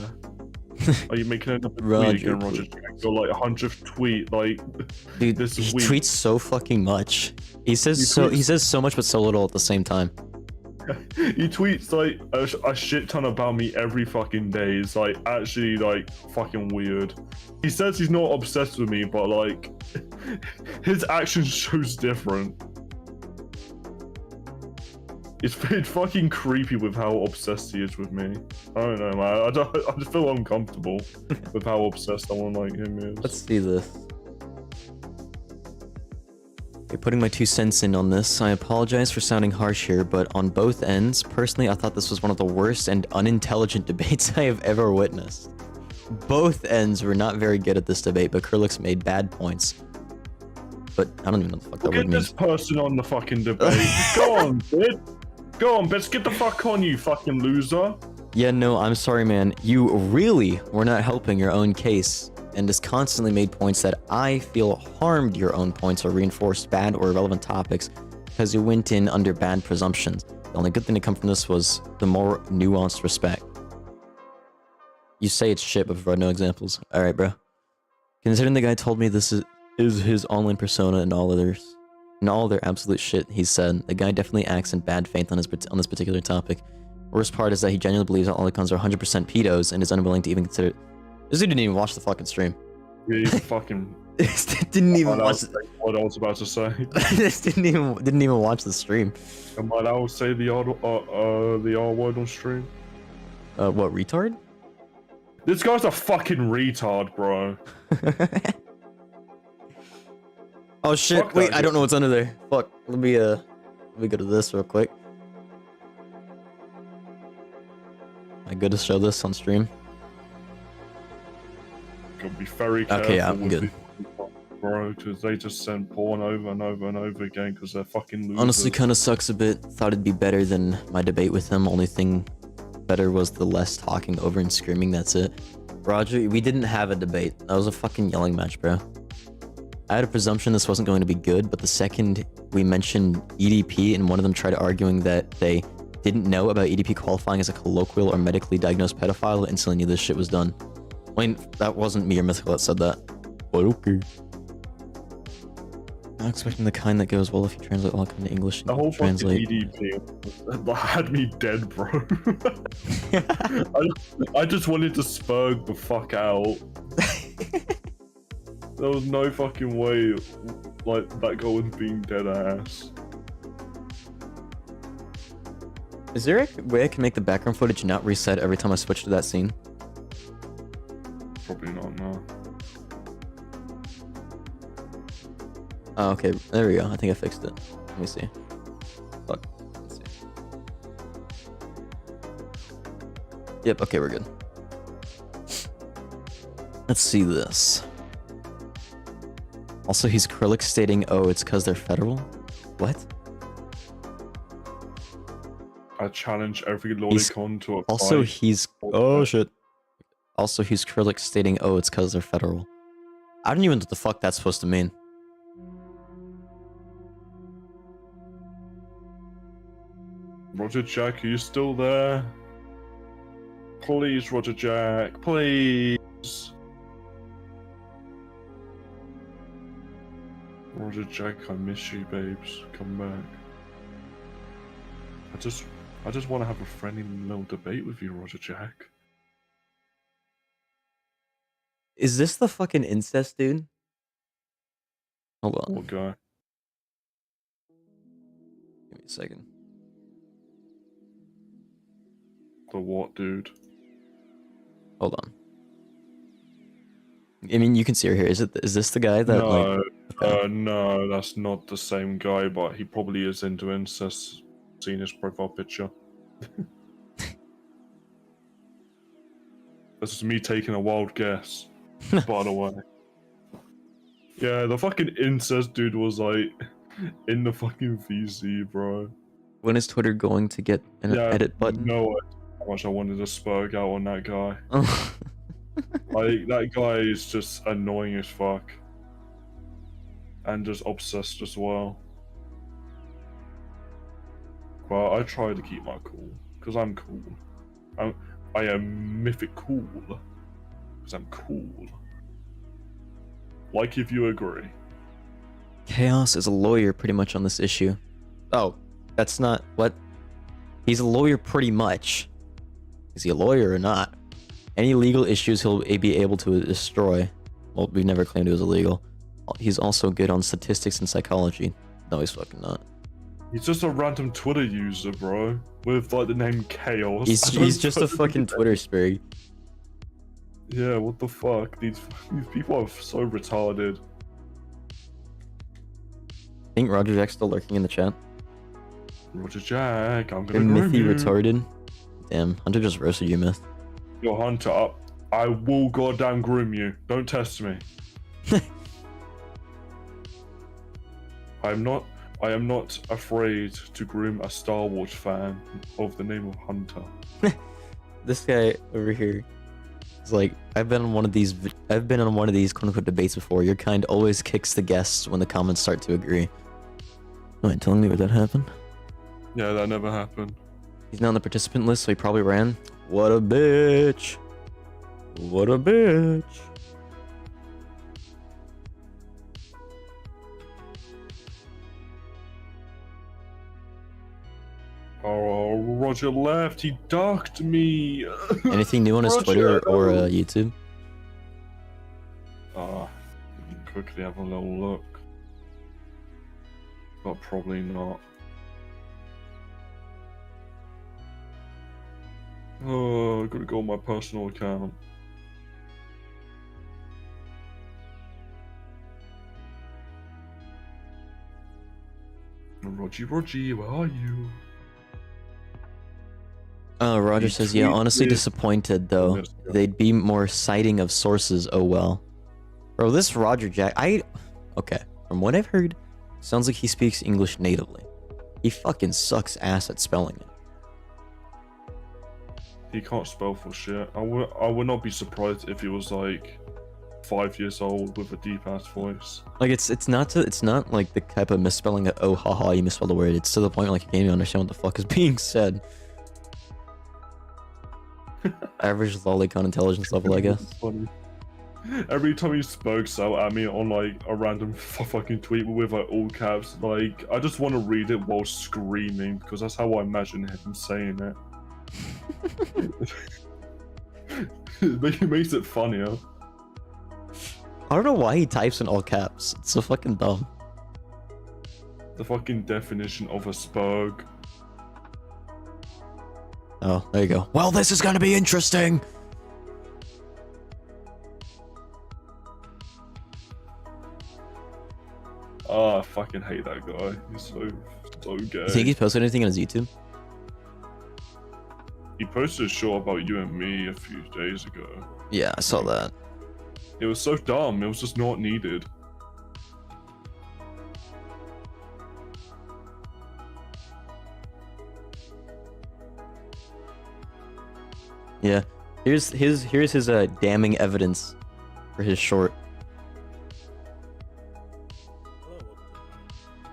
Are you making another tweet again, Roger Jack? You're like 100th tweet, like dude. This he week. tweets so fucking much. He says he says so much but so little at the same time. He tweets like a shit ton about me every fucking day. It's like actually like fucking weird. He says he's not obsessed with me, but like his action shows different. It's fucking creepy with how obsessed he is with me. I don't know, man. I just feel uncomfortable with how obsessed someone like him is. Let's see this. Okay, putting my 2 cents in on this, I apologize for sounding harsh here, but on both ends, personally, I thought this was one of the worst and unintelligent debates I have ever witnessed. Both ends were not very good at this debate, but Kurlix made bad points. But I don't even know what the fuck that Get word means. this person on the fucking debate. Go on, bitch. Go on, bitch. Get the fuck on, you fucking loser. Yeah, no, I'm sorry, man. You really were not helping your own case, and just constantly made points that I feel harmed your own points or reinforced bad or irrelevant topics because you went in under bad presumptions. The only good thing to come from this was the more nuanced respect. You say it's shit, but provide no examples. Alright, bro. Considering the guy told me this is his online persona and all others, and all their absolute shit he said, the guy definitely acts in bad faith on this particular topic. Worst part is that he genuinely believes that Lolicons are 100% pedos and is unwilling to even consider. This dude didn't even watch the fucking stream. Yeah, you fucking. Didn't even watch. What I was about to say. This didn't even watch the stream. Am I allowed to say the R word on stream? What, retard? This guy's a fucking retard, bro. Oh shit! Fuck Wait, that I don't know what's under there. Fuck. Let me go to this real quick. Am I good to show this on stream? Gotta be very careful. Okay, yeah, I'm with good. these people, bro, because they just send porn over and over and over again because they're fucking losers. Honestly, kind of sucks a bit. Thought it'd be better than my debate with him. Only thing better was the less talking over and screaming. That's it. Roger, we didn't have a debate. That was a fucking yelling match, bro. I had a presumption this wasn't going to be good, but the second we mentioned EDP and one of them tried arguing that they didn't know about EDP qualifying as a colloquial or medically diagnosed pedophile, I instantly knew this shit was done. I mean, that wasn't me or Mythical that said that. But okay. Not expecting the kind that goes well if you translate Lolicon to English and The whole translate. fucking EDP had me dead, bro. I just wanted to spurg the fuck out. There was no fucking way, like, that girl was being dead ass. Is there a way I can make the background footage not reset every time I switch to that scene? Probably not, no. Oh, okay, there we go. I think I fixed it. Let me see. Fuck. Let's see. Yep, okay, we're good. Let's see this. Also, he's acrylic stating, oh, it's because they're federal? What? I challenge every Lolicon to a Also, fight. he's... Oh, shit. Also, he's acrylic stating, oh, it's because they're federal. I don't even know what the fuck that's supposed to mean. Roger Jack, are you still there? Please, Roger Jack, please. Roger Jack, I miss you, babes. Come back. I just want to have a friendly little debate with you, Roger Jack. Is this the fucking incest dude? Hold on. What guy? Give me a second. The what, dude? Hold on. I mean, you can see her here. Is this the guy that No, like? Okay. no, that's not the same guy, but he probably is into incest. Seen his profile picture. This is me taking a wild guess, by the way. Yeah, the fucking incest dude was like in the fucking VC, bro. When is Twitter going to get an edit button? No idea how much I wanted to spurg out on that guy. Like, that guy is just annoying as fuck. And just obsessed as well. But I try to keep my cool, because I'm cool. I am mythic cool, because I'm cool. Like if you agree. Chaos is a lawyer pretty much on this issue. Oh, that's not what? He's a lawyer pretty much. Is he a lawyer or not? Any legal issues he'll be able to destroy. Well, we've never claimed it was illegal. He's also good on statistics and psychology. No, he's fucking not. He's just a random Twitter user, bro. With like the name Chaos. He's just a fucking Twitter sprig. Yeah, what the fuck? These people are so retarded. I think Roger Jack's still lurking in the chat. Roger Jack, I'm You're gonna groom Mythy you. retarded. Damn, Hunter just roasted you, Myth. Your Hunter up. I will goddamn groom you. Don't test me. I am not afraid to groom a Star Wars fan of the name of Hunter. This guy over here is like, I've been on one of these quote unquote debates before. Your kind always kicks the guests when the comments start to agree. Oh, and telling me where that happened? Yeah, that never happened. He's not on the participant list, so he probably ran. What a bitch. What a bitch. Oh, Roger left. He docked me. Anything new on his Twitter or YouTube? Quickly have a little look. But probably not. Oh, I gotta go on my personal account. Rogie, where are you? Roger He says, yeah, honestly tweeted- disappointed though. Yes, yeah. They'd be more citing of sources, oh well. Bro, this Roger Jack, okay, from what I've heard, sounds like he speaks English natively. He fucking sucks ass at spelling it. He can't spell for shit. I would not be surprised if he was like 5 years old with a deep ass voice. Like it's not like the type of misspelling that, oh haha, you misspelled a word. It's to the point where, like, you can't even understand what the fuck is being said. Average Lolicon intelligence level, I guess. Funny. Every time he spoke out at me on like a random fucking tweet with like all caps, like I just want to read it while screaming because that's how I imagine him saying it. It makes it funnier. I don't know why he types in all caps. It's so fucking dumb. The fucking definition of a spurg. Oh, there you go. Well, this is gonna be interesting. Oh, I fucking hate that guy. He's so gay. Do you think he's posted anything on his YouTube? He posted a show about you and me a few days ago. Yeah, I saw that. It was so dumb. It was just not needed. Yeah. Here's his damning evidence for his short.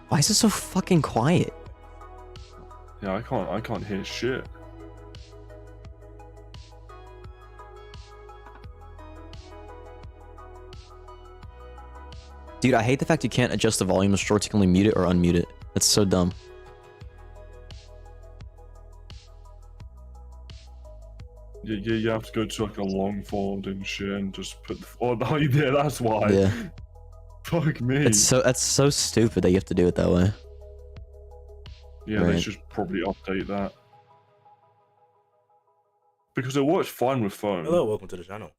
Why is it so fucking quiet? Yeah, I can't hear shit. Dude, I hate the fact you can't adjust the volume of shorts. You can only mute it or unmute it. That's so dumb. Yeah, you have to go to like a long fold and shit and just put the... Oh, no, yeah, that's why. Yeah. Fuck me. That's so stupid that you have to do it that way. Yeah, they Right. should probably update that. Because it works fine with phone. Hello, welcome to the channel.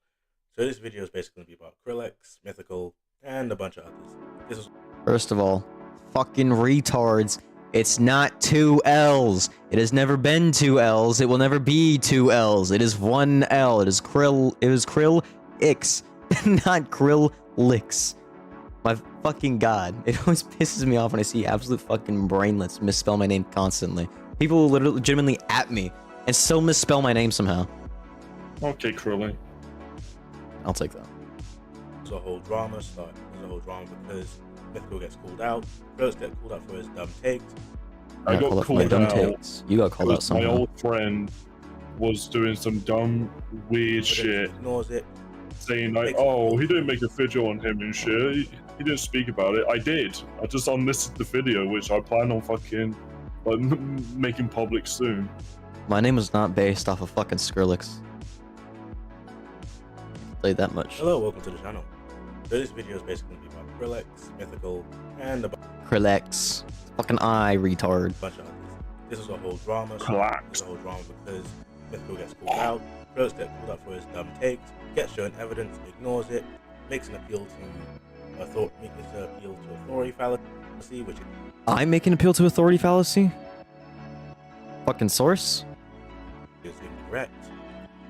So this video is basically going to be about Skrillex, Mythical, and a bunch of others. This is First of all, fucking retards. It's not 2 L's. It has never been 2 L's. It will never be 2 L's. It is 1 L. It is Krill-ix, not Krill-lix. My fucking god. It always pisses me off when I see absolute fucking brainlets misspell my name constantly. People will literally legitimately at me and still misspell my name somehow. Okay, Krillin. I'll take that. there's a whole drama start. There's a whole drama because Mythical gets called out. Skrillex gets called out for his dumb takes. I got my called dumb out takes. You got called out because my somehow. old friend was doing some dumb, weird But then shit. he ignores it. Saying like, oh, he didn't make a video on him and shit. He didn't speak about it. I did. I just unlisted the video, which I plan on fucking like, making public soon. My name was not based off of fucking Skrillex. I'll tell you that much. Hello, welcome to the channel. So this video is basically going to be about Skrillex, Mythical, and a Krillex. Fucking I, retard. bunch of others. This is a whole drama. Collapse. This is a whole drama because Mythical gets called out. Skrillex gets called out for his dumb takes. Gets shown evidence, ignores it, makes an appeal to authority fallacy, which I make an appeal to authority fallacy? Fucking source? is incorrect.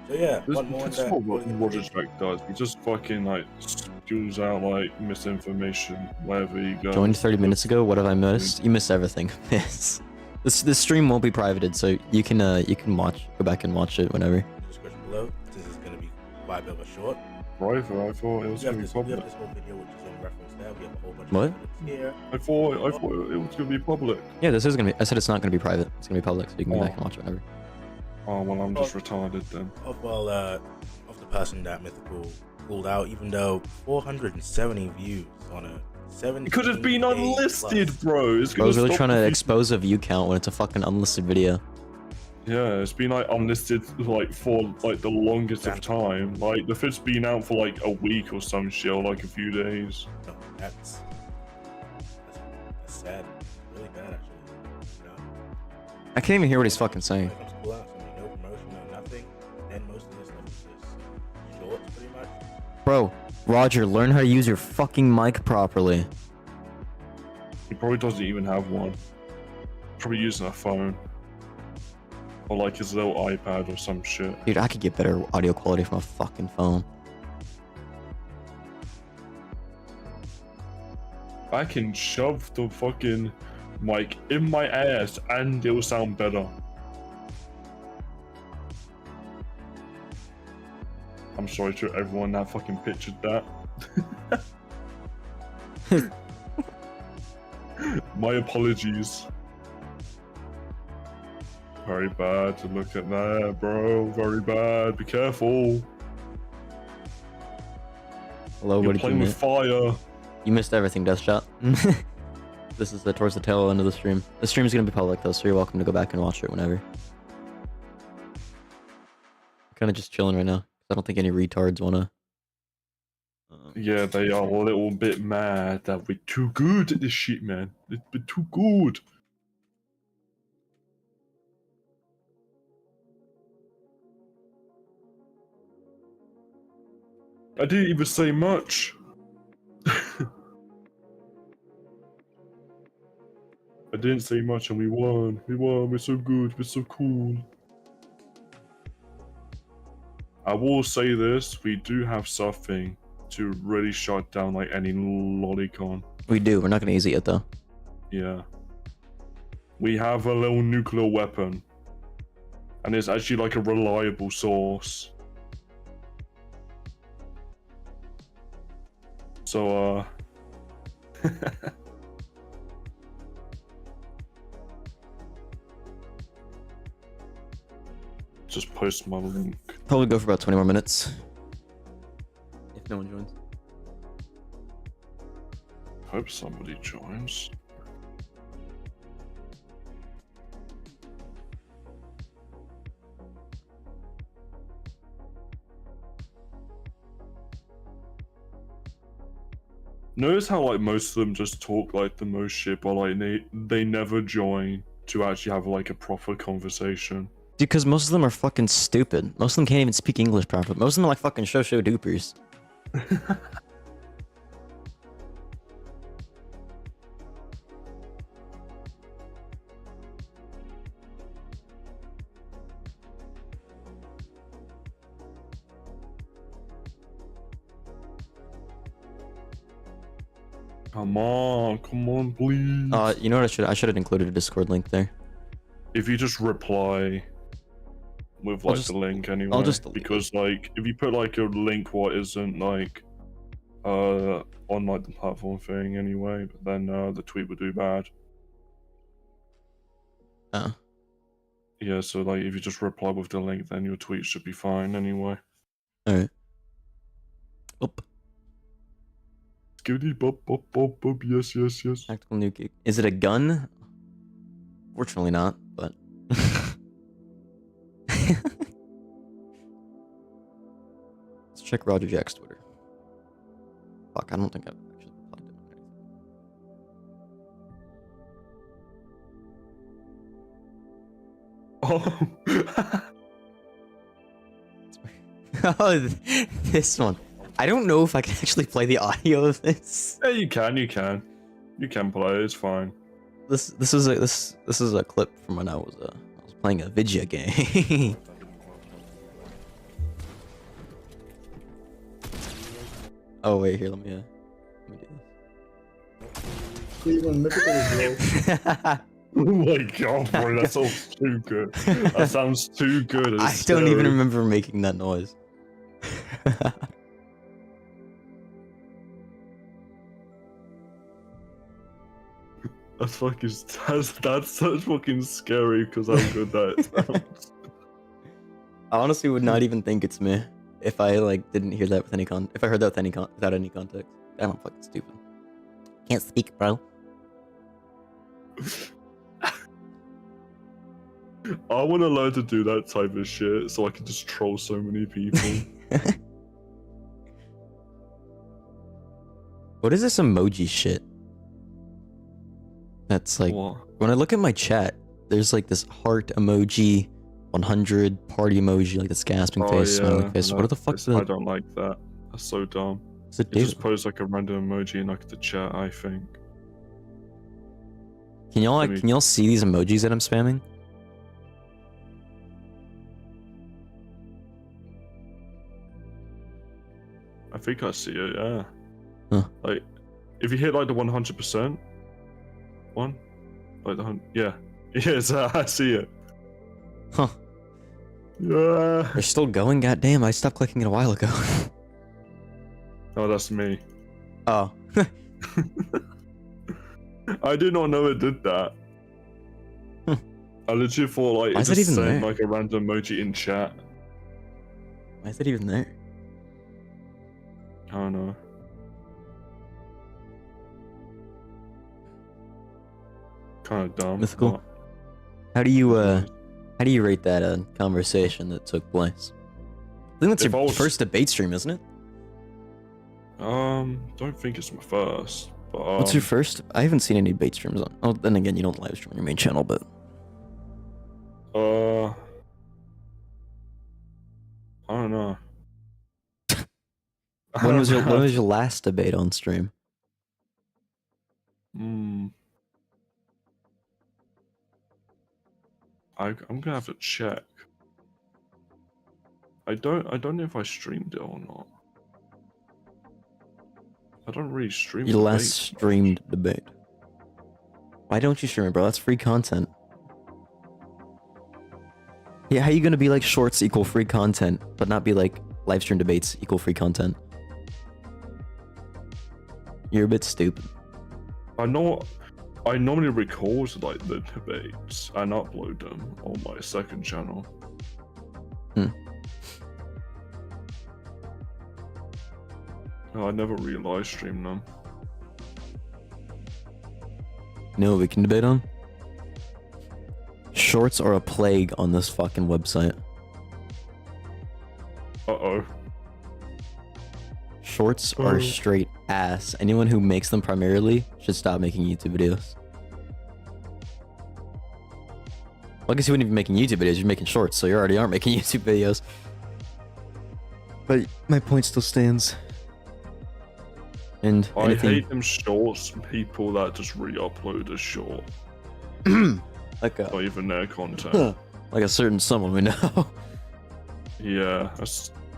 So yeah, one more That's that what Roger Jack does. He just fucking like spews out like misinformation wherever he goes. Joined 30 minutes ago. What have I missed? You missed everything. Yes. This stream won't be privated, so you can watch, go back and watch it whenever. in the description below. This is going to be quite a bit of a short. Private? I thought it was We have, gonna be this, we have public. this whole video which is in reference there. We have a whole bunch What? of evidence here. I thought it was gonna be public. Yeah, this is gonna be. I said it's not gonna be private. It's gonna be public, so you can go Oh. back and watch it whenever. Oh well, I'm just retarded then. Of the person that Mythical called out, even though 470 views on a 7. It could have been unlisted, bro. It's I gonna was really stop trying to the view- expose a view count when it's a fucking unlisted video. Yeah, it's been like unlisted like for like the longest of time. Like the vid's been out for like a week or some shit, or like a few days. No, that's sad. Really bad, actually. You know, I can't even hear what he's fucking saying. when it comes to pull out something, no promotion, no nothing, and most of this stuff is just shorts, pretty much. Bro, Roger, learn how to use your fucking mic properly. He probably doesn't even have one. Probably using a phone. Or like his little iPad or some shit. Dude, I could get better audio quality from a fucking phone. I can shove the fucking mic in my ass and it will sound better. I'm sorry to everyone that fucking pictured that. My apologies. Very bad to look at that, bro. Very bad. Be careful. Hello, You're what did you playing with miss? fire. You missed everything, Deathshot. This is towards the tail end of the stream. The stream is gonna be public though, so you're welcome to go back and watch it whenever. Kind of just chilling right now. I don't think any retards wanna. Yeah, they are a little bit mad that we're too good at this shit, man. We're too good. I didn't even say much. I didn't say much and we won. We won. We're so good. We're so cool. I will say this. We do have something to really shut down like any Lolicon. We do. We're not gonna use it yet though. Yeah. We have a little nuclear weapon. And it's actually like a reliable source. So, just post my link. Probably go for about 20 more minutes. If no one joins. Hope somebody joins. Notice how like most of them just talk like the most shit, but like they never join to actually have like a proper conversation. Because most of them are fucking stupid. Most of them can't even speak English properly. Most of them are like fucking show dupers. Come on, please. You know what I should have included a Discord link there. If you just reply with like the link anyway, because like if you put like a link what isn't like on like the platform thing anyway, but then the tweet would do bad. Oh. Yeah, so like if you just reply with the link, then your tweet should be fine anyway. Alright. Oop. Skitty bop bop bop bop, yes. Tactical nuke. Is it a gun? Fortunately not, but let's check Roger Jack's Twitter. Fuck, I don't think I've actually replied to him. Oh, this one. I don't know if I can actually play the audio of this. Yeah, you can play it, it's fine. This is a clip from when I was playing a video game. Oh wait, here let me do Cleveland Mythical is low. Oh my god, bro, that sounds too good. That sounds too good. I don't even remember making that noise. That's such fucking scary because how good that sounds. I honestly would not even think it's me if I like didn't hear that with any if I heard that with without any context. I'm fucking stupid. Can't speak, bro. I want to learn to do that type of shit so I can just troll so many people. What is this emoji shit? That's like, What? when I look at my chat, there's like this heart emoji, 100 party emoji, like this gasping face, smiling face. What the fuck? I don't like that. That's so dumb. What's it It do? just posts like a random emoji in like the chat, I think. Can y'all see these emojis that I'm spamming? I think I see it, yeah. Huh. Like, if you hit like the 100% one, like yeah. Yes, I see it. Huh. Yeah. They're still going? Goddamn, I stopped clicking it a while ago. Oh, that's me. Oh. I did not know it did that. I literally thought like Why it is it just even sent there? like a random emoji in chat. Why is it even there? I don't know. Kind of dumb. Mythical. but How do you it's how do you rate that conversation that took place? I think that's If your I was- first debate stream, isn't it? don't think it's my first, but What's your first? I haven't seen any debate streams on. Oh, then again, you don't live stream on your main channel, but I don't know. when was your last debate on stream? I'm gonna have to check. I don't know if I streamed it or not. I don't really stream. Your last debates streamed debate. Why don't you stream it, bro? That's free content. Yeah, how you gonna be like shorts equal free content, but not be like live stream debates equal free content? You're a bit stupid. I know. I normally record like the debates and upload them on my second channel. I never really live stream them. You know what we can debate on? Shorts are a plague on this fucking website. Uh-oh. Shorts are straight ass. Anyone who makes them primarily should stop making YouTube videos. Well, I guess you wouldn't even be making YouTube videos, you're making shorts, so you already aren't making YouTube videos. But my point still stands. And I anything hate them shorts people that just re-upload a short. like Not even their content. like a certain someone we know. Yeah,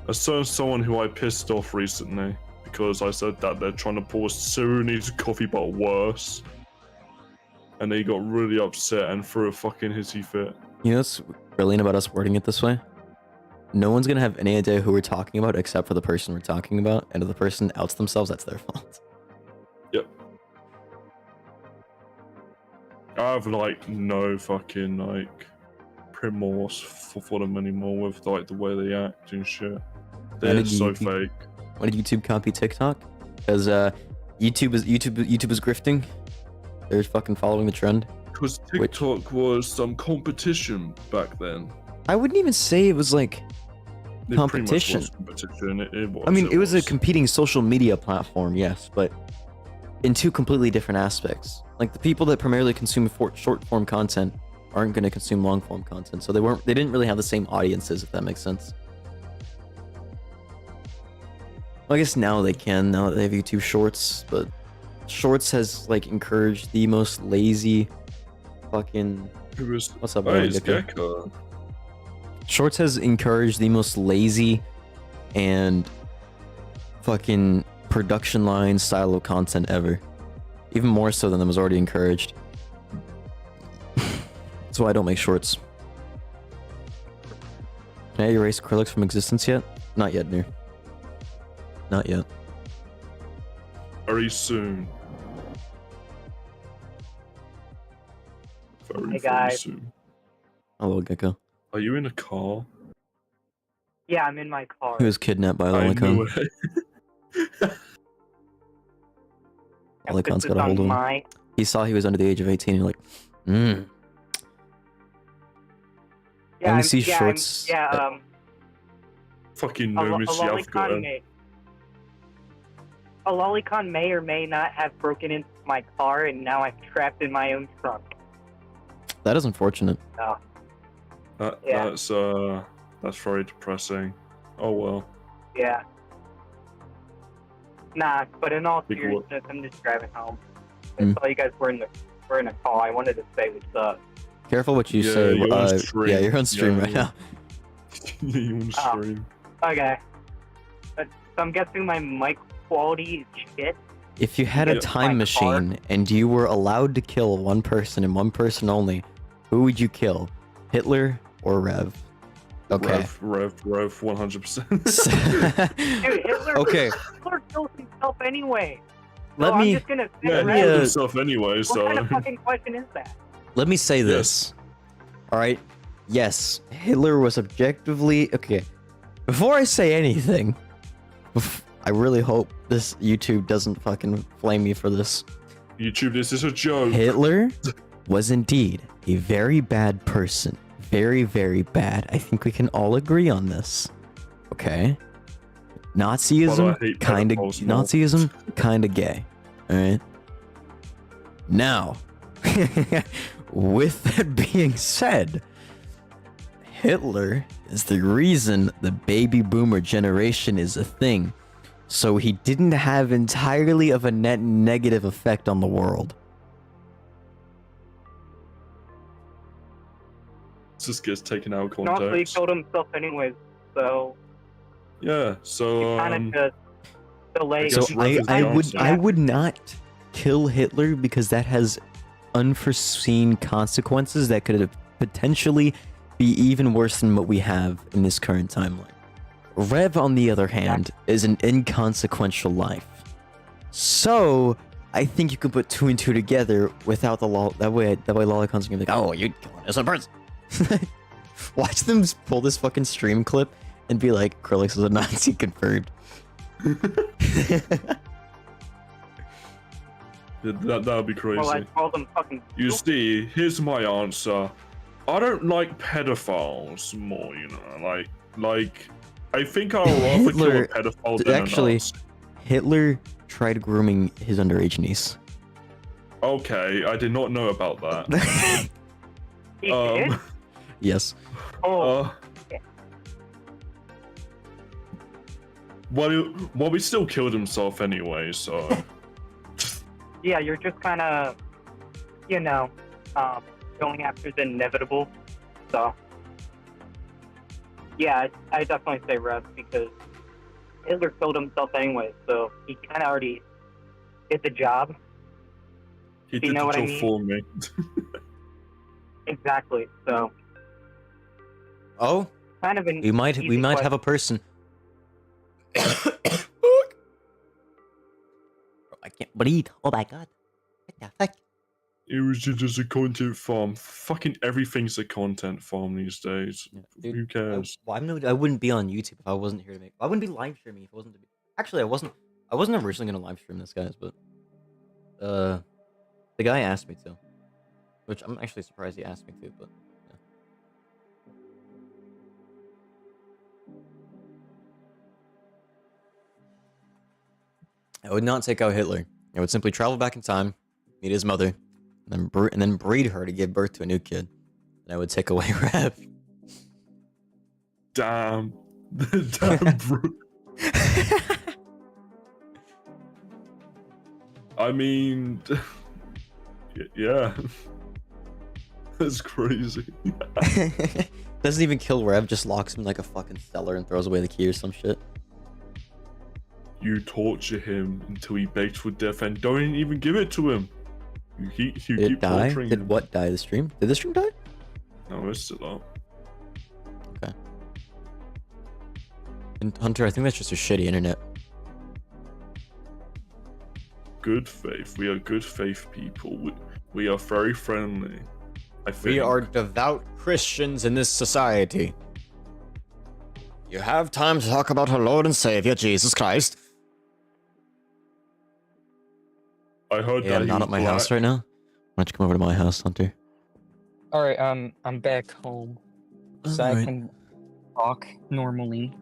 a certain someone who I pissed off recently because I said that they're trying to pour Surinese coffee but worse. And he got really upset and threw a fucking hissy fit. You know what's brilliant about us wording it this way? No one's gonna have any idea who we're talking about except for the person we're talking about, and if the person outs themselves, that's their fault. Yep. I have like no fucking like remorse for them anymore with like the way they act and shit. They're did so YouTube- fake. Why did YouTube copy TikTok? Because YouTube is grifting. They're fucking following the trend. Because TikTok was some competition back then. I wouldn't even say it was like It pretty much competition. was competition. It was. I mean, it was a competing social media platform, yes, but in two completely different aspects. Like the people that primarily consume short form content aren't going to consume long form content, so they didn't really have the same audiences, if that makes sense. Well, I guess now they can, now that they have YouTube Shorts, but Shorts has like encouraged the most lazy fucking. It was. What's up, Hey, it's Gecko? Gecko. Shorts has encouraged the most lazy and fucking production line style of content ever. Even more so than them was already encouraged. That's why I don't make shorts. Can I erase acrylics from existence yet? Not yet, Near. Not yet. Very soon. Very, Hey, very guys. soon. Hello, Gecko. Are you in a car? Yeah, I'm in my car. He was kidnapped by I knew Lolicon. it. Lolicon's This is got a hold of on him. my- He saw he was under the age of 18 and like, Yeah, only I'm- see yeah, shorts. Fucking a, no, lo- Missy, a I've got Lolicon him. may a Lolicon may or may not have broken into my car, and now I'm trapped in my own trunk. That is unfortunate. Yeah. That's very depressing. Oh well. Yeah. Nah, but in all Big seriousness, I'm just driving home. I Hmm. saw you guys were in a call. I wanted to say what's up. Careful what you Yeah, say. you're on stream. Yeah, you're on stream Yeah, right yeah. now. You on Oh. stream. Okay. So I'm guessing my mic quality is shit. If you had a Yeah. time My car. machine and you were allowed to kill one person and one person only, who would you kill? Hitler or Rev? Okay. Rev, 100%. Dude, Hitler, Okay. Hitler kills himself anyway. Let I'm me just gonna say Yeah, Let he me, Rev. killed uh, himself anyway, What so. kind of fucking question is that? let me say Yes. this. All right. Yes, Hitler was objectively okay. Before I say anything, I really hope this YouTube doesn't fucking flame me for this. YouTube, this is a joke. Hitler was indeed a very bad person. Very, very bad. I think we can all agree on this. Okay. But I Nazism, hate kind of pedophiles more. Nazism, kind of gay. All right. Now, with that being said, Hitler is the reason the baby boomer generation is a thing. So he didn't have entirely of a net negative effect on the world. Just gets taken out of And also, he context. killed himself anyways, so Yeah, he so kind of just delayed. So guess Rev is I Johnson. would not kill Hitler because that has unforeseen consequences that could potentially be even worse than what we have in this current timeline. Rev, on the other hand, is an inconsequential life. So I think you can put two and two together without the law. That way Lolicon's gonna be like, oh, you kill an innocent person. Watch them pull this fucking stream clip and be like, Krillix is a Nazi confirmed. that would be crazy. Well, I called him fucking. You see, here's my answer. I don't like pedophiles more, you know, like I think I'll rather kill a Hitler- pedophile than actually- a Nazi. Hitler tried grooming his underage niece. Okay, I did not know about that. He did? Yes. Oh, Uh, well, he still killed himself anyway, so yeah, you're just kind of, going after the inevitable. So, yeah, I definitely say Rev because Hitler killed himself anyway, so he kind of already did the job. he You did know the what I job mean? for me. Exactly. So, Oh, kind of an we might easy have a person. I can't breathe. Oh my god. What the fuck? It was just a content farm. Fucking everything's a content farm these days. Dude, Who cares? I wouldn't be on YouTube if I wasn't here to make. I wouldn't be live streaming if it wasn't to be. Actually, I wasn't originally gonna live stream this, guys, but the guy asked me to, which I'm actually surprised he asked me to, but yeah. I would not take out Hitler. I would simply travel back in time, meet his mother, and then breed her to give birth to a new kid. And I would take away Rev. Damn. Damn, bro. I mean, yeah. That's crazy. Doesn't even kill Rev, just locks him in like a fucking cellar and throws away the key or some shit. You torture him until he begs for death and don't even give it to him. You Did keep it die? torturing Did him. what die? The stream? Did the stream die? No, it's still up. Okay. And Hunter, I think that's just a shitty internet. Good faith. We are good faith people. We are very friendly. I think. We are devout Christians in this society. You have time to talk about our Lord and Savior, Jesus Christ. I heard Yeah, that I'm he not was at my house black. right now. Why don't you come over to my house, Hunter? All right, I'm back home, so I Alright. can talk normally.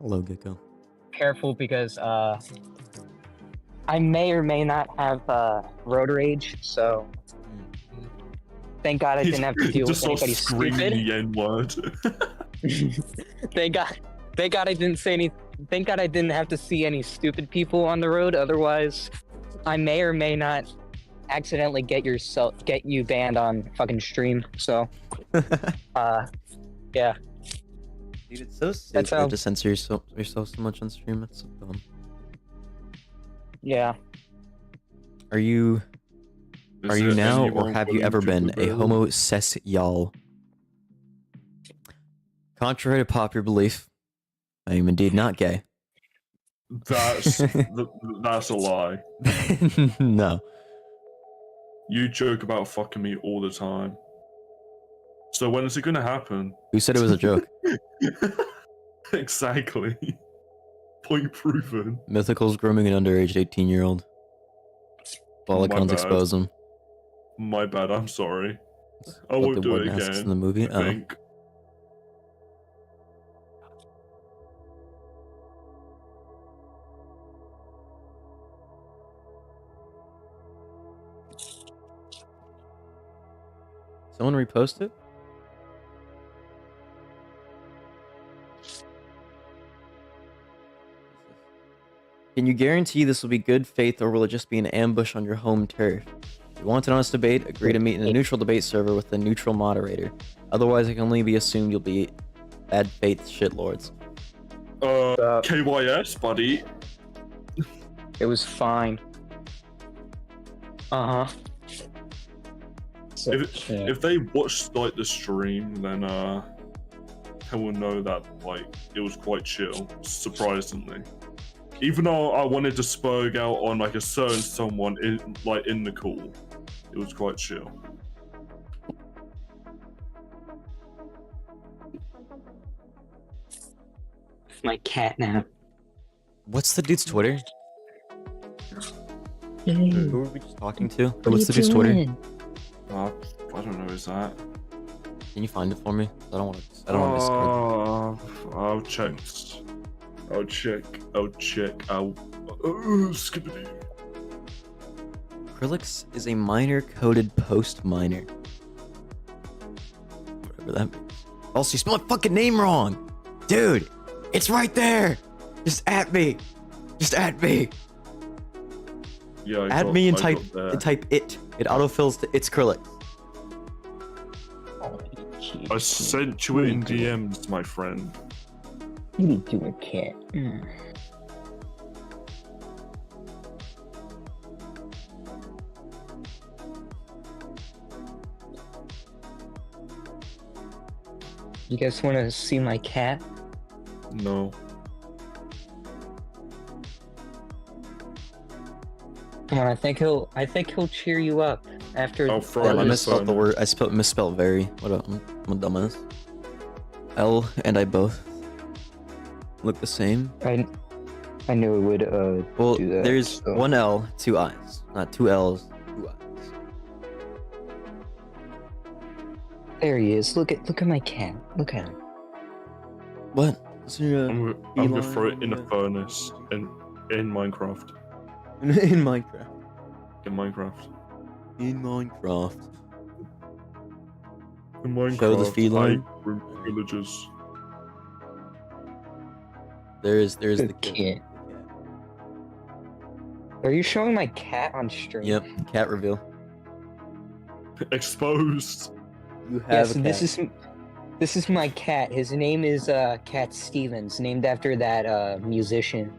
Hello, Gecko. Careful because I may or may not have road rage, so thank God I He didn't have to deal with just starts anybody screaming stupid. the N-word. Thank God I didn't say any. Thank God I didn't have to see any stupid people on the road. Otherwise, I may or may not accidentally get you banned on fucking stream. So, yeah. Dude, it's so sick That's you how- have to censor yourself so much on stream. That's so dumb. Yeah. Are you Is there now, or anyone have you willing ever to been a rebel? homosexual? Contrary to popular belief, I am indeed not gay. That's that's a lie. No. You joke about fucking me all the time. So when is it gonna happen? Who said it was a joke? Exactly. Point proven. Mythical's grooming an underage 18-year-old. Lolicon's bad. expose him. My bad, I'm sorry. I What won't the do warden it asks again. in the movie. I Oh. think. Someone repost it? Can you guarantee this will be good faith or will it just be an ambush on your home turf? If you want an honest debate, agree to meet in a neutral debate server with a neutral moderator. Otherwise, it can only be assumed you'll be bad faith shitlords. KYS, buddy. It was fine. Uh-huh. If they watched like the stream, then they will know that like it was quite chill, surprisingly. Even though I wanted to spurg out on like a certain someone in the call, it was quite chill. It's my cat now. What's the dude's Twitter? Hey, Who were we just talking to? what are What's you the dude's Twitter? doing? I don't know, is that? Can you find it for me? I don't want to. I don't want to discard. I'll check. Skippity. Krillix is a minor coded post miner. Whatever that means. Also, you spelled my fucking name wrong, dude. It's right there. Just at me. Just at me. Yeah. Add me and type it. It autofills to it's Krillix. I sent you it in DMs, my friend. You need to do a cat. You guys want to see my cat? No. Come on, I think he'll cheer you up after. I'll throw Damn, I his misspelled the phone. word. I misspelled very. What a, I'm a dumbass. L and I both look the same. I knew it would Well, do that, there's so. one L, two I's. Not two L's, two I's. There he is. Look at my cat. Look at him. What? Is there I'm a gonna throw it in feline? a furnace in Minecraft. in Minecraft? In Minecraft. In Minecraft. In Minecraft. Show the feline. Villages. There's the Good kid. Are you showing my cat on stream? Yep, cat reveal. Exposed. You have Yes, a cat. this is my cat. His name is Cat Stevens, named after that musician.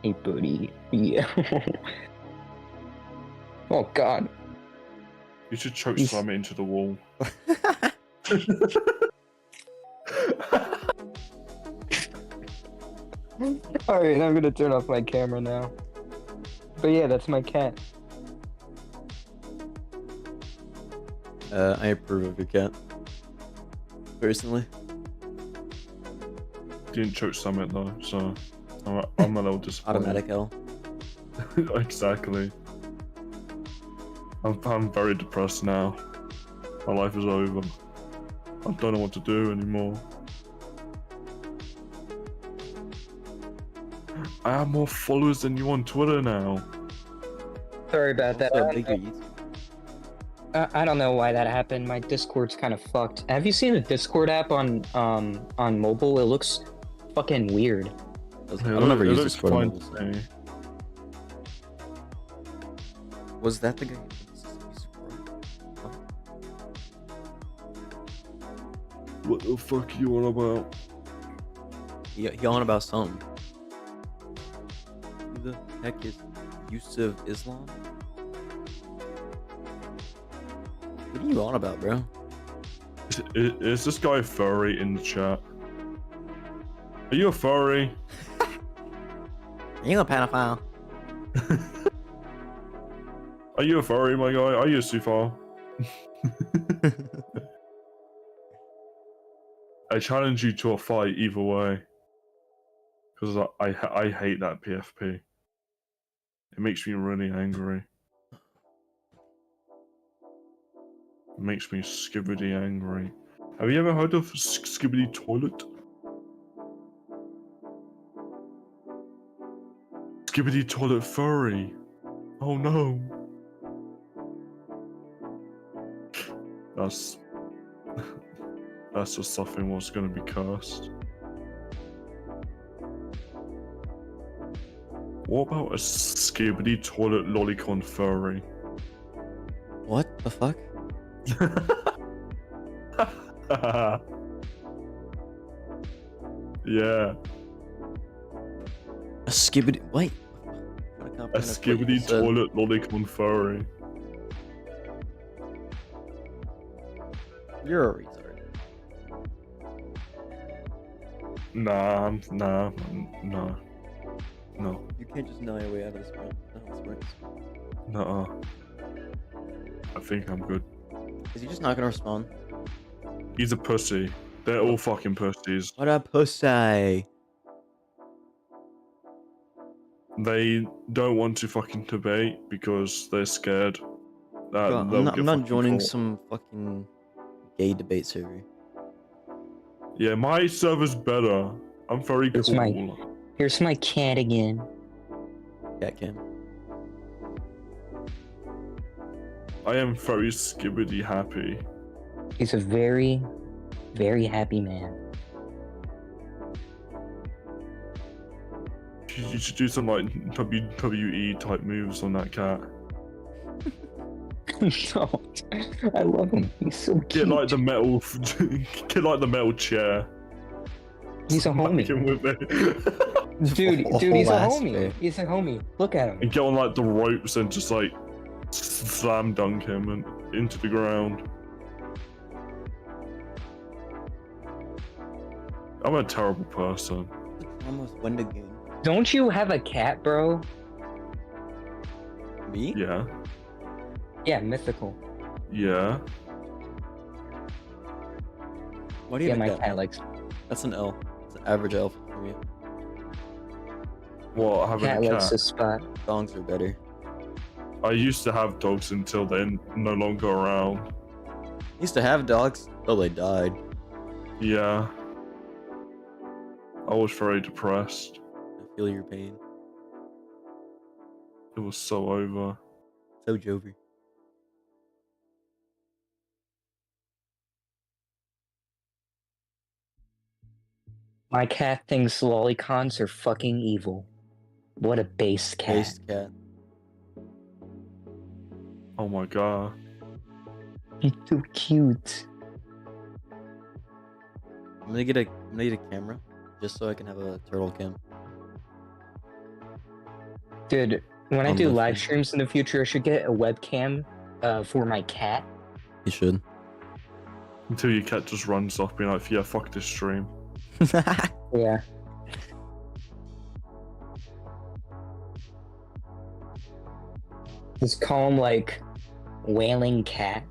Hey, buddy. Yeah. Oh God. You should choke He's- slam it into the wall. All right, I'm gonna turn off my camera now. But yeah, that's my cat. I approve of your cat. Personally. Didn't choke slam it though, so I'm a little disappointed. Automatic L. Exactly. I'm very depressed now. My life is over. I don't know what to do anymore. I have more followers than you on Twitter now. Sorry about that. Also, bigger YouTube. I don't know why that happened. My Discord's kind of fucked. Have you seen the Discord app on mobile? It looks fucking weird. I don't ever It use looks Discord on fine mobile. to me. Was that the guy? What the fuck are you on about? He on about something. Who the heck is Yusuf Islam? What are you on about, bro? Is this guy furry in the chat? Are you a furry? Are you a pedophile? Are you a furry, my guy? Are you a Sufar? I challenge you to a fight either way. Because I hate that PFP. It makes me really angry. It makes me skibbity angry. Have you ever heard of skibbity toilet? Skibbity toilet furry. Oh no. That's just something what's gonna be cursed. What about a skibbity toilet lolicon furry? What the fuck? Yeah, A skibbity. Wait. a skibbity toilet lolicon furry. You're a retard. Nah. You can't just know your way out of this one. No, this works. Nuh-uh. I think I'm good. Is he just not gonna respond? He's a pussy. They're all fucking pussies. What a pussy! They don't want to fucking debate because they're scared that Bro, they'll I'm get not fucking joining caught. some fucking gay debate server. Yeah, my server's better. I'm very It's cool. Here's my cat again. Cat cam. I am very skibbity happy. He's a very, very happy man. You should do some like WWE type moves on that cat. No, I love him. He's so cute. Get like the metal, get like the metal chair. He's a homie. Smack him with it. Dude, Whole he's a ass homie. bit. He's a homie. Look at him. And get on like the ropes and just like slam dunk him and into the ground. I'm a terrible person. Almost win the game. Don't you have a cat, bro? Me? Yeah, Yeah, mythical. yeah. Why do you Yeah, have my a cat? cat likes. That's an L. It's an average L for me. What, having Cat a likes cat? this spot. Dogs are better. I used to have dogs until they're no longer around. Used to have dogs, till they died. Yeah. I was very depressed. I feel your pain. It was so over. So Jovi. My cat thinks lolicons are fucking evil. What a base cat. Based cat. Oh my god. He's so cute. I'm gonna get a camera just so I can have a turtle cam. Dude, when I On do the live phone. streams in the future, I should get a webcam for my cat. You should. Until your cat just runs off being like, yeah, fuck this stream. Yeah. Just call him like Wailing Cat.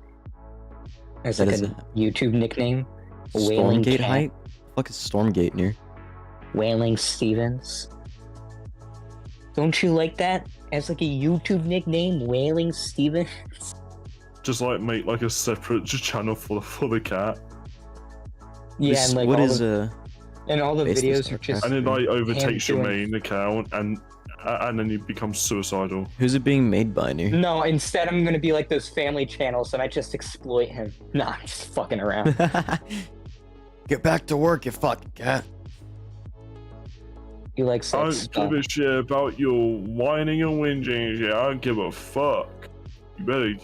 As That like is a YouTube nickname. Wailing Stormgate Cat. height? Fuck is Stormgate near? Wailing Stevens. Don't you like that? As like a YouTube nickname, Wailing Stevens? Just like make like a separate channel for the cat. Yeah, and like what all is the, and all the based on videos are just Starcraft? And it like overtakes your doing- main account and then you become suicidal. Who's it being made by near? No, instead I'm gonna be like those family channels and I just exploit him. Nah, I'm just fucking around. Get back to work, you fucking cat. You like I sex don't give a shit about your whining and whinging and shit. I don't give a fuck. You better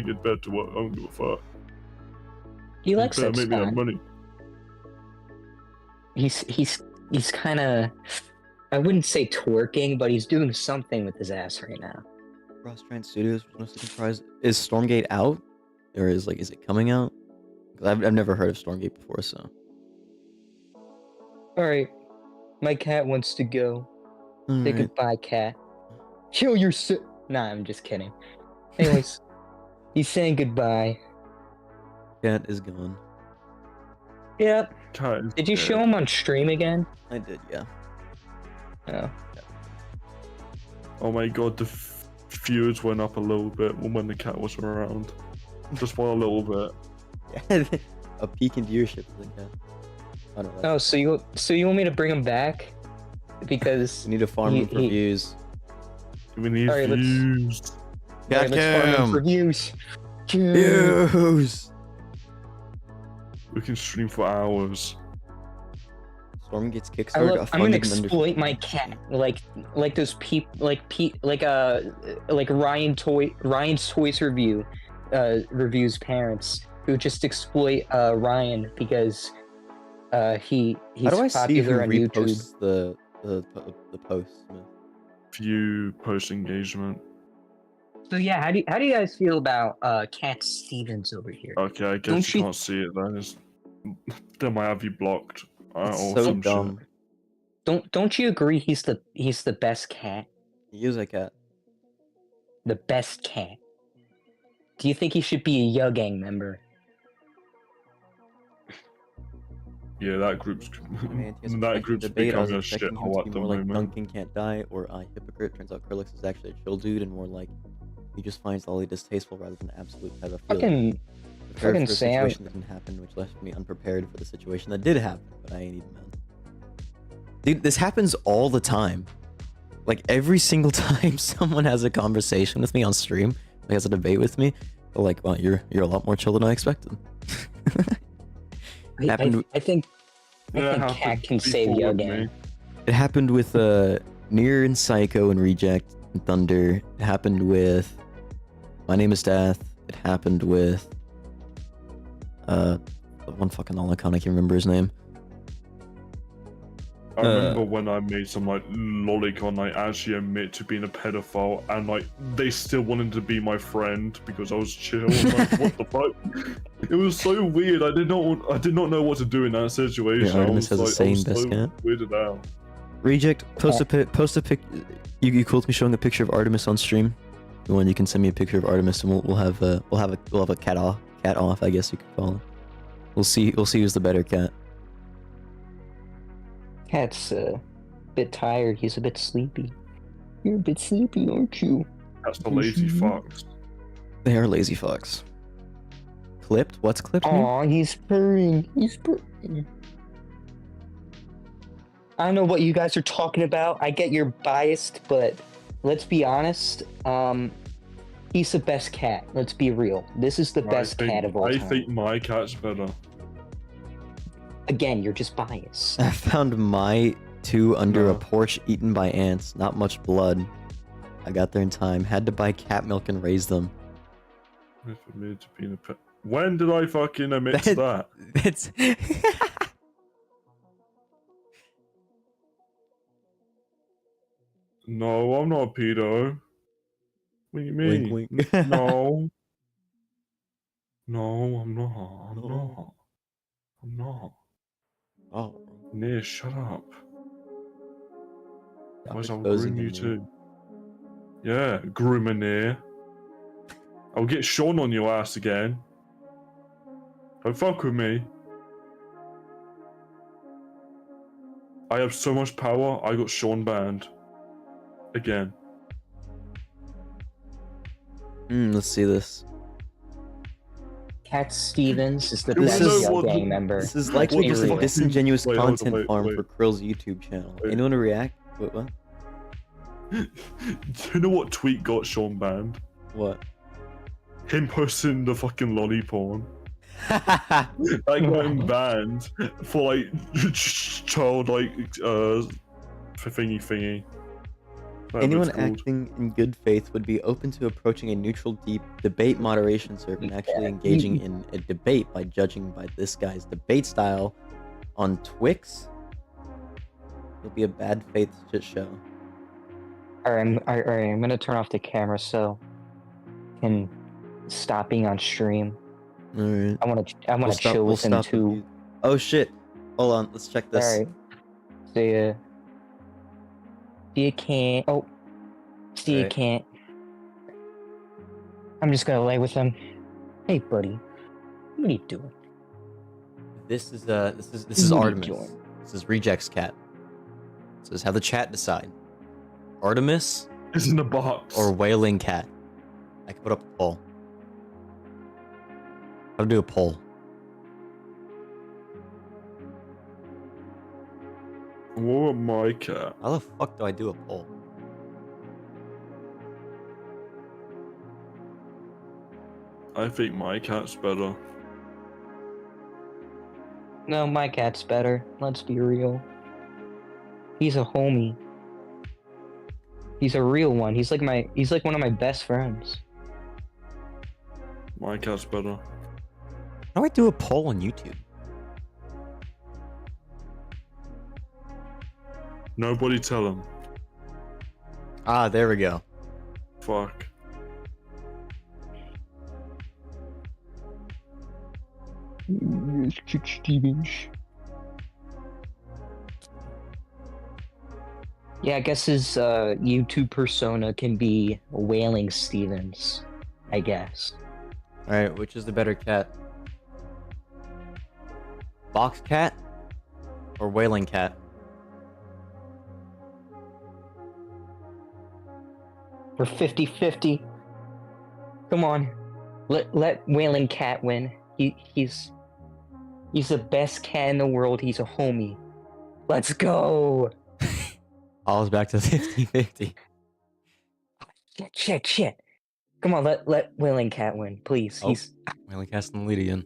get back to work. I don't give a fuck. He likes You better sex make me that spot. money. He's kind of, I wouldn't say twerking, but he's doing something with his ass right now. Cross Trans Studios was mostly comprised. Is Stormgate out? Or is it coming out? 'Cause I've never heard of Stormgate before, so. Alright. My cat wants to go. Say Alright. goodbye, cat. Kill your Nah, I'm just kidding. Anyways, he's saying goodbye. Cat is gone. Yep. Cat is Did you dead. show him on stream again? I did, yeah. Oh. Oh my god, the feuds went up a little bit when the cat was around. Just for a little bit. Yeah. A peak in viewership for the cat. I don't know. Oh, so you want me to bring him back? Because We need to farm him for views. We need Alright, let's- views. Alright, let's farm him for views. Views! We can stream for hours. Stormgate's Kickstarter. I'm gonna funded under- exploit my cat, like those like Ryan's Toys reviews parents who just exploit Ryan because he's How do I see who popular on YouTube. reposts the posts? View post engagement. So yeah, how do you guys feel about Cat Stevens over here? Okay, I guess Don't you you- can't see it then. They might have you blocked. It's Or so some dumb. shit. Don't you agree he's the best cat? He is a cat. The best cat. Do you think he should be a Yo Gang member? Yeah, that group's I mean, he has a that fucking group's debate. I was becoming a expecting him shithole to at be the more like moment. Duncan can't die or I hypocrite. Turns out Krillix is actually a chill dude and more like he just finds Lolly distasteful rather than absolute pedophile. Fucking Prepared fucking for a Sam. situation that didn't happen, which left me unprepared for the situation that did happen. But I ain't even known. Dude, this happens all the time. Like every single time someone has a conversation with me on stream, like has a debate with me, they're like, "Well, you're a lot more chill than I expected." I think happened Cat can before save Yo with Gang. me. It happened with Nier and Psycho and Reject and Thunder. It happened with My Name is Death. It happened with one fucking Lolicon, I can't remember his name. I remember when I made some like Lolicon, I actually admit to being a pedophile, and like they still wanted to be my friend because I was chill. I'm like, what the fuck? It was so weird. I did not know what to do in that situation. Yeah, Artemis has a saying, I was best cat. weirded out. Reject, post a pic. You cool with me showing a picture of Artemis on stream? If you want, you can send me a picture of Artemis, and we'll have a cat off, I guess you could call it. We'll see who's the better cat. Cat's a bit tired. He's a bit sleepy. You're a bit sleepy, aren't you? That's the lazy fucks. They are lazy fucks. Clipped? What's clipped? mean? Aw, he's purring. He's purring. I don't know what you guys are talking about. I get you're biased, but let's be honest. He's the best cat. Let's be real. This is the best cat of all I time. think my cat's better. Again, you're just biased. I found my two under a No. porch eaten by ants. Not much blood. I got there in time. Had to buy cat milk and raise them. If I admit to being a pet. When did I fucking admit to that? It's No, I'm not a pedo. What do you mean? wink, wink. No. No, I'm not. I'm No. not. I'm not. Oh, Nia, shut up. stop Otherwise I'll exposing groom you him, too. Yeah, groomer Nia. I'll get Sean on your ass again. Don't fuck with me. I have so much power, I got Sean banned. Again. Let's see this. Cat Stevens is the This best is- Yo Gang member. This is likely What the just a fuck? disingenuous Wait, hold on, content wait, farm wait. for Krill's YouTube channel. Wait. Anyone to react? What? Do you know what tweet got Sean banned? What? Him posting the fucking lolly porn. Like getting banned for like child thingy. Whatever Anyone it's called. acting in good faith would be open to approaching a neutral debate moderation circuit and actually engaging in a debate by judging by this guy's debate style on Twix. It'll be a bad faith shit show. Alright, I'm gonna turn off the camera so I can stop being on stream. All right. I wanna chill with him the too. view. Oh shit! Hold on, let's check this. Alright. See ya. See you can't. Oh. See you Alright. can't. I'm just gonna lay with him. Hey, buddy. What are you doing? This is What are you Artemis. doing? This is Reject's cat. It says have the chat decide. Artemis It's in the box. or Wailing Cat. I can put up a poll. I'll do a poll. What about my cat? How the fuck do I do a poll? I think my cat's better. No, my cat's better. Let's be real. He's a homie. He's a real one. He's like one of my best friends. My cat's better. How do I do a poll on YouTube? Nobody tell him. Ah, there we go. Fuck. Yeah, I guess his YouTube persona can be Wailing Stevens. I guess. All right, which is the better cat? Box cat or Wailing Cat? We're 50-50. Come on. Let Wailing Cat win. He's the best cat in the world. He's a homie. Let's go. All's back to 50-50. Shit. Come on, let Wailing Cat win, please. Oh. He's Wailing Cat's in the lead again.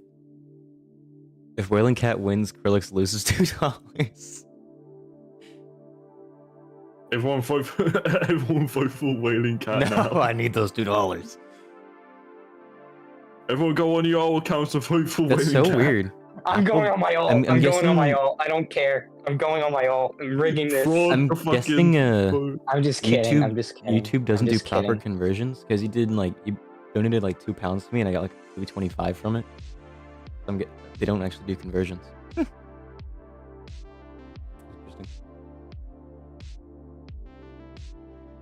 If Wailing Cat wins, Krillix loses $2. Everyone vote for Wailing Cat now. I need those $2. Everyone go on your old accounts and vote for That's Wailing so Cat. weird. I'm going on my ult. I'm I'm going on my guessing- ult. I don't care. I'm going on my ult. I'm rigging this. Fraud I'm the fucking guessing, vote. I'm just kidding. YouTube- I'm just kidding. YouTube doesn't I'm do just proper kidding. conversions because he donated like £2 to me and I got like $2.25 from it. They don't actually do conversions. Interesting.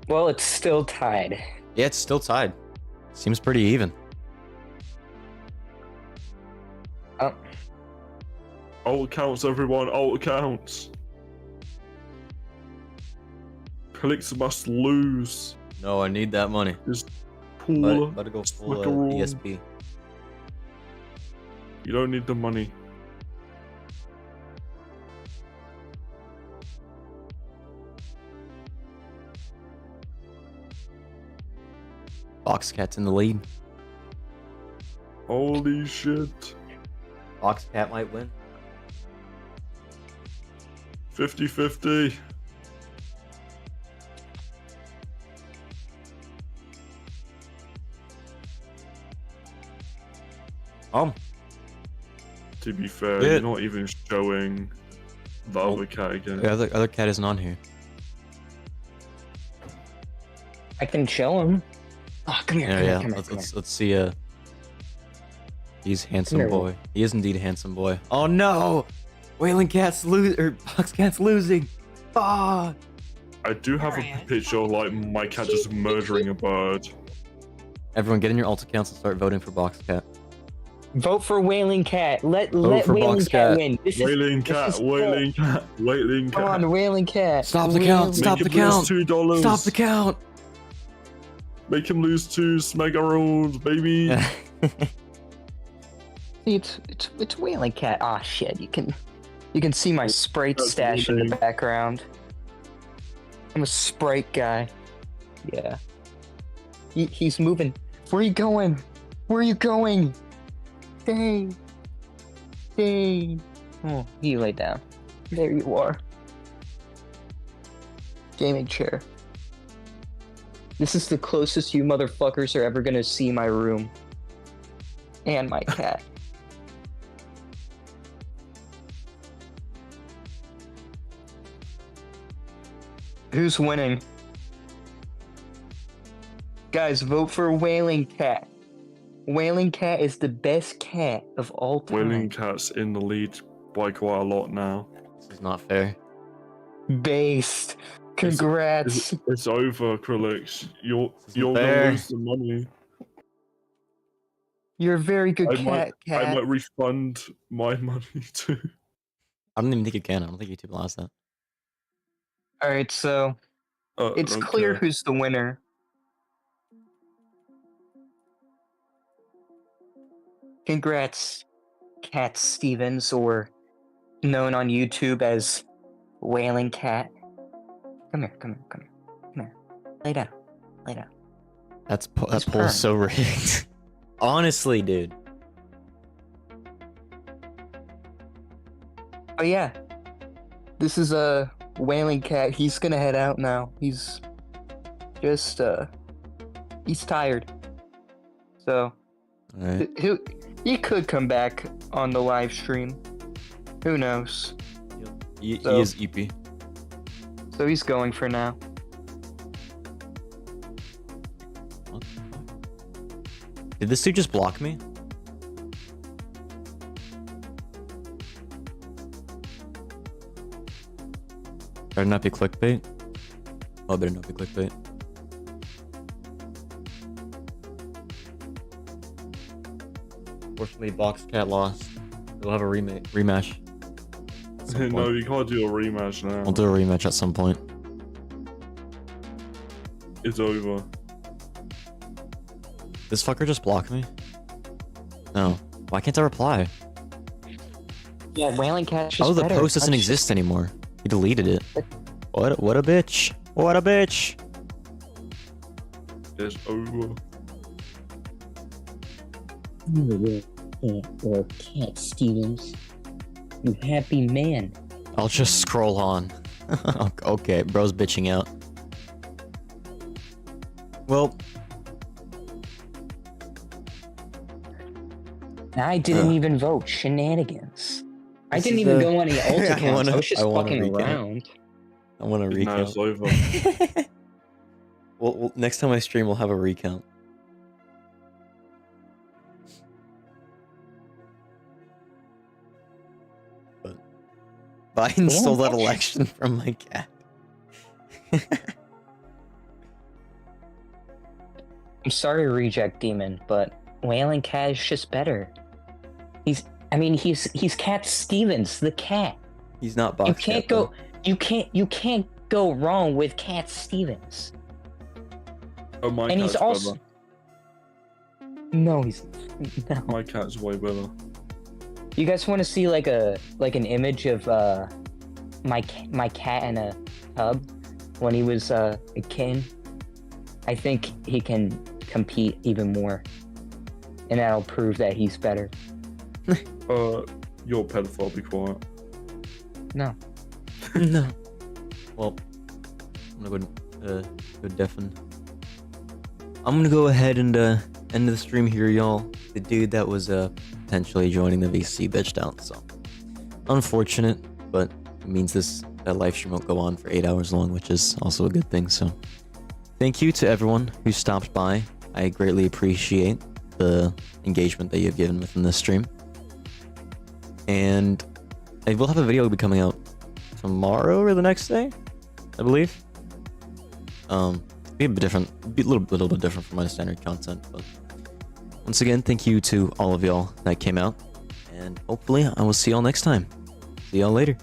Well, it's still tied. Yeah, it's still tied. Seems pretty even. Alt accounts, everyone. Alt accounts. Clicks must lose. No, I need that money. Pool. Better go full Smackaroo. ESP. You don't need the money. Box Cat's in the lead. Holy shit. Box Cat might win. 50-50. To be fair, Yeah. you're not even showing the Oh. other cat again. The other cat isn't on here. I can show him. Oh, come here. Yeah. Come here. Let's see. He's handsome here. boy. He is indeed a handsome boy. Oh no! Wailing Cat's Box Cat's losing. Ah! I do have a picture of like my cat just murdering a bird. Everyone, get in your alt accounts and start voting for Box Cat. Vote for Wailing Cat. Let for Wailing Box Cat Cat. win. Wailing cat, wailing cat, wailing Come cat. on, Wailing Cat. Stop the count! Wailing- Stop Make the him count! lose $2. Stop the count! Make him lose 2 smegaroons, baby. See, it's Wailing Cat. Ah, shit. You can see my Sprite That's stash in the amazing. background. I'm a Sprite guy. Yeah. He's moving. Where are you going? Where are you going? Dang. Oh, you lay down. There you are. Gaming chair. This is the closest you motherfuckers are ever gonna see my room. And my cat. Who's winning? Guys, vote for Wailing Cat. Wailing Cat is the best cat of all time. Wailing Cat's in the lead by quite a lot now. This is not fair. Based. Congrats. It's over, Krillix. You're gonna fair. lose the money. You're a very good I cat. might refund my money too. I don't even think you can. I don't think YouTube allows that. All right, so it's clear Okay. who's the winner. Congrats, Cat Stevens, or known on YouTube as Wailing Cat. Come here. Lay down. That He's poll's so rigged. Honestly, dude. Oh yeah, this is a Wailing Cat. He's gonna head out now. He's just he's tired. So Alright. he could come back on the live stream. Who knows? He So- is EP. So he's going for now. What the fuck? Did this dude just block me? Better not be clickbait. Oh, better not be clickbait. Unfortunately, Box Cat lost. We'll have a rematch. at some No, point. you can't do a rematch now. We'll do a rematch at some point. It's over. This fucker just blocked me? No. Why can't I reply? Yeah, Wailing Cat's just Oh, the better. post doesn't I'm just- exist anymore. He deleted it. What a bitch. What a bitch. It's over. Or Cat Stevens. You happy man. I'll just scroll on. Okay, bro's bitching out. Well, I didn't even vote. Shenanigans. I This didn't is even a- go on any alt I accounts. wanna- I was just I wanna fucking recount. around. I want to Now recount. it's over. Well, next time I stream, we'll have a recount. But Biden stole that election from my cat. I'm sorry, Reject Demon, but Wailing Cat is just better. He's Cat Stevens, the cat. He's not box You can't cat, go. You can't go wrong with Cat Stevens. Oh, my And cat's he's also. better. No, he's no. My cat's way better. You guys want to see like an image of my cat in a tub when he was a kitten? I think he can compete even more, and that'll prove that he's better. You're a pedophile, be quiet. No. No. Well, I'm gonna go deafen. I'm gonna go ahead and end the stream here, y'all. The dude that was potentially joining the VC bitched out, so unfortunate, but it means that live stream won't go on for 8 hours long, which is also a good thing. So thank you to everyone who stopped by. I greatly appreciate the engagement that you've given within this stream. And I will have a video be coming out tomorrow or the next day, I believe. Be a bit different, be a little bit different from my standard content, but once again, thank you to all of y'all that came out, and hopefully I will see y'all next time. See y'all later.